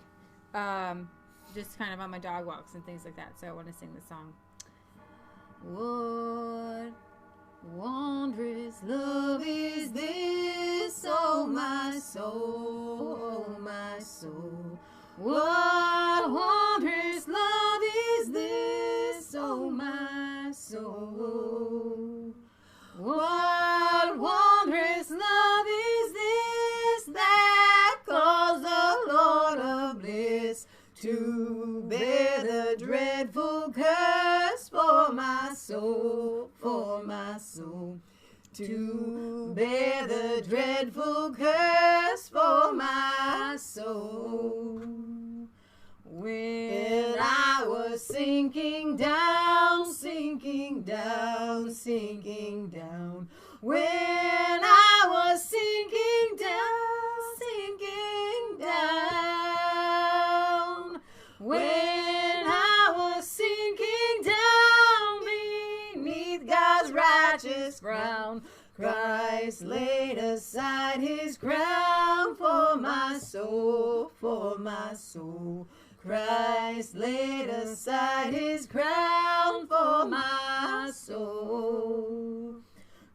just kind of on my dog walks and things like that. So I want to sing the song. What wondrous love is this, oh my soul, oh my soul. What wondrous love is this, oh my soul? What wondrous love is this that calls the Lord of bliss to bear the dreadful curse for my soul, for my soul? To bear the dreadful curse for my soul. When I was sinking down, sinking down, sinking down. When I was sinking down, sinking down. When I was sinking down beneath God's righteous crown, Christ laid aside his crown for my soul, for my soul. Christ laid aside his crown for my soul.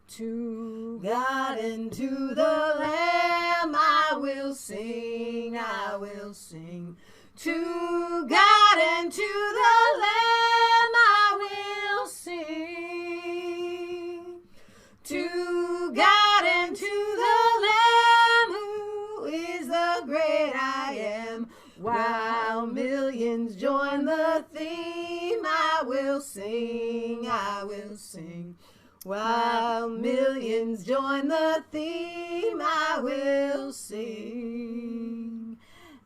To God and to the Lamb I will sing, I will sing. To God and to the Lamb I will sing. To God and to the Lamb who is the great I am. While millions join the theme, I will sing, I will sing. While millions join the theme, I will sing.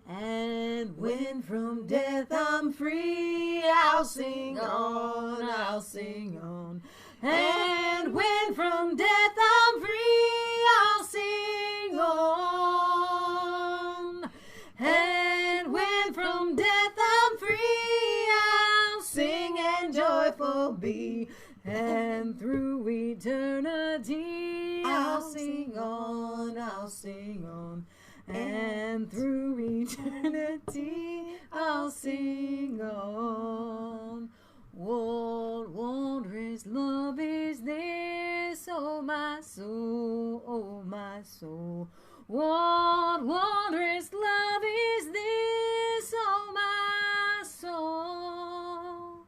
And when from death I'm free, I'll sing on, I'll sing on. And when from death I'm free, I'll sing on. And when from death I'm free, I'll sing and joyful be. And through eternity, I'll sing on, I'll sing on. And through eternity, I'll sing on. What wondrous love is this, oh my soul, oh my soul. What wondrous love is this, oh my soul.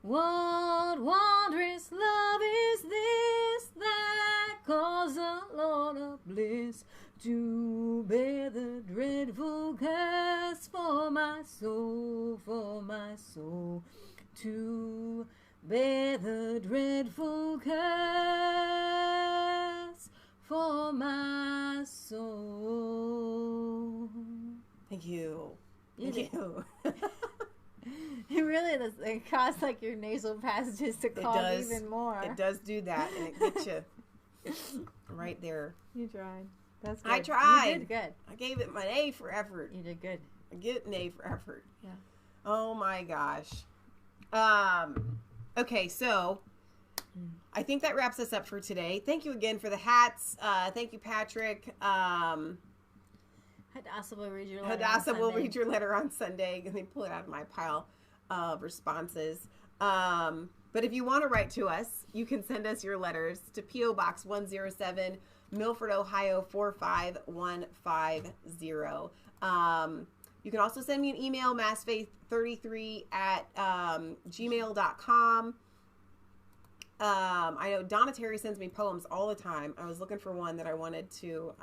What wondrous love is this that calls the Lord of bliss to bear the dreadful curse for my soul, for my soul. To bear the dreadful curse for my soul. Thank you. Thank you. It really does. It causes like your nasal passages to clog even more. It does do that, and it gets you right there. You tried. That's good. I tried. You did good. I gave it my A for effort. You did good. I get an A for effort. Yeah. Oh my gosh. Okay, so I think that wraps us up for today. Thank you again for the hats. Thank you, Patrick. Hadassah will read your letter. Hadassah will read your letter on Sunday. Let me pull it out of my pile of responses. But if you want to write to us, you can send us your letters to P.O. Box 107, Milford, Ohio 45150. You can also send me an email, massfaith33@gmail.com. I know Donna Terry sends me poems all the time. I was looking for one that I wanted to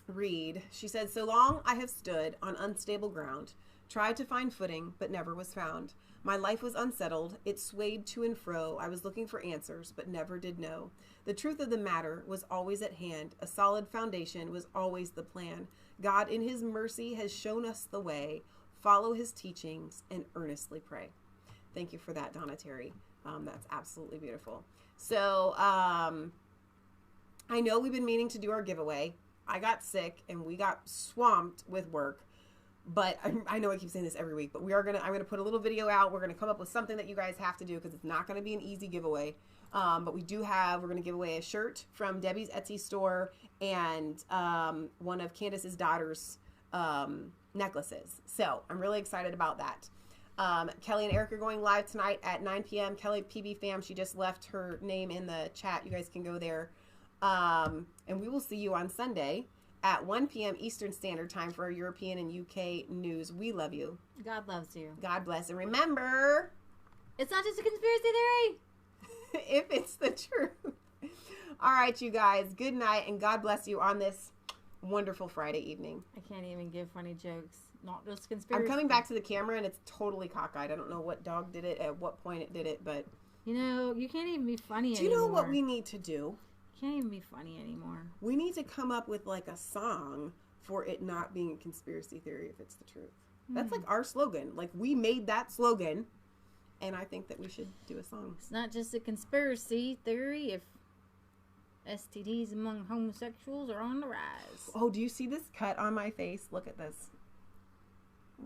read. She said, "So long I have stood on unstable ground, tried to find footing, but never was found. My life was unsettled. It swayed to and fro. I was looking for answers, but never did know. The truth of the matter was always at hand. A solid foundation was always the plan. God in his mercy has shown us the way. Follow his teachings and earnestly pray." Thank you for that, Donna Terry. That's absolutely beautiful. So I know we've been meaning to do our giveaway. I got sick and we got swamped with work. But I know I keep saying this every week, but I'm gonna put a little video out. We're gonna come up with something that you guys have to do because it's not gonna be an easy giveaway. But we're gonna give away a shirt from Debbie's Etsy store and one of Candace's daughter's necklaces. So I'm really excited about that. Kelly and Eric are going live tonight at 9 p.m. Kelly PB Fam, she just left her name in the chat. You guys can go there. And we will see you on Sunday at 1 p.m. Eastern Standard Time for our European and UK news. We love you. God loves you. God bless. And remember, it's not just a conspiracy theory. If it's the truth. All right, you guys. Good night, and God bless you on this wonderful Friday evening. I can't even give funny jokes. Not just conspiracy. I'm coming back to the camera, and it's totally cockeyed. I don't know what dog did it, at what point it did it, but... You know, you can't even be funny anymore. Do you know what we need to do? You can't even be funny anymore. We need to come up with, like, a song for it not being a conspiracy theory if it's the truth. That's like our slogan. Like, we made that slogan, and I think that we should do a song. It's not just a conspiracy theory if STDs among homosexuals are on the rise. Oh, do you see this cut on my face? Look at this.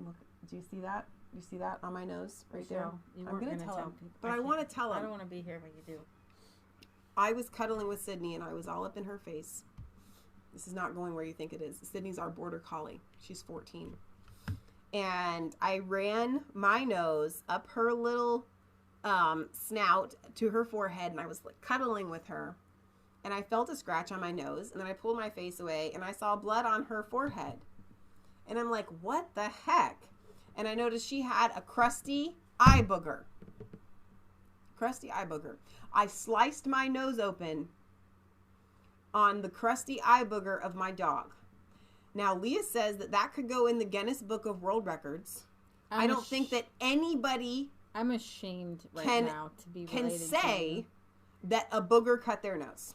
Look, do you see that? Do you see that on my nose right there? I'm going to tell him. But I want to tell him. I don't want to be here when you do. I was cuddling with Sydney, and I was all up in her face. This is not going where you think it is. Sydney's our border collie. She's 14. And I ran my nose up her little snout to her forehead, and I was like cuddling with her. And I felt a scratch on my nose, and then I pulled my face away, and I saw blood on her forehead. And I'm like, what the heck? And I noticed she had a crusty eye booger. Crusty eye booger. I sliced my nose open on the crusty eye booger of my dog. Now, Leah says that that could go in the Guinness Book of World Records. I don't think that anybody I'm ashamed now to be can related say that a booger cut their nose.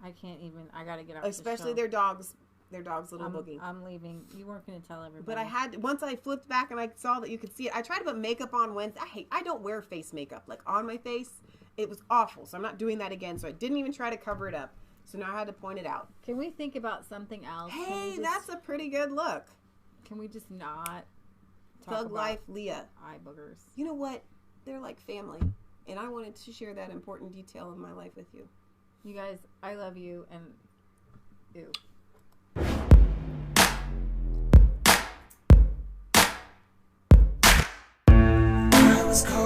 I can't even. I gotta get off. Especially the show. their dog's little boogie. I'm leaving. You weren't gonna tell everybody. But I had, once I flipped back and I saw that you could see it, I tried to put makeup on Wednesday. I don't wear face makeup, like on my face. It was awful, so I'm not doing that again. So I didn't even try to cover it up. So now I had to point it out. Can we think about something else? Hey, that's a pretty good look. Can we just not talk Thug about Life Leah. eye boogers? You know what? They're like family. And I wanted to share that important detail of my life with you. You guys, I love you, and ew. I was cold.